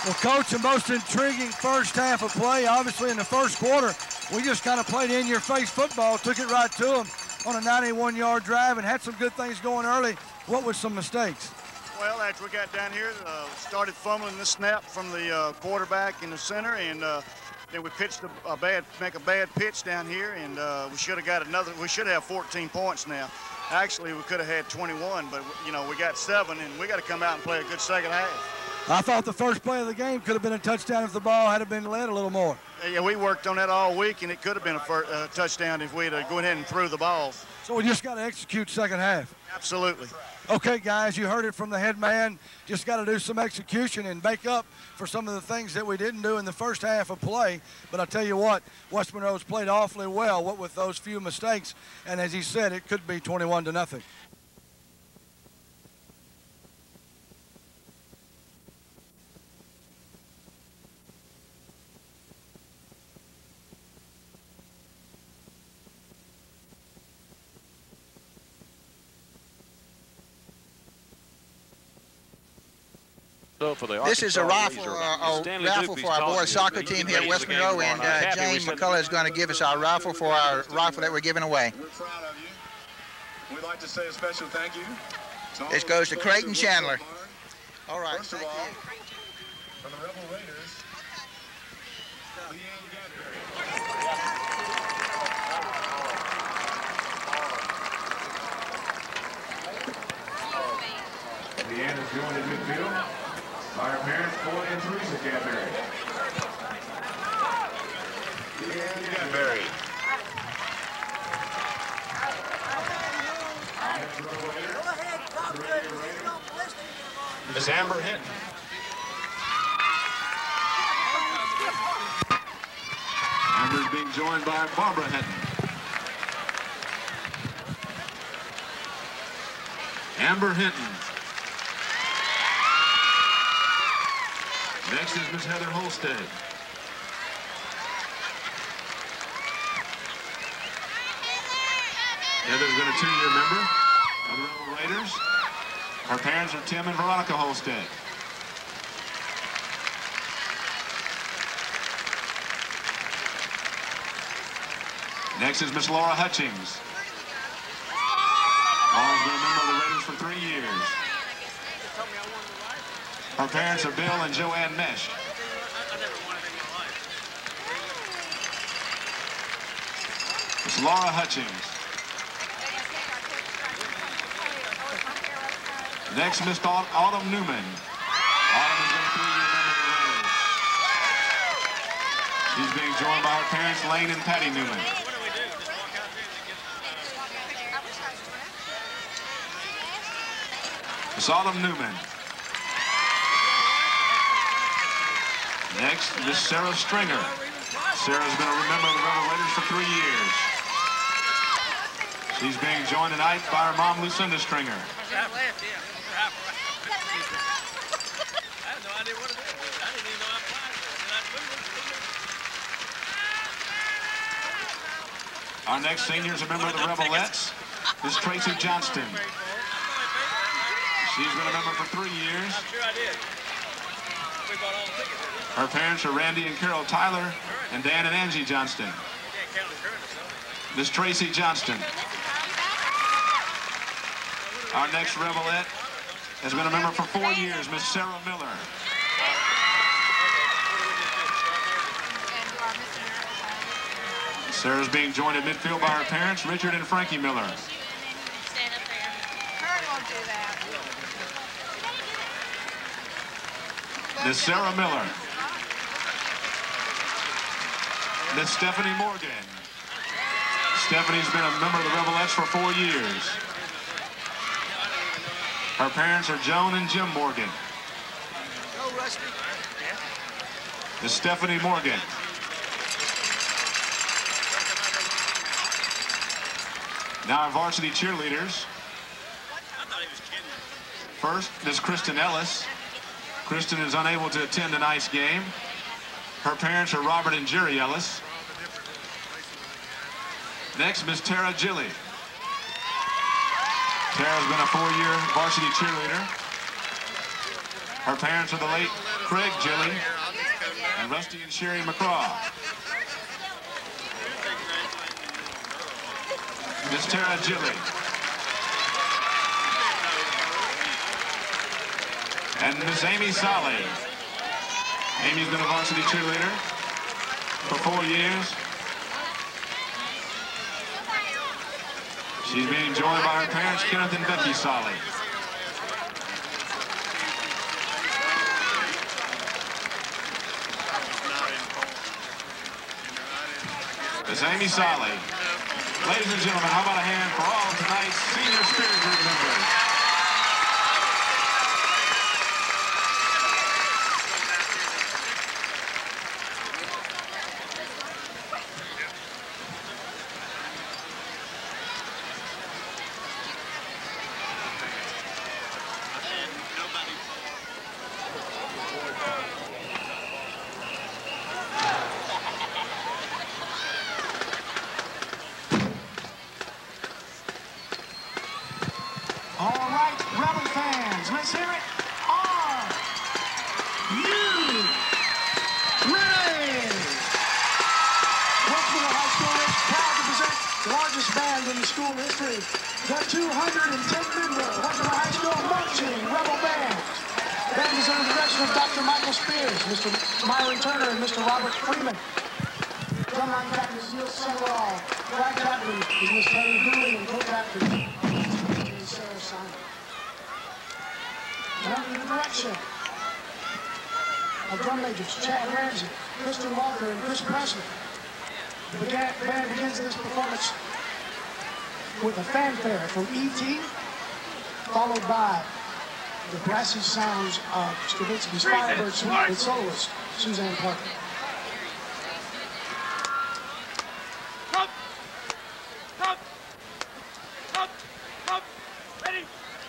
Well, Coach, the most intriguing first half of play, obviously in the first quarter, we just kind of played in-your-face football, took it right to them on a 91-yard drive and had some good things going early. What were some mistakes? Well, after we got down here, started fumbling the snap from the quarterback in the center, and then we pitched make a bad pitch down here, and we should have got another. We should have 14 points now. Actually, we could have had 21, but we got 7, and we got to come out and play a good second half. I thought the first play of the game could have been a touchdown if the ball had been led a little more. Yeah, we worked on that all week, and it could have been a touchdown if we had gone ahead and threw the ball. So we just got to execute second half. Absolutely. Okay, guys, you heard it from the head man. Just got to do some execution and make up for some of the things that we didn't do in the first half of play. But I'll tell you what, West Monroe's played awfully well, what with those few mistakes. And as he said, it could be 21-0. This is a raffle for our boys soccer team here at West Monroe, and James McCullough is going to give us our raffle for our rifle that we're giving away. We're proud of you. We'd like to say a special thank you. This goes to Creighton Chandler. All right. First of all, from the Rebel Raiders, Leanne Gadberry. Leanne is joined in midfield by her parents, Coy and Teresa Gadberry. Leanne Gadberry. Miss Amber Hinton. Amber's being joined by Barbara Hinton. Amber Hinton. Next is Miss Heather Holstead. Heather's been a 2-year member of the Rebel Raiders. Her parents are Tim and Veronica Holstead. Next is Miss Laura Hutchings. Laura's been a member of the Raiders for 3 years. Her parents are Bill and Joanne Mesh. Miss Laura Hutchings. Next, Miss Autumn Newman. Autumn has been a 3-year member of the Raiders. She's being joined by her parents, Lane and Patty Newman. Miss Autumn Newman. Next, Miss Sarah Stringer. Sarah's been a member of the Rebel Raiders for 3 years. She's being joined tonight by her mom, Lucinda Stringer. Our next senior is a member of the Rebelettes, Miss Tracy Johnston. She's been a member for 3 years. Her parents are Randy and Carol Tyler and Dan and Angie Johnston. Miss Tracy Johnston. Our next Rebelette has been a member for 4 years, Miss Sarah Miller. Sarah's being joined at midfield by her parents, Richard and Frankie Miller. Miss Sarah Miller. Miss Stephanie Morgan. Stephanie's been a member of the Rebelettes for 4 years. Her parents are Joan and Jim Morgan. Miss Stephanie Morgan. Now our varsity cheerleaders. First, Miss Kristen Ellis. Kristen is unable to attend tonight's game. Her parents are Robert and Jerry Ellis. Next, Miss Tara Gilly. Tara's been a 4-year varsity cheerleader. Her parents are the late Craig Gilly and Rusty and Sherry McCraw. Miss Tara Gilly. And Miss Amy Solly. Amy's been a varsity cheerleader for 4 years. She's being joined by her parents, Kenneth and Becky Solly. Miss Amy Solly. Ladies and gentlemen, how about a hand for all of tonight's senior spirit group members? band in the school history. The 210-member Western High School Marching Rebel Band. The band is under the direction of Dr. Michael Spears, Mr. Myron Turner, and Mr. Robert Freeman. Drumline captain is Neil Summerall. Flag captain is Miss Henry Dooley, and co-captain is Sarah Simon. And under the direction of drum majors Chad Ramsey, Kristen Walker, and Chris Presley. The band begins this performance with a fanfare from E.T., followed by the brassy sounds of Stravinsky's Firebird Suite with soloist Suzanne Parker. Ready,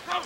go!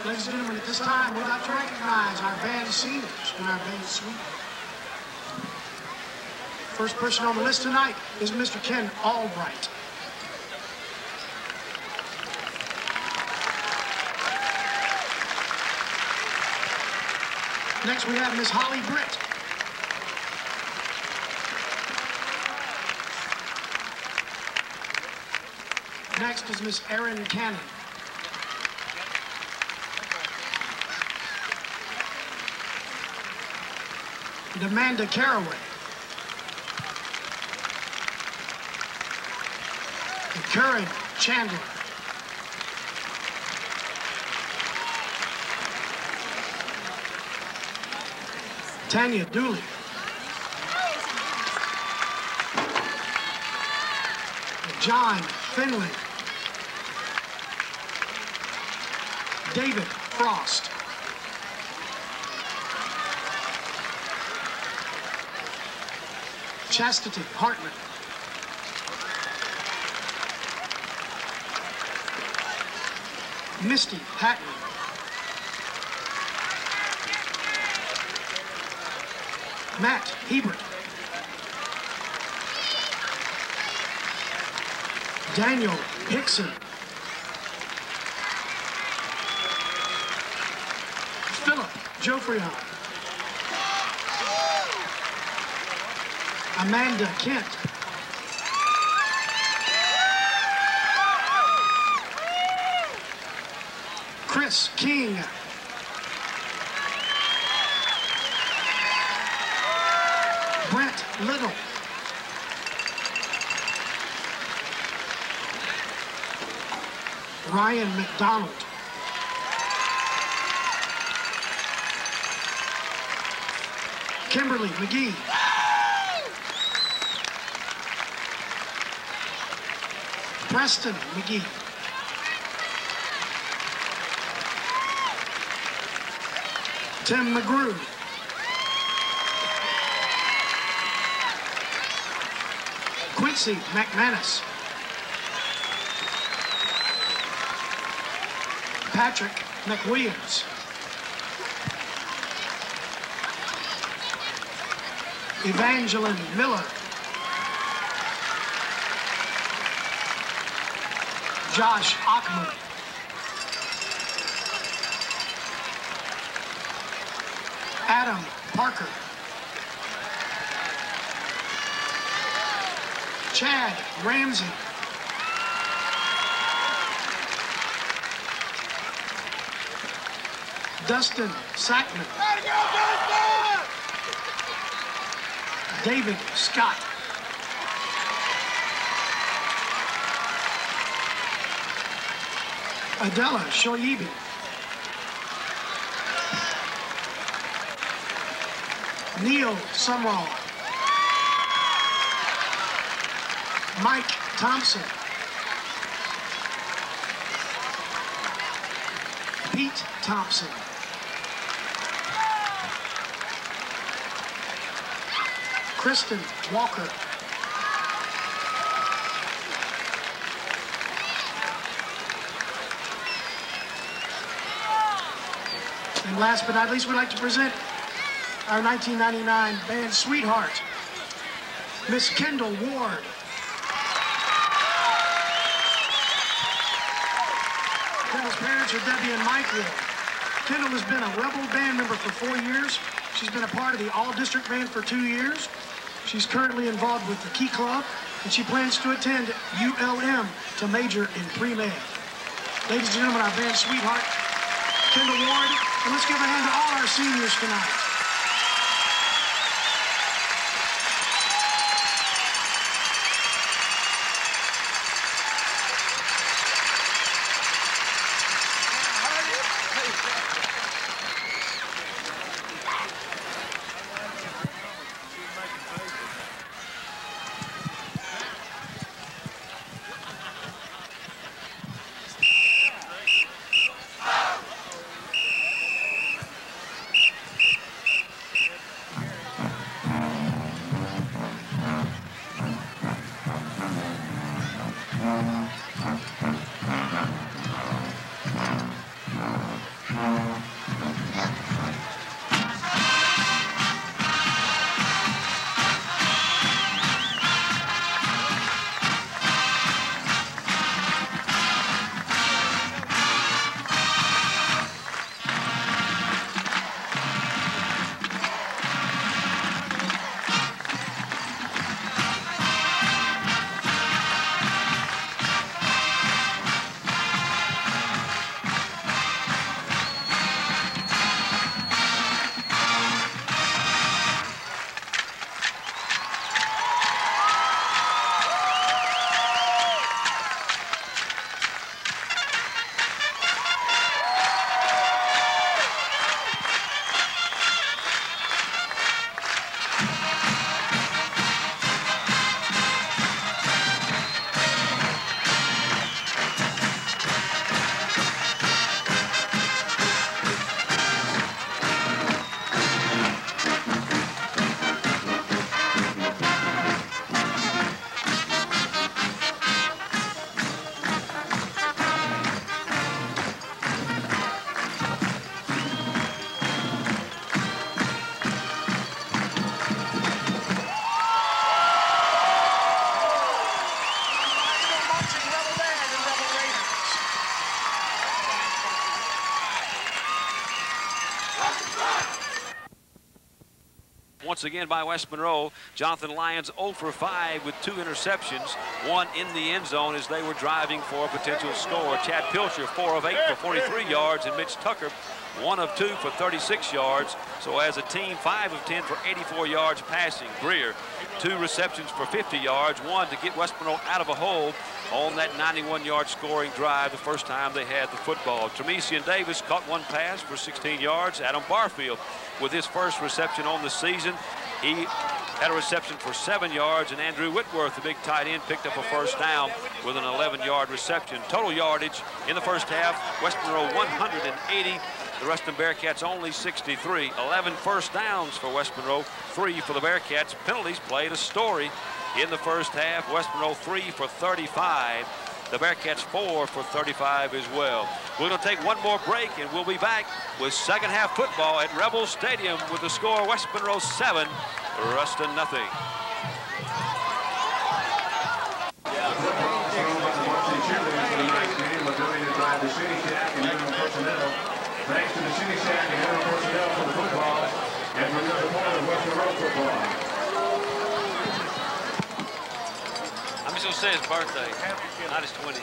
Ladies and gentlemen, at this time, we'd like to recognize our band seniors and our band suite. First person on the list tonight is Mr. Ken Albright. Next, we have Miss Holly Britt. Next is Miss Erin Cannon. And Amanda Caraway. And Karen Chandler. Tanya Dooley. And John Finley. David Frost. Chastity Hartman. Misty Hatton. Matt Hebert. Daniel Hickson. Philip Jofrion. Amanda Kent. Chris King. Brent Little. Ryan McDonald. Kimberly McGee. Preston McGee. Tim McGrew. Quincy McManus. Patrick McWilliams. Evangeline Miller. Josh Ockman. Adam Parker. Chad Ramsey. Dustin Sackman. David Scott. Adela Shoyibi. Neil Sumrall. Mike Thompson. Pete Thompson. Kristen Walker. And last but not least, we'd like to present our 1999 band sweetheart, Miss Kendall Ward. Kendall's parents are Debbie and Mike Ward. Kendall has been a Rebel band member for 4 years. She's been a part of the All-District Band for 2 years. She's currently involved with the Key Club, and she plans to attend ULM to major in pre-med. Ladies and gentlemen, our band sweetheart, Kendall Ward, and let's give a hand to all our seniors tonight. once again by West Monroe. Jonathan Lyons 0 for 5 with 2 interceptions, 1 in the end zone as they were driving for a potential score. Chad Pilcher 4 of 8 for 43 yards, and Mitch Tucker 1 of 2 for 36 yards. So as a team, 5 of 10 for 84 yards passing. Greer, 2 receptions for 50 yards, 1 to get West Monroe out of a hole on that 91-yard scoring drive the first time they had the football. Tremesian Davis caught 1 pass for 16 yards. Adam Barfield with his first reception on the season. He had a reception for 7 yards, and Andrew Whitworth, the big tight end, picked up a first down with an 11-yard reception. Total yardage in the first half, West Monroe 180, the Ruston Bearcats only 63. 11 first downs for West Monroe, 3 for the Bearcats. Penalties played a story in the first half. West Monroe 3 for 35. The Bearcats 4 for 35 as well. We're going to take one more break, and we'll be back with second half football at Rebel Stadium with the score West Monroe 7, Ruston nothing. Thanks to the City Shack and other personnel for the football, and we're going to more of West Monroe football. I'm just going to say his birthday, not his 20th.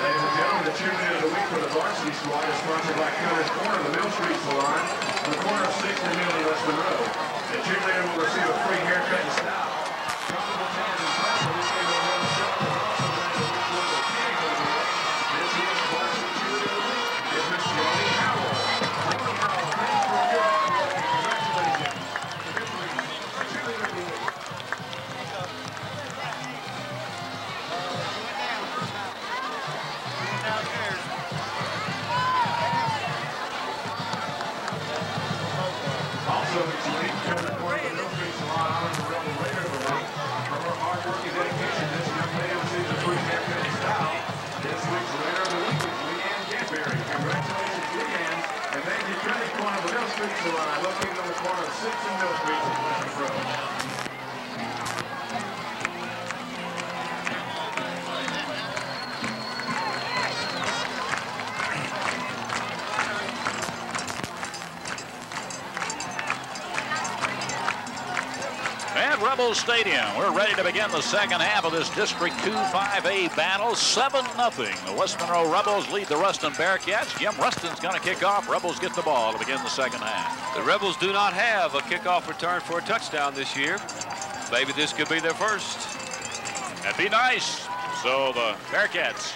Ladies and gentlemen, the cheerleader of the week for the varsity squad is sponsored by Cutter's Corner, the Mill Street Salon, on the corner of 6th and Mill in West Monroe. The cheerleader will receive a free haircut and style. Comfortable tan and fresh for this game of the show. This year's varsity cheerleader of the week is Miss Jody Howell. Jody Howell, thanks for your hard work and congratulations. Cheerleader of the week. Also, it's Lee Turner, the Mill Street Salon, honors the Rebel Raider of the week. For her hard work and dedication, this young lady receives a free haircut and style. This week's Raider of the week is Leanne Gamberry. Congratulations, Leanne. And thank you, Cutter's Corner of the Mill Street Salon, located on the corner of 6th and Mill Street in West Monroe. Rebel Stadium. We're ready to begin the second half of this District 2-5A battle. 7-0. The West Monroe Rebels lead the Ruston Bearcats. Jim Ruston's going to kick off. Rebels get the ball to begin the second half. The Rebels do not have a kickoff return for a touchdown this year. Maybe this could be their first. That'd be nice. So the Bearcats.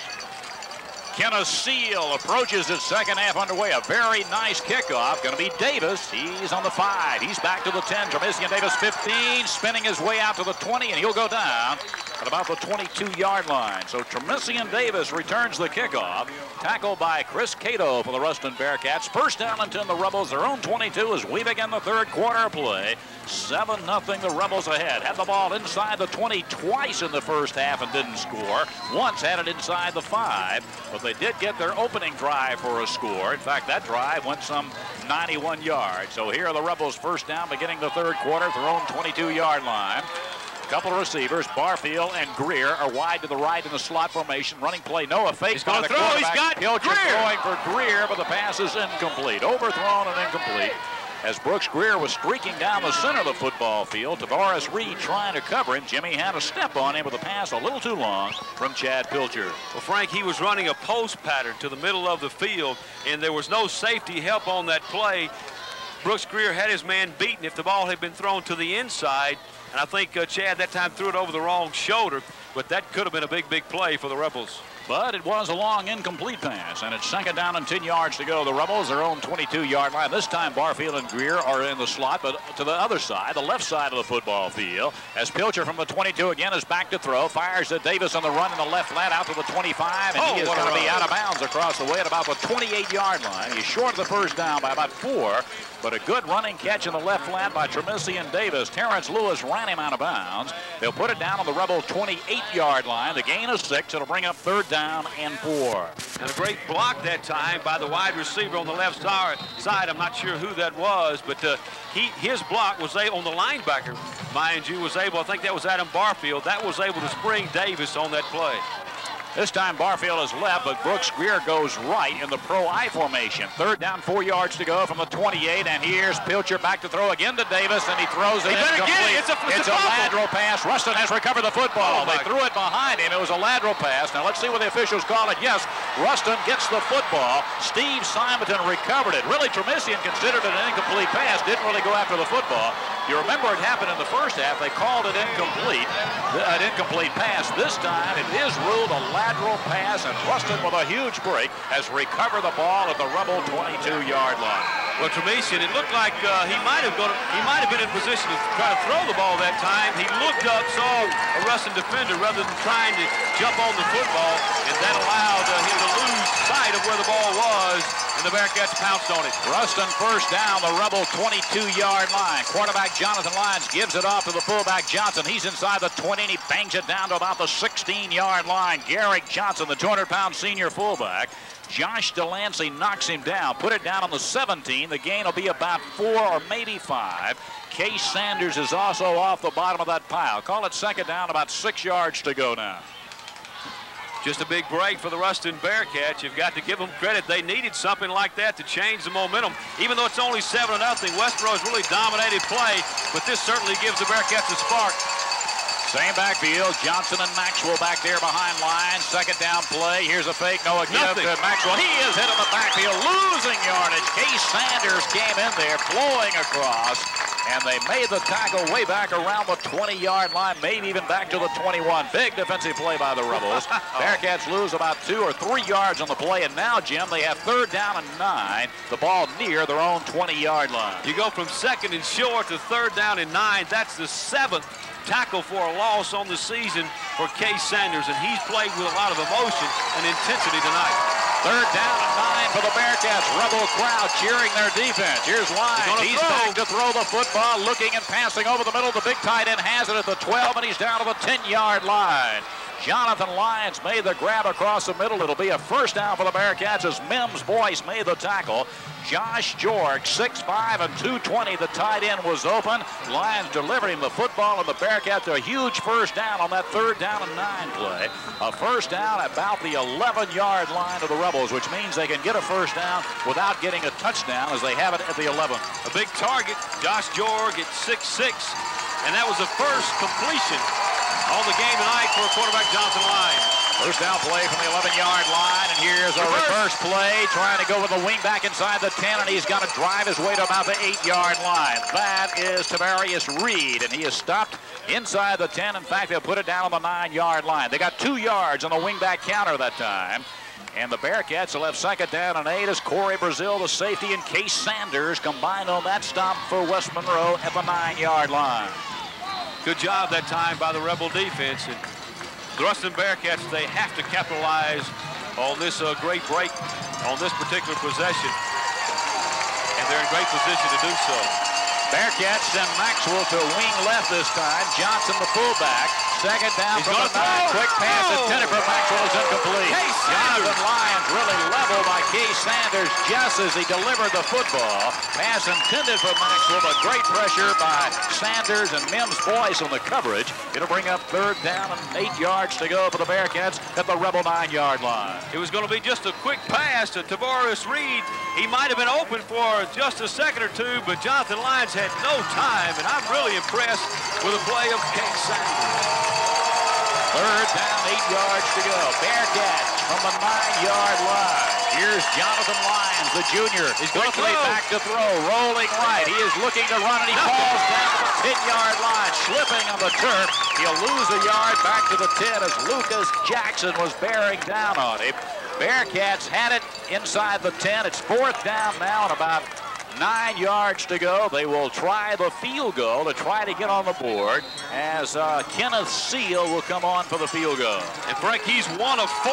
Kenneth Seal approaches his second half underway. A very nice kickoff. Going to be Davis. He's on the 5. He's back to the 10. Tremesian Davis 15, spinning his way out to the 20, and he'll go down at about the 22-yard line. So Tremesian Davis returns the kickoff. Tackled by Chris Cato for the Ruston Bearcats. First down and 10, the Rebels, their own 22 as we begin the third quarter of play. 7-0, the Rebels ahead. Had the ball inside the 20 twice in the first half and didn't score. Once had it inside the 5, but they did get their opening drive for a score. In fact, that drive went some 91 yards. So here are the Rebels first down beginning the third quarter, their own 22-yard line. A couple of receivers, Barfield and Greer, are wide to the right in the slot formation. Running play, Noah fake. He's going to throw. He's got Pilcher Greer. throwing for Greer, but the pass is incomplete. Overthrown and incomplete. As Brooks Greer was streaking down the center of the football field, Tavares Reed trying to cover him. Jimmy had a step on him with a pass a little too long from Chad Pilcher. Well, Frank, he was running a post pattern to the middle of the field, and there was no safety help on that play. Brooks Greer had his man beaten if the ball had been thrown to the inside, and I think Chad that time threw it over the wrong shoulder, but that could have been a big, big play for the Rebels. But it was a long incomplete pass, and it's second down and 10 yards to go. The Rebels, their own 22-yard line. This time Barfield and Greer are in the slot, but to the other side, the left side of the football field. As Pilcher from the 22 again is back to throw. Fires to Davis on the run in the left flat out to the 25, and he is going to be out of bounds across the way at about the 28-yard line. He's short of the first down by about 4, but a good running catch in the left flat by Tremesian Davis. Terrence Lewis ran him out of bounds. They'll put it down on the Rebel 28-yard line. The gain is 6. It'll bring up third down and 4. And a great block that time by the wide receiver on the left side. I'm not sure who that was, but his block was on the linebacker, mind you, was able, I think that was Adam Barfield, that was able to spring Davis on that play. This time Barfield is left, but Brooks Greer goes right in the pro I formation. 3rd down, 4 yards to go from the 28, and here's Pilcher back to throw again to Davis, and he throws it incomplete. It's a lateral pass. Ruston has recovered the football. They threw it behind him. It was a lateral pass. Now let's see what the officials call it. Yes, Ruston gets the football. Steve Simonton recovered it. Really, Tremisian considered it an incomplete pass. Didn't really go after the football. You remember it happened in the first half. They called it incomplete, an incomplete pass. This time it is ruled a lateral pass, and Ruston with a huge break has recovered the ball at the Rebel 22-yard line. Well, Tremisian, it looked like he might have been in position to try to throw the ball that time. He looked up, saw a Ruston defender rather than trying to jump on the football, and that allowed him to lose sight of where the ball was, and the Bearcats pounced on it. Ruston first down, the Rebel 22-yard line. Quarterback Jonathan Lyons gives it off to the fullback Johnson. He's inside the 20, and he bangs it down to about the 16-yard line. Garrick Johnson, the 200-pound senior fullback. Josh Delancey knocks him down, put it down on the 17. The gain will be about 4 or maybe 5. Case Sanders is also off the bottom of that pile. Call it 2nd down, about 6 yards to go now. Just a big break for the Ruston Bearcats. You've got to give them credit. They needed something like that to change the momentum. Even though it's only 7-0, Westboro has really dominated play, but this certainly gives the Bearcats a spark. Same backfield. Johnson and Maxwell back there behind line. 2nd down play. Here's a fake. No, a give to Maxwell. He is hit in the backfield, losing yardage. Case Sanders came in there, flowing across, and they made the tackle way back around the 20-yard line, maybe even back to the 21. Big defensive play by the Rebels. Bearcats lose about 2 or 3 yards on the play, and now, Jim, they have 3rd down and 9. The ball near their own 20-yard line. You go from 2nd and short to 3rd down and 9. That's the 7th tackle for a loss on the season for Case Sanders, and he's played with a lot of emotion and intensity tonight. 3rd down and 9 for the Bearcats. Rebel crowd cheering their defense. Here's Lyons. He's back to throw the football, looking and passing over the middle. The big tight end has it at the 12, and he's down to the 10-yard line. Jonathan Lyons made the grab across the middle. It'll be a 1st down for the Bearcats as Mims Boyce made the tackle. Josh George, 6'5" and 220. The tight end was open. Lyons delivered him the football, and the Bearcats a huge 1st down on that 3rd down and 9 play. A 1st down about the 11-yard line of the Rebels, which means they can get a 1st down without getting a touchdown as they have it at the 11. A big target, Josh George at 6'6", and that was the first completion on the game tonight for quarterback Jonathan Lyons. 1st down play from the 11-yard line, and here's a reverse play, trying to go with the wing back inside the 10, and he's got to drive his way to about the 8-yard line. That is Tavarius Reed, and he is stopped inside the 10. In fact, they'll put it down on the 9-yard line. They got 2 yards on the wing back counter that time. And the Bearcats will have 2nd down and 8 as Cory Brazil, the safety, and Case Sanders combined on that stop for West Monroe at the 9-yard line. Good job that time by the Rebel defense. And the Ruston Bearcats, they have to capitalize on this great break on this particular possession. And they're in great position to do so. Bearcats send Maxwell to wing left this time. Johnson, the fullback. 2nd down from the 9. Quick pass intended for Maxwell is incomplete. Jonathan Lyons really leveled by Case Sanders just as he delivered the football. Pass intended for Maxwell, but great pressure by Sanders and Mims Boyce on the coverage. It'll bring up 3rd down and 8 yards to go for the Bearcats at the Rebel 9-yard line. It was going to be just a quick pass to Tavarius Reed. He might have been open for just a second or two, but Jonathan Lyons had no time, and I'm really impressed with the play of Case Sanders. 3rd down, 8 yards to go. Bearcats from the 9-yard line. Here's Jonathan Lyons, the junior. He's quickly back to throw, rolling right. He is looking to run, and he falls down to the 10-yard line, slipping on the turf. He'll lose a yard back to the 10 as Lucas Jackson was bearing down on him. Bearcats had it inside the 10. It's 4th down now and about 9 yards to go. They will try the field goal to try to get on the board as Kenneth Seal will come on for the field goal. And Frank, he's 1 of 4.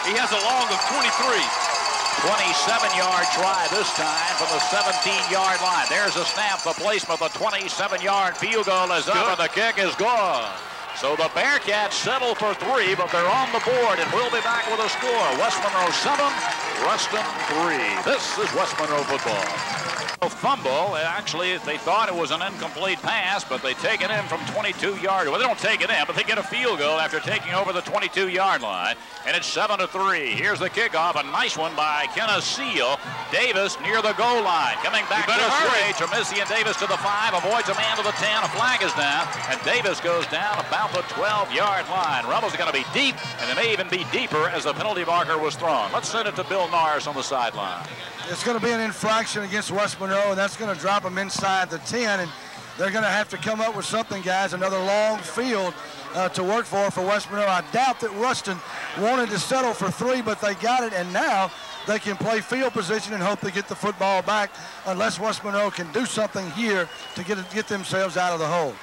He has a long of 23. 27-yard try this time from the 17-yard line. There's a snap. The placement of the 27-yard field goal is up, and the kick is gone. So the Bearcats settle for 3, but they're on the board, and we'll be back with a score. West Monroe 7, Ruston 3. This is West Monroe football. Fumble. Actually, they thought it was an incomplete pass, but they take it in from 22 yards. Well, they don't take it in, but they get a field goal after taking over the 22-yard line, and it's 7-3. Here's the kickoff, a nice one by Kenneth Seal. Davis near the goal line, coming back this way. Tremisian Davis to the 5, avoids a man to the 10. A flag is down, and Davis goes down about the 12-yard line. Rebels are going to be deep, and they may even be deeper as the penalty marker was thrown. Let's send it to Bill Norris on the sideline. It's going to be an infraction against West Monroe, and that's going to drop them inside the 10, and they're going to have to come up with something, guys, another long field to work for West Monroe. I doubt that Ruston wanted to settle for 3, but they got it, and now they can play field position and hope to get the football back unless West Monroe can do something here to get themselves out of the hole.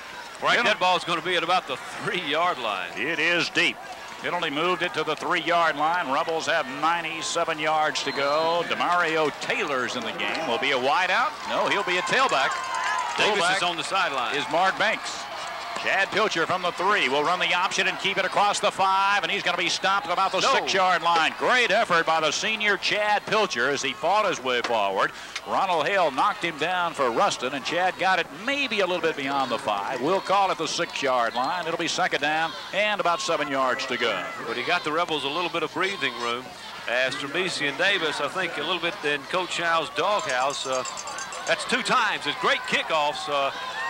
Right, that ball is going to be at about the 3-yard line. It is deep. Penalty moved it to the 3-yard line. Rebels have 97 yards to go. Demario Taylor's in the game. Will be a wideout? No, he'll be a tailback. Davis is on the sideline. Is Mark Banks. Chad Pilcher from the 3 will run the option and keep it across the 5, and he's going to be stopped at about the 6-yard line. Great effort by the senior Chad Pilcher as he fought his way forward. Ronald Hale knocked him down for Ruston, and Chad got it maybe a little bit beyond the 5. We'll call it the 6-yard line. It'll be second down and about 7 yards to go. But he got the Rebels a little bit of breathing room. As Tremisian Davis, I think a little bit in Coach Chow's doghouse. That's 2 times. It's great kickoffs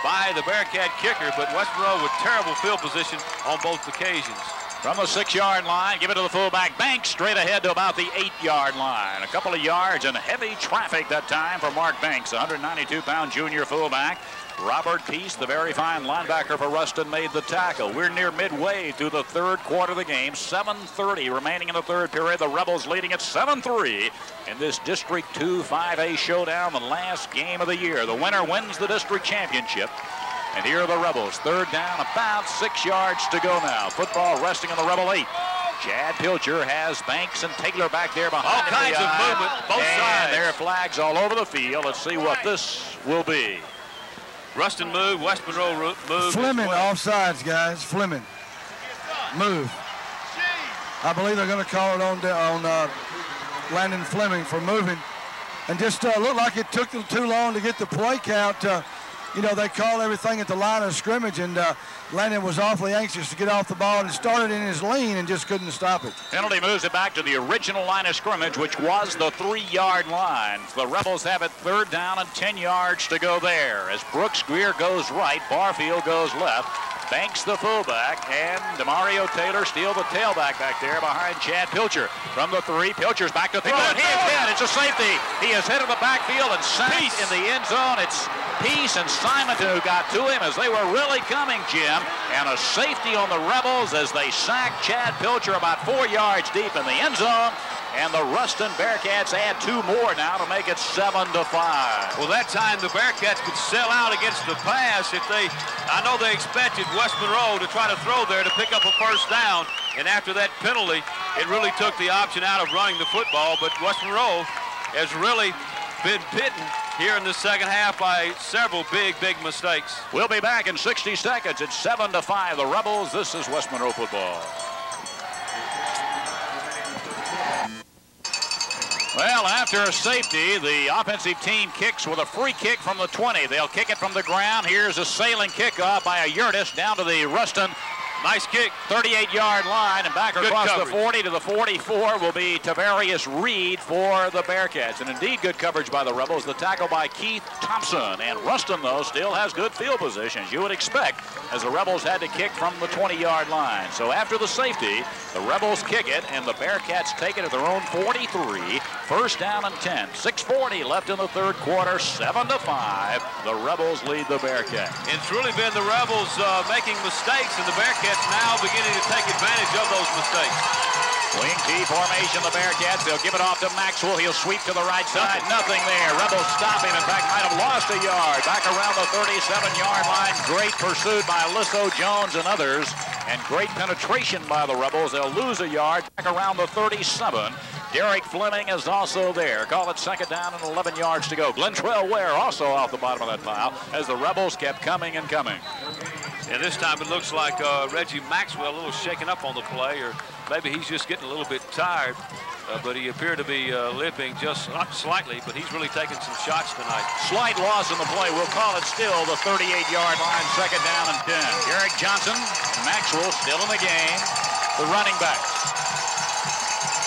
by the Bearcat kicker, but West Monroe with terrible field position on both occasions. From the 6-yard line, give it to the fullback. Banks straight ahead to about the 8-yard line. A couple of yards and heavy traffic that time for Mark Banks, 192-pound junior fullback. Robert Peace, the very fine linebacker for Ruston, made the tackle. We're near midway through the 3rd quarter of the game. 7:30 remaining in the 3rd period. The Rebels leading at 7-3 in this District 2 5A showdown, the last game of the year. The winner wins the district championship. And here are the Rebels. 3rd down, about 6 yards to go now. Football resting on the Rebel 8. Chad Pilcher has Banks and Taylor back there behind all kinds of movement, both sides. There are flags all over the field. Let's see what this will be. Ruston move, West Monroe move. Fleming offsides, guys. Fleming. Move. I believe they're going to call it on Landon Fleming for moving. And just looked like it took them too long to get the play count. You know, they called everything at the line of scrimmage, and Landon was awfully anxious to get off the ball and started in his lean and just couldn't stop it. Penalty moves it back to the original line of scrimmage, which was the 3-yard line. The Rebels have it 3rd down and 10 yards to go there. As Brooks Greer goes right, Barfield goes left. Banks the fullback, and Demario Taylor steal the tailback back there behind Chad Pilcher. From the 3, Pilcher's back to throw. He is hit. It's a safety. He is hit in the backfield and sacked in the end zone. It's Peace and Simonton who got to him as they were really coming, Jim. And a safety on the Rebels as they sack Chad Pilcher about 4 yards deep in the end zone. And the Ruston Bearcats add 2 more now to make it 7-5. Well, that time the Bearcats could sell out against the pass if they, I know they expected West Monroe to try to throw there to pick up a 1st down. And after that penalty, it really took the option out of running the football. But West Monroe has really been bitten here in the 2nd half by several big mistakes. We'll be back in 60 seconds. It's 7-5, the Rebels. This is West Monroe football. Well, after a safety, the offensive team kicks with a free kick from the 20. They'll kick it from the ground. Here's a sailing kickoff by a Yurtis down to the Ruston. Nice kick, 38-yard line, and back across the 40 to the 44 will be Tavarius Reed for the Bearcats. And indeed, good coverage by the Rebels. The tackle by Keith Thompson. And Ruston, though, still has good field position, as you would expect, as the Rebels had to kick from the 20-yard line. So after the safety, the Rebels kick it, and the Bearcats take it at their own 43. 1st down and 10. 6:40 left in the 3rd quarter, 7-5. The Rebels lead the Bearcats. It's really been the Rebels making mistakes, and the Bearcats now beginning to take advantage of those mistakes. Wing T formation, the Bearcats. They'll give it off to Maxwell. He'll sweep to the right side. Nothing there. Rebels stop him. In fact, might have lost a yard. Back around the 37-yard line. Great pursuit by Lissow, Jones, and others. And great penetration by the Rebels. They'll lose a yard. Back around the 37. Derek Fleming is also there. Call it 2nd down and 11 yards to go. Glentrell Ware also off the bottom of that pile as the Rebels kept coming and coming. And this time it looks like Reggie Maxwell a little shaken up on the play, or maybe he's just getting a little bit tired, but he appeared to be limping just slightly, but he's really taking some shots tonight. Slight loss in the play. We'll call it still the 38-yard line, 2nd down and 10. Garrick Johnson, Maxwell still in the game. The running backs.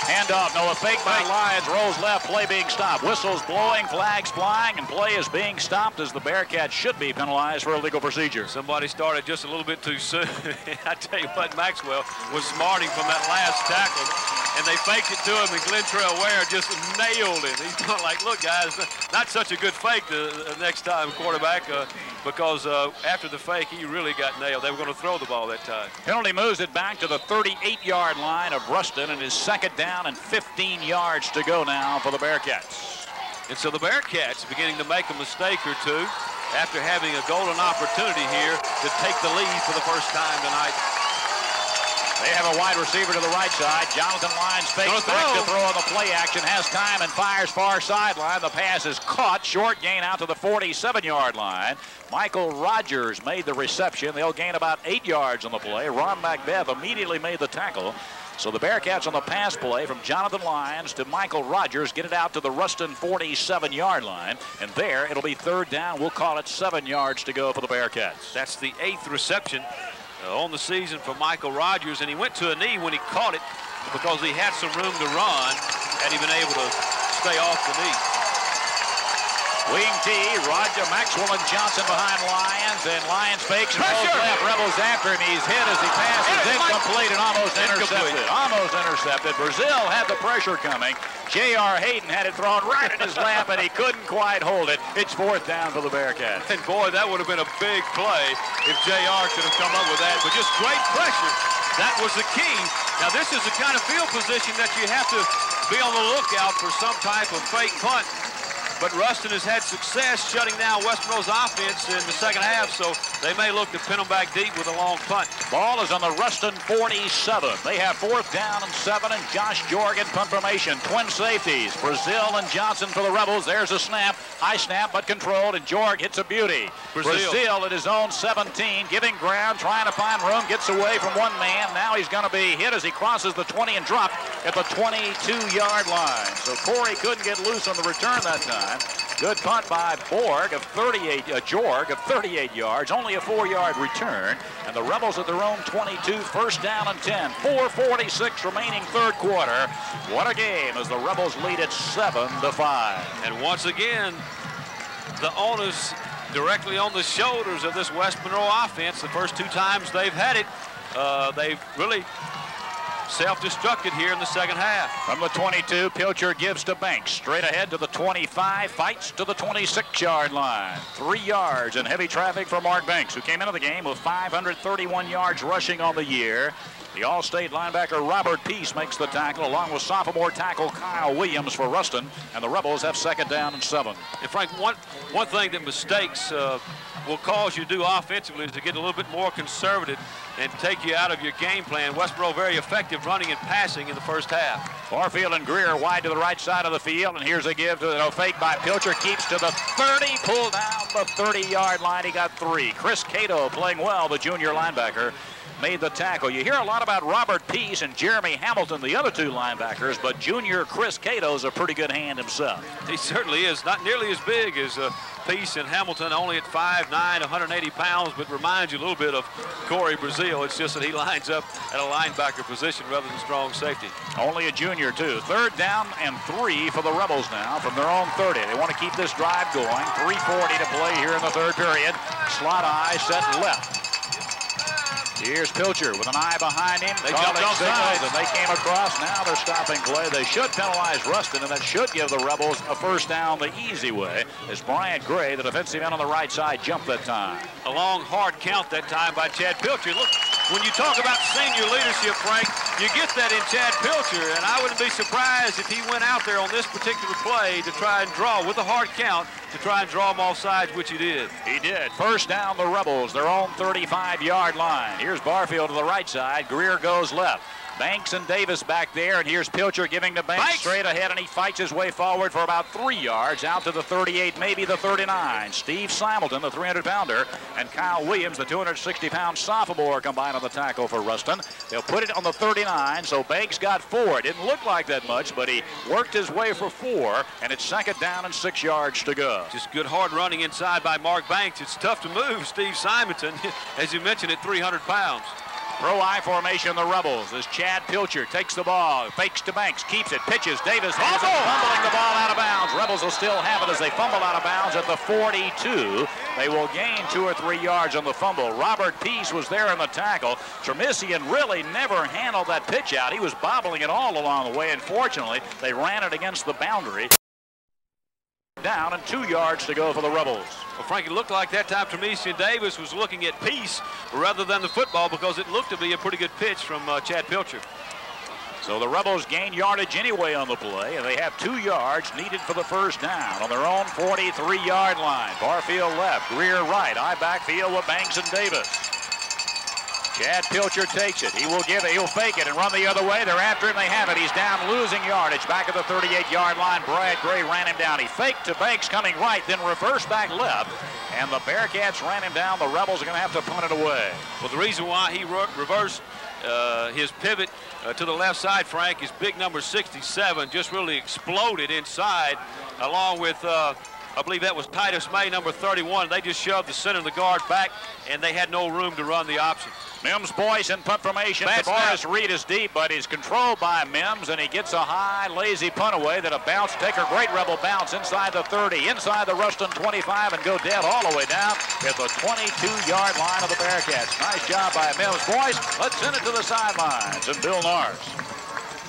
Handoff, no, a fake by Lyons, rolls left, play being stopped. Whistles blowing, flags flying, and play is being stopped as the Bearcats should be penalized for illegal procedure. Somebody started just a little bit too soon. I tell you what, Maxwell was smarting from that last tackle, and they faked it to him, and Glentrell Ware just nailed it. He's like, look, guys, not such a good fake the next time, quarterback, because after the fake, he really got nailed. They were going to throw the ball that time. Penalty moves it back to the 38-yard line of Ruston, and is 2nd down and 15 yards to go now for the Bearcats. And so the Bearcats beginning to make a mistake or two after having a golden opportunity here to take the lead for the first time tonight. They have a wide receiver to the right side. Jonathan Lyons fakes back to throw on the play action, has time and fires far sideline. The pass is caught, short gain out to the 47-yard line. Michael Rogers made the reception. They'll gain about 8 yards on the play. Ron Macbeth immediately made the tackle. So the Bearcats on the pass play from Jonathan Lyons to Michael Rogers get it out to the Ruston 47-yard line. And there it'll be 3rd down. We'll call it 7 yards to go for the Bearcats. That's the 8th reception on the season for Michael Rogers, and he went to a knee when he caught it because he had some room to run had he been able to stay off the knee. Wing T, Roger, Maxwell and Johnson behind Lyons, and Lyons fakes and goes left. Rebels after him. He's hit as he passes. Incomplete and almost intercepted. Almost intercepted. Brazil had the pressure coming. J.R. Hayden had it thrown right in his lap, and he couldn't quite hold it. It's 4th down for the Bearcats. And boy, that would have been a big play if J.R. could have come up with that. But just great pressure. That was the key. Now, this is the kind of field position that you have to be on the lookout for some type of fake punt. But Ruston has had success shutting down West Monroe's offense in the 2nd half, so they may look to pin them back deep with a long punt. Ball is on the Ruston 47. They have 4th down and 7, and Josh Jorgen punt formation. Twin safeties, Brazil and Johnson for the Rebels. There's a snap, high snap, but controlled, and Jorg hits a beauty. Brazil at his own 17, giving ground, trying to find room, gets away from one man. Now he's going to be hit as he crosses the 20 and dropped at the 22-yard line. So Cory couldn't get loose on the return that time. Good punt by Jorg of 38 yards, only a 4-yard return, and the Rebels at their own 22, 1st down and 10, 4:46 remaining 3rd quarter. What a game as the Rebels lead at 7-5. And once again, the onus directly on the shoulders of this West Monroe offense. The first 2 times they've had it, they've really self-destructed here in the 2nd half. From the 22, Pilcher gives to Banks. Straight ahead to the 25, fights to the 26-yard line. 3 yards in heavy traffic for Mark Banks, who came into the game with 531 yards rushing on the year. The All-State linebacker Robert Peace makes the tackle, along with sophomore tackle Kyle Williams for Ruston, and the Rebels have 2nd down and 7. And Frank, one thing that mistakes will cause you to do offensively is to get a little bit more conservative and take you out of your game plan. West Monroe very effective running and passing in the 1st half. Barfield and Greer wide to the right side of the field, and here's a give to fake by Pilcher, keeps to the 30, pulled down the 30-yard line. He got 3. Chris Cato playing well, the junior linebacker, made the tackle. You hear a lot about Robert Peace and Jeremy Hamilton, the other 2 linebackers, but junior Chris Cato's a pretty good hand himself. He certainly is. Not nearly as big as Peace and Hamilton, only at 5'9", 180 pounds, but reminds you a little bit of Cory Brazil. It's just that he lines up at a linebacker position rather than strong safety. Only a junior, too. 3rd down and 3 for the Rebels now from their own 30. They want to keep this drive going. 3:40 to play here in the 3rd period. Slot eye set left. Here's Pilcher with an eye behind him. They jumped offside. And they came across. Now they're stopping play. They should penalize Ruston, and that should give the Rebels a 1st down the easy way, as Bryant Gray, the defensive end on the right side, jumped that time. A long, hard count that time by Chad Pilcher. Look, when you talk about senior leadership, Frank, you get that in Chad Pilcher, and I wouldn't be surprised if he went out there on this particular play to try and draw, with a hard count, to try and draw them off sides, which he did. He did. 1st down the Rebels, their own 35-yard line. Here's Barfield to the right side. Greer goes left. Banks and Davis back there, and here's Pilcher giving to Banks straight ahead, and he fights his way forward for about 3 yards, out to the 38, maybe the 39. Steve Simelton, the 300-pounder, and Kyle Williams, the 260-pound sophomore, combined on the tackle for Ruston. They'll put it on the 39, so Banks got 4. It didn't look like that much, but he worked his way for 4, and it's 2nd down and 6 yards to go. Just good hard running inside by Mark Banks. It's tough to move Steve Simonton, as you mentioned, at 300 pounds. Pro I formation, the Rebels, as Chad Pilcher takes the ball, fakes to Banks, keeps it, pitches, Davis has it, fumbling the ball out of bounds. Rebels will still have it as they fumble out of bounds at the 42. They will gain 2 or 3 yards on the fumble. Robert Peace was there in the tackle. Tremisian really never handled that pitch out. He was bobbling it all along the way, and fortunately, they ran it against the boundary. Down and 2 yards to go for the Rebels. Well, Frank, it looked like that time Tremisian Davis was looking at Peace rather than the football, because it looked to be a pretty good pitch from Chad Pilcher. So the Rebels gain yardage anyway on the play, and they have 2 yards needed for the first down on their own 43-yard line. Barfield left, Greer right, I backfield with Banks and Davis. Chad Pilcher takes it. He'll fake it and run the other way. They're after him. They have it. He's down, losing yardage back at the 38-yard line. Brad Gray ran him down. He faked to Banks coming right, then reversed back left. And the Bearcats ran him down. The Rebels are going to have to punt it away. Well, the reason why he reversed his pivot to the left side, Frank, is big number 67 just really exploded inside, along with I believe that was Titus May, number 31. They just shoved the center of the guard back, and they had no room to run the option. Mims Boyce in punt formation. Boris Reed is deep, but he's controlled by Mims, and he gets a high, lazy punt away that a bounce, take a great Rebel bounce inside the 30, inside the Ruston 25, and go dead all the way down at the 22-yard line of the Bearcats. Nice job by Mims Boyce. Let's send it to the sidelines, and Bill Norris.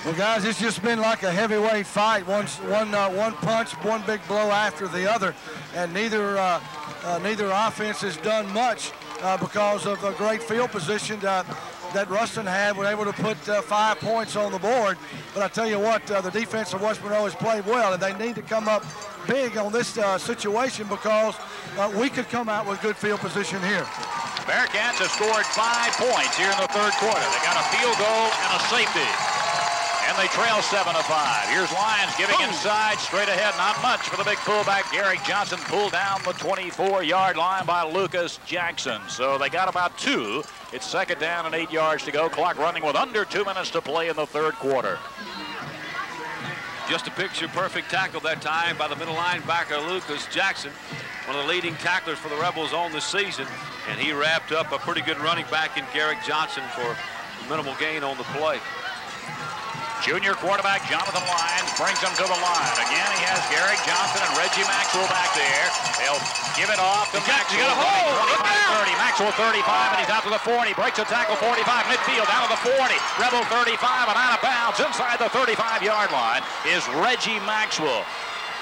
Well, guys, it's just been like a heavyweight fight. One punch, one big blow after the other, and neither offense has done much because of the great field position that Ruston had. Were able to put 5 points on the board. But I tell you what, the defense of West Monroe has played well, and they need to come up big on this situation because we could come out with good field position here. Bearcats have scored 5 points here in the third quarter. They got a field goal and a safety. And they trail 7-5. Here's Lyons giving inside, straight ahead. Not much for the big fullback. Garrick Johnson pulled down the 24-yard line by Lucas Jackson. So they got about 2. It's 2nd down and 8 yards to go. Clock running with under 2 minutes to play in the third quarter. Just a picture-perfect tackle that time by the middle linebacker, Lucas Jackson, one of the leading tacklers for the Rebels on this season. And he wrapped up a pretty good running back in Garrick Johnson for minimal gain on the play. Junior quarterback Jonathan Lyons brings him to the line. Again, he has Garrick Johnson and Reggie Maxwell back there. They'll give it off to Maxwell. 25-30. Maxwell 35, and he's out to the 40. Breaks a tackle 45 midfield, down to the 40. Rebel 35 and out of bounds inside the 35-yard line is Reggie Maxwell.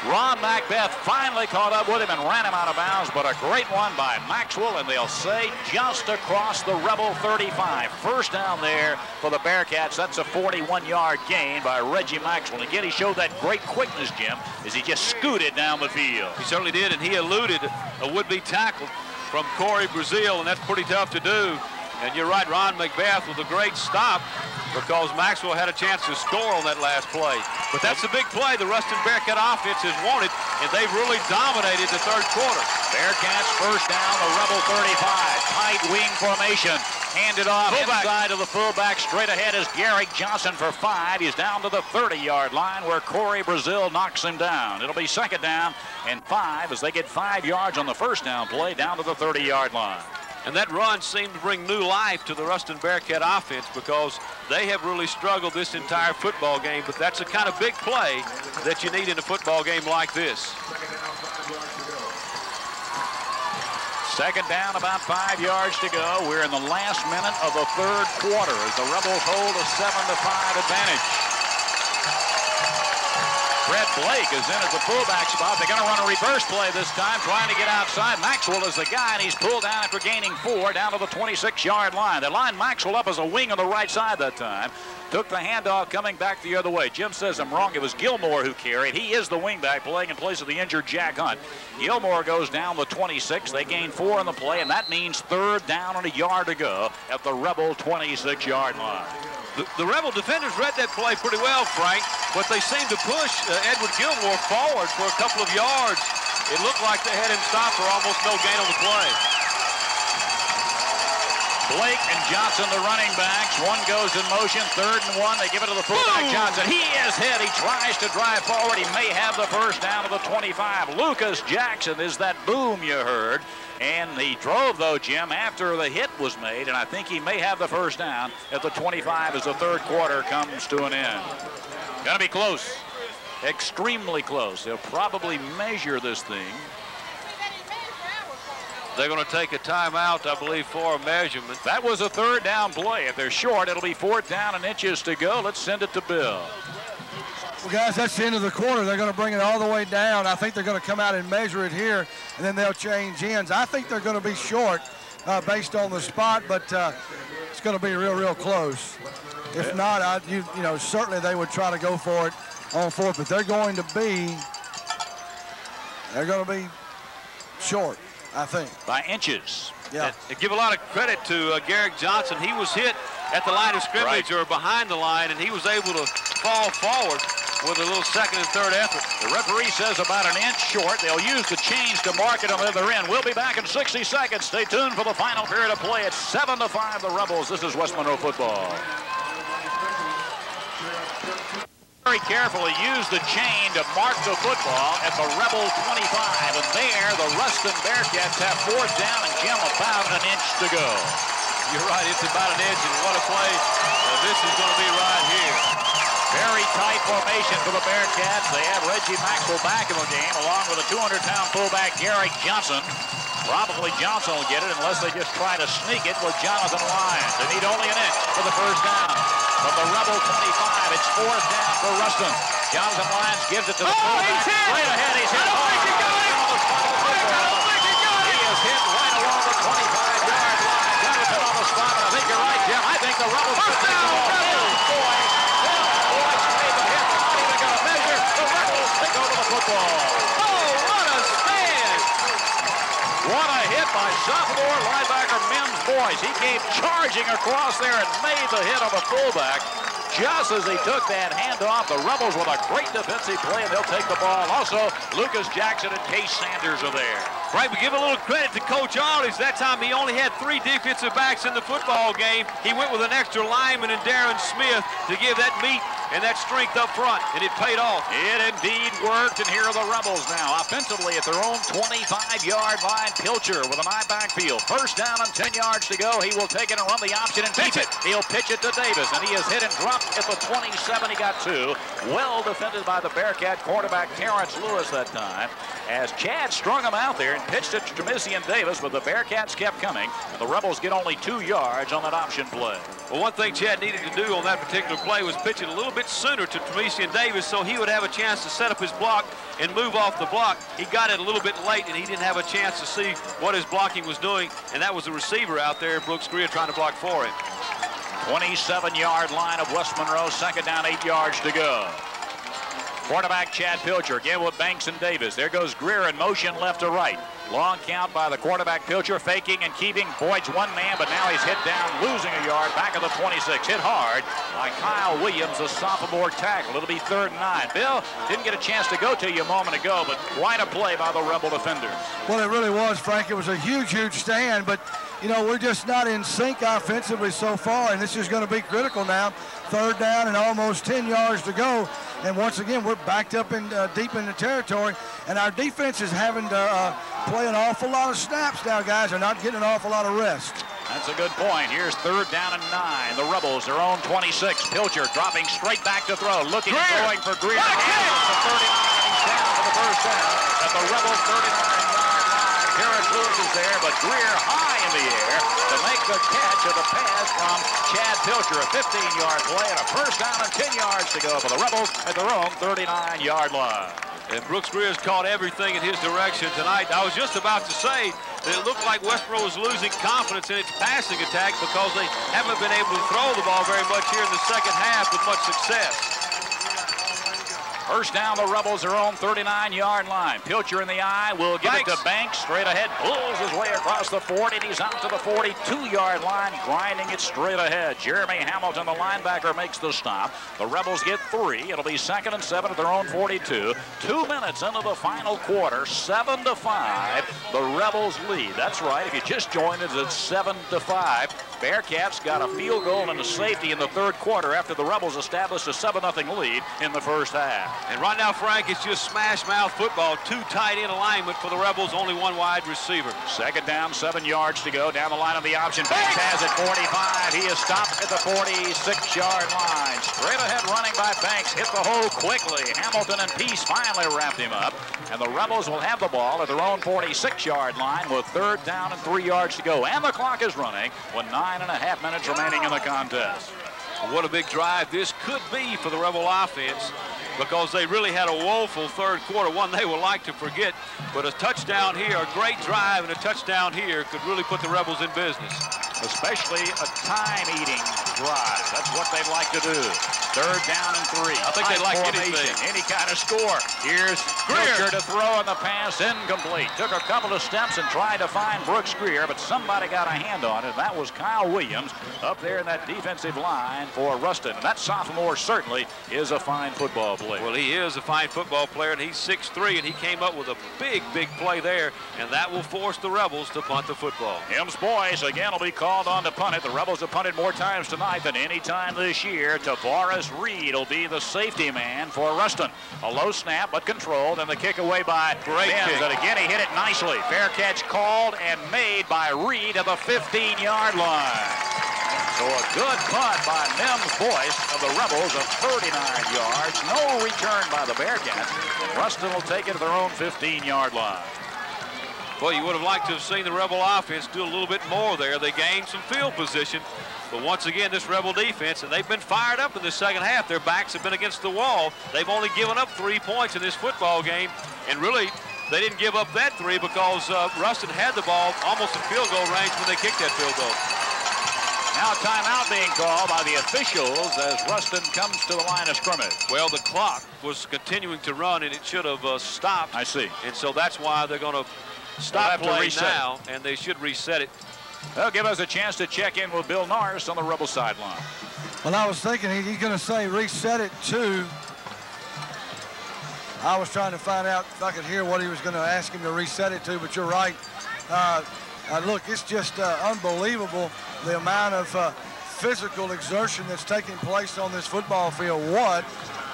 Ron Macbeth finally caught up with him and ran him out of bounds, but a great one by Maxwell, and they'll say just across the Rebel 35. First down there for the Bearcats. That's a 41-yard gain by Reggie Maxwell. And again, he showed that great quickness, Jim, as he just scooted down the field. He certainly did, and he eluded a would-be tackle from Cory Brazil, and that's pretty tough to do. And you're right, Ron Macbeth with a great stop, because Maxwell had a chance to score on that last play. But that's the big play the Ruston Bearcat offense has wanted, and they've really dominated the third quarter. Bearcats first down, the Rebel 35. Tight wing formation. Handed off inside of the fullback. Straight ahead is Garrick Johnson for 5. He's down to the 30-yard line where Cory Brazil knocks him down. It'll be 2nd down and 5 as they get 5 yards on the first down play down to the 30-yard line. And that run seemed to bring new life to the Ruston Bearcat offense, because they have really struggled this entire football game. But that's the kind of big play that you need in a football game like this. 2nd down, about 5 yards to go. We're in the last minute of the third quarter as the Rebels hold a 7-5 advantage. Brett Blake is in at the fullback spot. They're going to run a reverse play this time, trying to get outside. Maxwell is the guy, and he's pulled down after gaining 4 down to the 26-yard line. They lined Maxwell up as a wing on the right side that time. Took the handoff coming back the other way. Jim says I'm wrong. It was Gilmore who carried. He is the wingback playing in place of the injured Jack Hunt. Gilmore goes down the 26. They gain 4 in the play, and that means 3rd down and a yard to go at the Rebel 26-yard line. The Rebel defenders read that play pretty well, Frank, but they seemed to push Edward Gilmore forward for a couple of yards. It looked like they had him stopped for almost no gain on the play. Blake and Johnson, the running backs. One goes in motion, 3rd and 1. They give it to the fullback, Johnson. He is hit. He tries to drive forward. He may have the first down to the 25. Lucas Jackson is that boom you heard. And he drove, though, Jim, after the hit was made, and I think he may have the first down at the 25 as the 3rd quarter comes to an end. Gonna be close. Extremely close. They'll probably measure this thing. They're going to take a timeout, I believe, for a measurement. That was a 3rd down play. If they're short, it'll be 4th down and inches to go. Let's send it to Bill. Well, guys, that's the end of the quarter. They're going to bring it all the way down. I think they're going to come out and measure it here, and then they'll change ends. I think they're going to be short based on the spot, but it's going to be real close. If not, you know, certainly they would try to go for it on 4th, but they're going to be short, I think. By inches. Yeah. And give a lot of credit to Garrick Johnson. He was hit at the line of scrimmage or behind the line, and he was able to fall forward with a little 2nd and 3rd effort. The referee says about an inch short. They'll use the change to mark it on the other end. We'll be back in 60 seconds. Stay tuned for the final period of play. It's 7-5, the Rebels. This is West Monroe football. Very carefully use the chain to mark the football at the Rebel 25. And there, the Ruston Bearcats have 4th down, and Jim, about an inch to go. You're right, it's about an inch, and what a play this is going to be right here. Very tight formation for the Bearcats. They have Reggie Maxwell back in the game, along with a 200-pound fullback, Garrick Johnson. Probably Johnson will get it unless they just try to sneak it with Jonathan Lyons. They need only an inch for the first down. From the Rebel 25, it's 4th down for Ruston. Jonathan Lyons gives it to the fullback. Straight ahead, he's hit. I don't think he got it. He is hit right along the 25-yard line. Jonathan on the spot, and I think you're right, Jim. I think the Rebels could take the ball. Boys made the hit. Not even going to measure. The Rebels take over the football. Oh, what a stand! What a hit by sophomore linebacker Mims Boyce. He came charging across there and made the hit on the fullback. Just as he took that handoff, the Rebels with a great defensive play, and they'll take the ball. Also, Lucas Jackson and Case Sanders are there. Right, we give a little credit to Coach Aldridge. That time he only had 3 defensive backs in the football game. He went with an extra lineman and Darren Smith to give that meat and that strength up front, and it paid off. It indeed worked, and here are the Rebels now. Offensively at their own 25-yard line, Pilcher with an eye backfield. First down and 10 yards to go. He will take it and run the option and keep it. He'll pitch it to Davis, and he is hit and dropped at the 27. He got 2. Well defended by the Bearcat quarterback Terrence Lewis that time, as Chad strung him out there and pitched it to Tremisian Davis, but the Bearcats kept coming, and the Rebels get only 2 yards on that option play. Well, one thing Chad needed to do on that particular play was pitch it a little bit sooner to Tremisian Davis so he would have a chance to set up his block and move off the block. He got it a little bit late, and he didn't have a chance to see what his blocking was doing, and that was the receiver out there, Brooks Greer, trying to block for him. 27-yard line of West Monroe, 2nd down, 8 yards to go. Quarterback Chad Pilcher again with Banks and Davis. There goes Greer in motion left to right. Long count by the quarterback Pilcher, faking and keeping. Boyd's one man, but now he's hit down, losing a yard back of the 26. Hit hard by Kyle Williams, a sophomore tackle. It'll be 3rd and 9. Bill, didn't get a chance to go to you a moment ago, but quite a play by the Rebel defenders. Well, it really was, Frank. It was a huge stand, but you know, we're just not in sync offensively so far, and this is going to be critical now. 3rd down and almost 10 yards to go. And once again, we're backed up in deep in the territory, and our defense is having to play an awful lot of snaps now, guys. They're not getting an awful lot of rest. That's a good point. Here's 3rd down and 9. The Rebels, their own 26. Pilcher dropping straight back to throw, looking and throwing for Greer. The 39. He's down for the first down at the Rebels 39-yard line. Terrence Lewis is there, but Greer high in the air to make the catch of the pass from Chad Pilcher. A 15-yard play and a first down and 10 yards to go for the Rebels at their own 39-yard line. And Brooks Greer's caught everything in his direction tonight. I was just about to say that it looked like West Monroe was losing confidence in its passing attack because they haven't been able to throw the ball very much here in the second half with much success. First down, the Rebels are on 39-yard line. Pilcher in the eye will give it to Banks. Straight ahead, pulls his way across the 40, and he's out to the 42-yard line, grinding it straight ahead. Jeremy Hamilton, the linebacker, makes the stop. The Rebels get 3. It'll be 2nd and 7 at their own 42. 2 minutes into the final quarter, 7-5. The Rebels lead. That's right. If you just joined us, it's 7-5. Bearcats got a field goal and a safety in the third quarter after the Rebels established a 7-0 lead in the first half. And right now, Frank, it's just smash-mouth football. 2 tight end alignment for the Rebels, only 1 wide receiver. Second down, 7 yards to go. Down the line of the option. Banks has it, 45. He is stopped at the 46-yard line. Straight ahead running by Banks. Hit the hole quickly. Hamilton and Peace finally wrapped him up. And the Rebels will have the ball at their own 46-yard line with 3rd down and 3 yards to go. And the clock is running with 9.5 minutes remaining in the contest. What a big drive this could be for the Rebel offense, because they really had a woeful third quarter, one they will like to forget. But a touchdown here, a great drive, and a touchdown here could really put the Rebels in business. Especially a time-eating drive. That's what they'd like to do. 3rd down and 3. I think they'd like anything. Any kind of score. Here's Pilcher to throw, and the pass incomplete. Took a couple of steps and tried to find Brooks Greer, but somebody got a hand on it. That was Kyle Williams up there in that defensive line for Ruston. And that sophomore certainly is a fine football player. Well, he is a fine football player, and he's 6'3", and he came up with a big play there, and that will force the Rebels to punt the football. Hims boys again will be called on to punt it. The Rebels have punted more times tonight than any time this year. Tavares Reed will be the safety man for Ruston. A low snap, but controlled, and the kick away by Benz. And again, he hit it nicely. Fair catch called and made by Reed at the 15-yard line. So a good punt by Mims Boyce of the Rebels of 39 yards. No return by the Bearcats. And Ruston will take it to their own 15-yard line. Well, you would have liked to have seen the Rebel offense do a little bit more there. They gained some field position. But once again, this Rebel defense, and they've been fired up in the second half. Their backs have been against the wall. They've only given up 3 points in this football game. And really, they didn't give up that 3 because Ruston had the ball almost in field goal range when they kicked that field goal. Now a timeout being called by the officials as Ruston comes to the line of scrimmage. Well, the clock was continuing to run, and it should have stopped. I see. And so that's why they're going to stop play now, and they should reset it. They'll give us a chance to check in with Bill Norris on the Rebel sideline. Well, I was thinking he's going to say reset it to. I was trying to find out if I could hear what he was going to ask him to reset it to, but you're right. Look, it's just unbelievable the amount of physical exertion that's taking place on this football field. What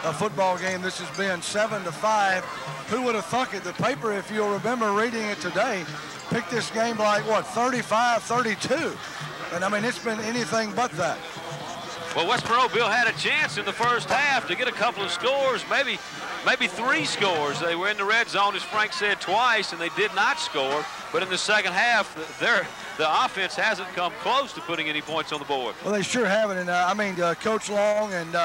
a football game this has been, 7-5. Who would have thunk it? The paper, if you'll remember reading it today, picked this game like, what, 35-32. And, I mean, it's been anything but that. Well, West Monroe, Bill, had a chance in the first half to get a couple of scores, maybe 3 scores. They were in the red zone, as Frank said, twice, and they did not score. But in the second half, the offense hasn't come close to putting any points on the board. Well, they sure haven't. And, I mean, Coach Long and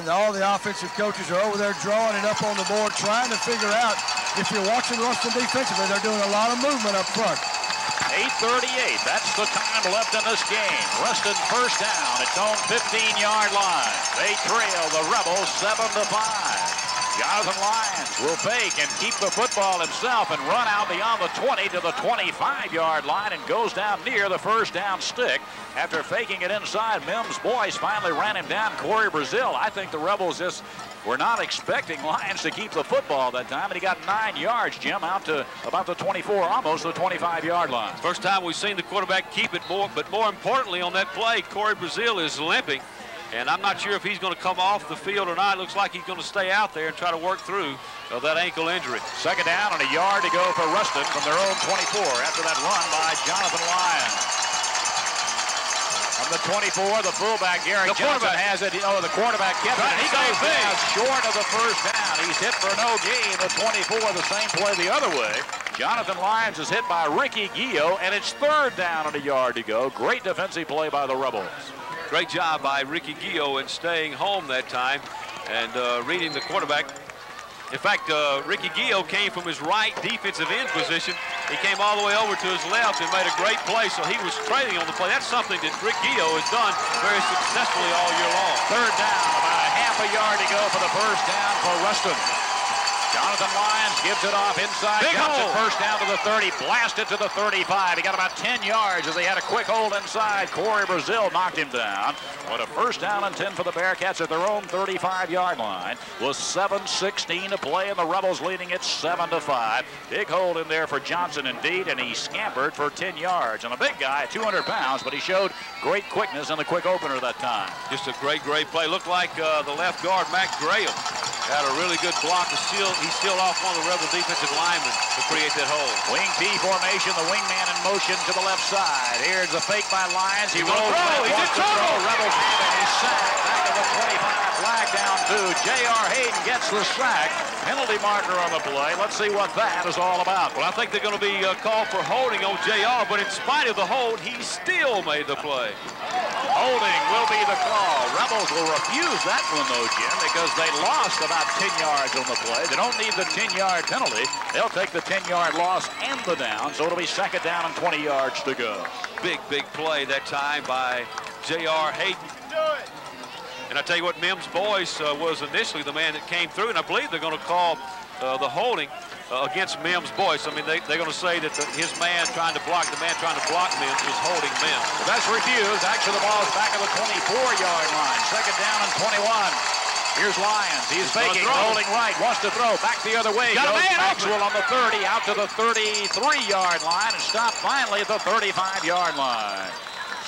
all the offensive coaches are over there drawing it up on the board, trying to figure out, if you're watching Ruston defensively, they're doing a lot of movement up front. 8:38, that's the time left in this game. Ruston first down, its own 15-yard line. They trail the Rebels 7-5. Jonathan Lyons will fake and keep the football himself and run out beyond the 20 to the 25-yard line and goes down near the first down stick. After faking it inside, Mims Boyce finally ran him down. Cory Brazil, I think the Rebels just were not expecting Lyons to keep the football that time, and he got 9 yards, Jim, out to about the 24, almost the 25-yard line. First time we've seen the quarterback keep it more, but more importantly on that play, Cory Brazil is limping. And I'm not sure if he's going to come off the field or not. It looks like he's going to stay out there and try to work through that ankle injury. Second down and a yard to go for Ruston from their own 24 after that run by Jonathan Lyons. From the 24, the fullback, Gary Johnson, has it. Oh, the quarterback kept it. He goes down short of the first down. He's hit for no gain. The 24, the same play the other way. Jonathan Lyons is hit by Ricky Gio, and it's third down and a yard to go. Great defensive play by the Rebels. Great job by Ricky Gio in staying home that time and reading the quarterback. In fact, Ricky Gio came from his right defensive end position. He came all the way over to his left and made a great play, so he was trailing on the play. That's something that Rick Gio has done very successfully all year long. Third down, about a half half a yard to go for the first down for Ruston. Jonathan Lyons gives it off inside. Big Johnson hole. first down to the 30, blasted to the 35. He got about 10 yards as they had a quick hold inside. Cory Brazil knocked him down. But a first down and 10 for the Bearcats at their own 35-yard line. With 7:16 to play, and the Rebels leading it 7-5. Big hold in there for Johnson indeed, and he scampered for 10 yards. And a big guy, 200 pounds, but he showed great quickness in the quick opener that time. Just a great play. Looked like the left guard, Mac Graham, had a really good block to seal. He sealed off one of the Rebel defensive linemen to create that hole. Wing T formation, the wingman in motion to the left side. Here's a fake by Lyons. He rolls back, wants to throw. Rebels have it. He's sacked. Back to the 25. Flag down to J.R. Hayden gets the sack. Penalty marker on the play. Let's see what that is all about. Well, I think they're going to be called for holding on J.R., but in spite of the hold, he still made the play. Holding will be the call. Rebels will refuse that one, though, Jim, because they lost about 10 yards on the play. They don't need the 10-yard penalty. They'll take the 10-yard loss and the down, so it'll be second down and 20 yards to go. Big play that time by J.R. Hayden. And I tell you what, Mims Boyce was initially the man that came through, and I believe they're going to call the holding against Mims Boyce. I mean, they're going to say that his man trying to block Mims was holding Mims. But that's refused. Actually, the ball is back at the 24-yard line. Second down and 21. Here's Lyons. He's faking, rolling right, wants to throw. Back the other way. Got a man Maxwell on the 30, out to the 33-yard line, and stopped finally at the 35-yard line.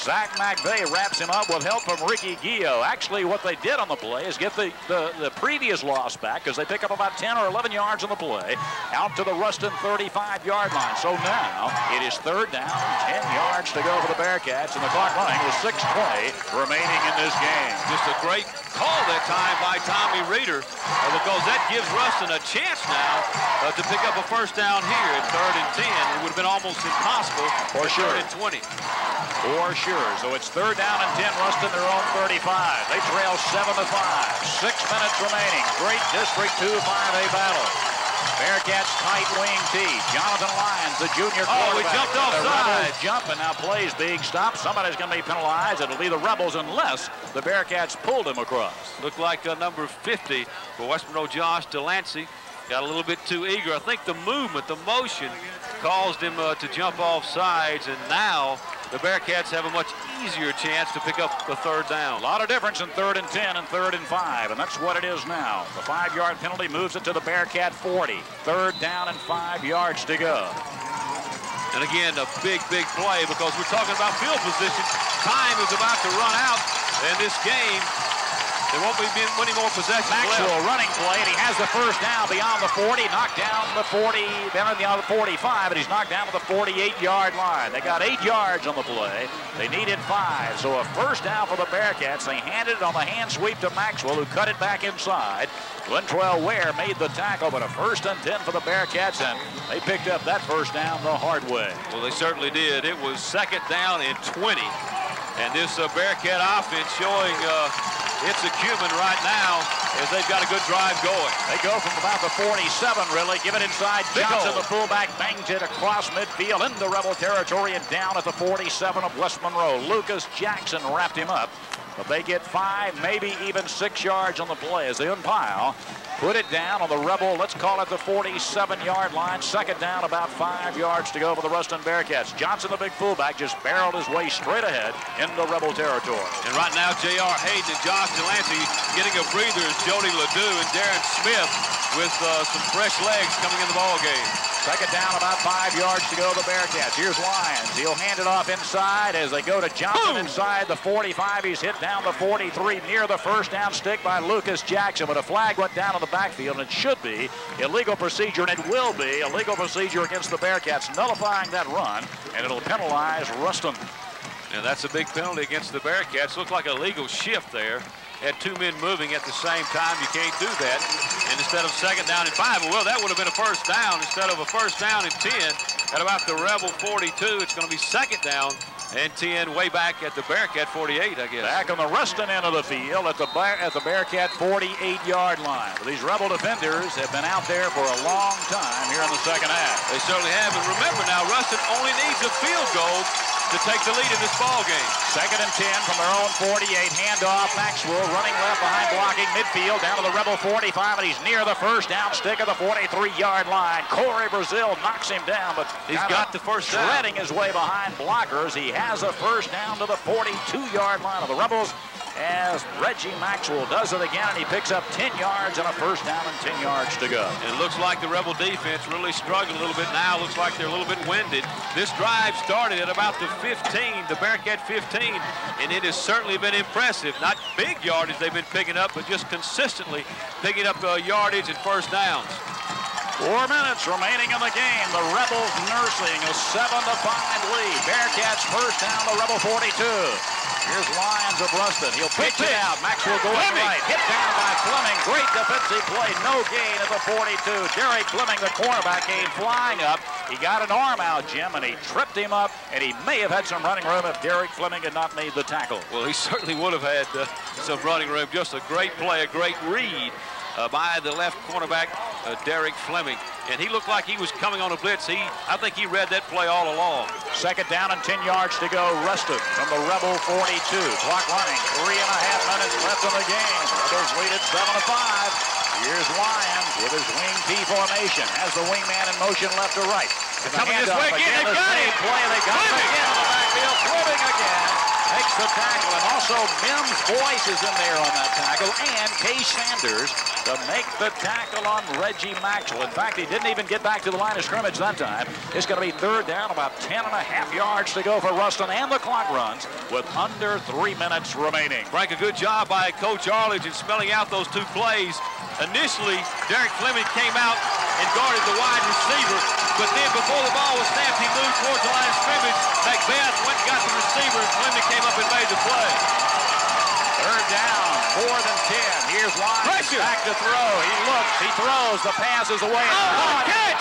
Zach McVay wraps him up with help from Ricky Gio. Actually, what they did on the play is get the previous loss back, because they pick up about 10 or 11 yards on the play, out to the Ruston 35-yard line. So now it is third down, 10 yards to go for the Bearcats, and the clock running with 6:20 remaining in this game. Just a great call that time by Tommy Reeder, because that gives Ruston a chance now to pick up a first down here at 3rd and 10. It would have been almost impossible for 3rd and 20. For sure. So it's third down and 10. Ruston, their own 35. They trail 7-5. 6 minutes remaining. Great District 2 5A battle. Bearcats tight wing T. Jonathan Lyons, the junior quarterback. We jumped offside. Jump, and now plays being stopped. Somebody's going to be penalized. It'll be the Rebels unless the Bearcats pulled him across. Looked like number 50 for West Monroe, Josh Delancey. Got a little bit too eager. I think the movement, the motion caused him to jump off sides, and now the Bearcats have a much easier chance to pick up the third down. A lot of difference in 3rd and 10 and 3rd and 5, and that's what it is now. The 5-yard penalty moves it to the Bearcat 40. Third down and 5 yards to go. And again, a big play, because we're talking about field position. Time is about to run out in this game. There won't be many more possessions Maxwell left. Running play, and he has the first down beyond the 40, knocked down the 40, then on the 45, and he's knocked down to the 48-yard line. They got 8 yards on the play. They needed 5, so a first down for the Bearcats. They handed it on the hand sweep to Maxwell, who cut it back inside. Glentrell Ware made the tackle, but a 1st and 10 for the Bearcats, and they picked up that first down the hard way. Well, they certainly did. It was 2nd down and 20, and this Bearcat offense showing its acumen right now as they've got a good drive going. They go from about the 47, really. Give it inside. Johnson, the fullback, bangs it across midfield into Rebel territory and down at the 47 of West Monroe. Lucas Jackson wrapped him up. But they get 5, maybe even 6 yards on the play as they unpile. Put it down on the Rebel, let's call it the 47-yard line. Second down, about 5 yards to go for the Ruston Bearcats. Johnson, the big fullback, just barreled his way straight ahead into Rebel territory. And right now, J.R. Hayden and Josh Delancey getting a breather as Jody Ledoux and Darren Smith with some fresh legs coming in the ball game. Second down, about 5 yards to go the Bearcats. Here's Lyons. He'll hand it off inside as they go to Johnson inside the 45. He's hit down the 43 near the first down stick by Lucas Jackson, but a flag went down in the backfield, and it should be illegal procedure, and it will be illegal procedure against the Bearcats, nullifying that run, and it'll penalize Ruston. And that's a big penalty against the Bearcats. Looked like a legal shift there. Had 2 men moving at the same time. You can't do that. And instead of 2nd down and 5, well, that would have been a first down. Instead of a first down and 10 at about the Rebel 42, it's going to be 2nd down and 10 way back at the Bearcat 48, I guess. Back on the Ruston end of the field at the Bearcat 48-yard line. These Rebel defenders have been out there for a long time here in the second half. They certainly have. And remember now, Ruston only needs a field goal to take the lead in this ball game. 2nd and 10 from their own 48. Handoff, Maxwell running left behind blocking midfield down to the Rebel 45, and he's near the first down stick of the 43-yard line. Cory Brazil knocks him down, but he's got the first down. Shredding his way behind blockers. He has a first down to the 42-yard line of the Rebels, as Reggie Maxwell does it again, and he picks up 10 yards and a first down and 10 yards to go. And it looks like the Rebel defense really struggling a little bit now. Looks like they're a little bit winded. This drive started at about the 15, the Bearcat 15, and it has certainly been impressive. Not big yardage they've been picking up, but just consistently picking up yardage and first downs. 4 minutes remaining in the game. The Rebels nursing a 7-5 lead. Bearcats first down, the Rebel 42. Here's Lyons of Ruston. He'll pitch it out. Maxwell going right. Hit down by Fleming. Great defensive play. No gain at the 42. Derek Fleming, the cornerback, came flying up. He got an arm out, Jim, and he tripped him up, and he may have had some running room if Derek Fleming had not made the tackle. Well, he certainly would have had some running room. Just a great play, a great read by the left cornerback, Derek Fleming. And he looked like he was coming on a blitz. I think he read that play all along. 2nd down and 10 yards to go. Ruston from the Rebel 42. Clock running. 3.5 minutes left in the game. Rebels lead at 7-5. Here's Lyons with his wing T formation. Has the wingman in motion left to right. Coming this way again. They got him. Play. They got him again on the backfield. Fleming again. Makes the tackle, and also Mims' voice is in there on that tackle, and Kay Sanders to make the tackle on Reggie Maxwell. In fact, he didn't even get back to the line of scrimmage that time. It's going to be 3rd down, about 10.5 yards to go for Ruston, and the clock runs with under 3 minutes remaining. Frank, a good job by Coach Arledge in spelling out those two plays. Initially, Derek Fleming came out and guarded the wide receiver, but then before the ball was snapped, he moved towards the line of scrimmage. Macbeth went and got the receiver, and Fleming came up and made the play. 3rd down, 4th and 10. Here's Lyons back to throw. He looks, he throws, the pass is away.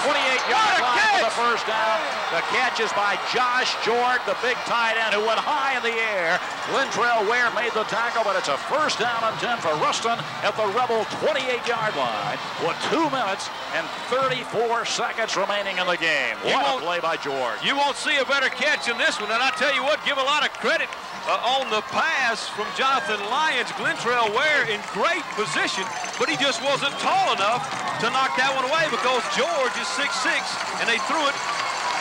28-yard line for the first down. The catch is by Josh Jordan, the big tight end who went high in the air. Lintrell Ware made the tackle, but it's a first down and 10 for Ruston at the Rebel 28-yard line with 2 minutes and 34 seconds remaining in the game. What a play by Jordan. You won't see a better catch in this one, and I tell you what, give a lot of credit on the pass from Jonathan Lyons. Glentrell Ware in great position, but he just wasn't tall enough to knock that one away because George is 6'6", and they threw it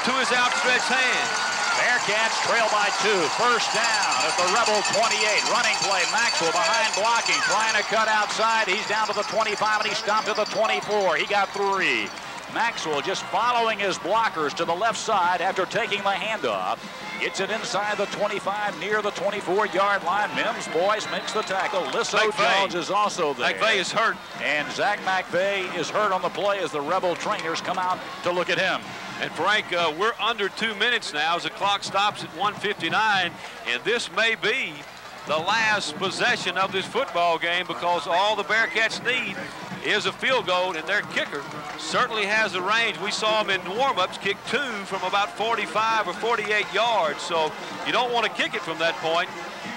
to his outstretched hand. Bearcats trail by 2. First down at the Rebel 28. Running play, Maxwell behind blocking, trying to cut outside. He's down to the 25, and he stopped at the 24. He got 3. Maxwell just following his blockers to the left side after taking the handoff. Gets it inside the 25, near the 24-yard line. Mims Boyce makes the tackle. Lissow Jones is also there. McVay is hurt. And Zach McVay is hurt on the play as the Rebel trainers come out to look at him. And Frank, we're under 2 minutes now as the clock stops at 1:59, and this may be the last possession of this football game because all the Bearcats need is a field goal, and their kicker certainly has the range. We saw him in warm-ups kick 2 from about 45 or 48 yards, so you don't want to kick it from that point.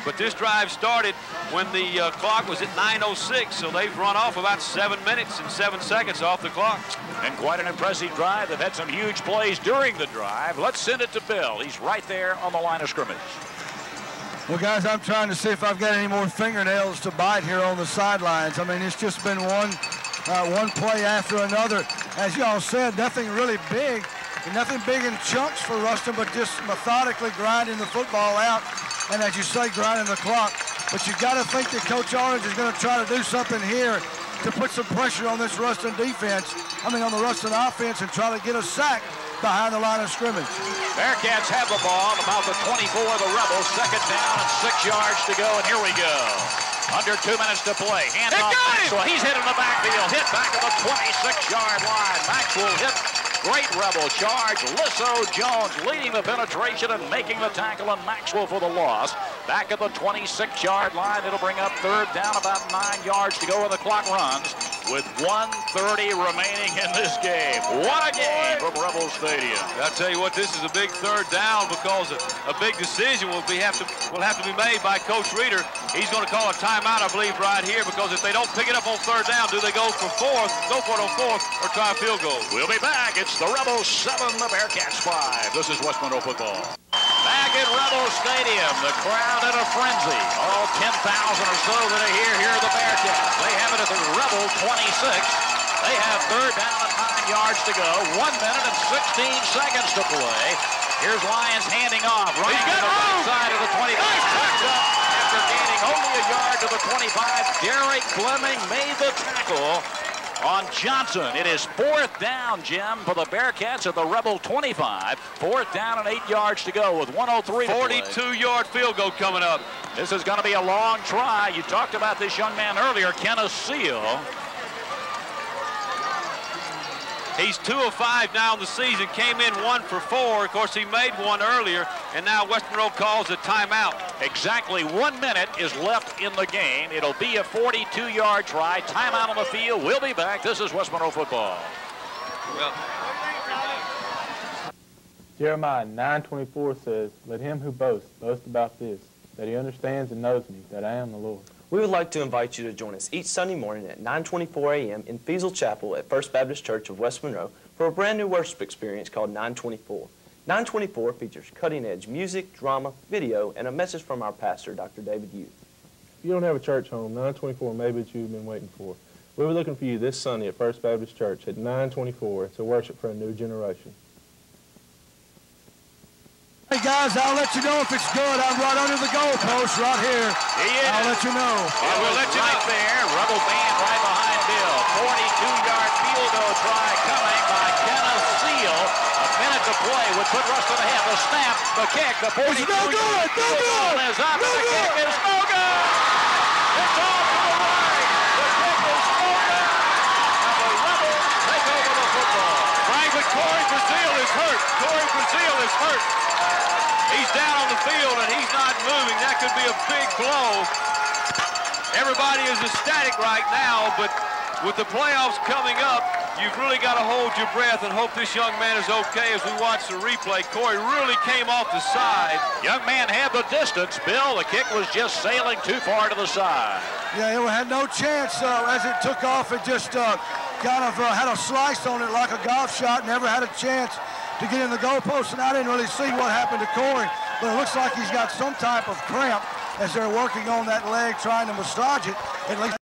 But this drive started when the clock was at 9:06, so they've run off about 7 minutes and 7 seconds off the clock. And quite an impressive drive. They've had some huge plays during the drive. Let's send it to Bill. He's right there on the line of scrimmage. Well, guys, I'm trying to see if I've got any more fingernails to bite here on the sidelines. I mean, it's just been one play after another. As y'all said, nothing really big, and nothing big in chunks for Ruston, but just methodically grinding the football out, and as you say, grinding the clock. But you got to think that Coach Orange is going to try to do something here to put some pressure on this Ruston defense, on the Ruston offense, and try to get a sack behind the line of scrimmage. Bearcats have the ball about the 24 of the Rebels. 2nd down and 6 yards to go, and here we go. Under 2 minutes to play. Hand off Maxwell. He's hit in the backfield. Hit back at the 26-yard line. Maxwell hit. Great Rebel charge. Lissow Jones leading the penetration and making the tackle, and Maxwell for the loss. Back at the 26-yard line. It'll bring up 3rd down, about 9 yards to go, and the clock runs with 1:30 remaining in this game. What a game from Rebel Stadium. I tell you what, this is a big 3rd down because a big decision will have to be made by Coach Reeder. He's going to call a timeout, I believe, right here, because if they don't pick it up on 3rd down, do they go for it on 4th, or try a field goal? We'll be back. It's the Rebels 7, the Bearcats 5. This is West Monroe football. Back at Rebel Stadium, the crowd in a frenzy. All 10,000 or so that are here are the Bearcats. They have it at the Rebel 26. They have third down and 9 yards to go. 1 minute and 16 seconds to play. Here's Lyons handing off. Running to the right side of the 25. Tucked up after gaining only a yard to the 25. Derek Fleming made the tackle on Johnson. It is 4th down, Jim, for the Bearcats at the Rebel 25. 4th down and 8 yards to go with 1:03 to play. 42-yard field goal coming up. This is going to be a long try. You talked about this young man earlier, Kenneth Seal. He's 2 of 5 now in the season. Came in 1 for 4. Of course, he made one earlier, and now West Monroe calls a timeout. Exactly 1 minute is left in the game. It'll be a 42-yard try. Timeout on the field. We'll be back. This is West Monroe football. Well, Jeremiah 9:24 says, "Let him who boasts boast about this, that he understands and knows me, that I am the Lord." We would like to invite you to join us each Sunday morning at 9:24 a.m. in Fiesel Chapel at First Baptist Church of West Monroe for a brand new worship experience called 924. 924 features cutting-edge music, drama, video, and a message from our pastor, Dr. David Youth. If you don't have a church home, 924 may be what you've been waiting for. We were looking for you this Sunday at First Baptist Church at 924 to worship for a new generation. Hey guys, I'll let you know if it's good. I'm right under the goalpost right here. I'll let you know. Well, we'll let you right there. Rebel band right behind Bill. 42-yard field goal try coming by Kenneth Seal. A minute to play would put Ruston ahead. The snap, the kick, the 42-yard It's no good. No good. is up. No the kick is no good. It's off to the right. The kick is no good. And the Rebels take over the football. Frank, but Cory Brazil is hurt. Cory Brazil is hurt. He's down on the field and he's not moving. That could be a big blow. Everybody is ecstatic right now, but with the playoffs coming up, you've really got to hold your breath and hope this young man is okay as we watch the replay. Cory really came off the side. Young man had the distance. Bill, the kick was just sailing too far to the side. Yeah, it had no chance. As it took off, it just kind of had a slice on it like a golf shot. Never had a chance to get in the goalpost, and I didn't really see what happened to Cory, but it looks like he's got some type of cramp as they're working on that leg, trying to massage it. At least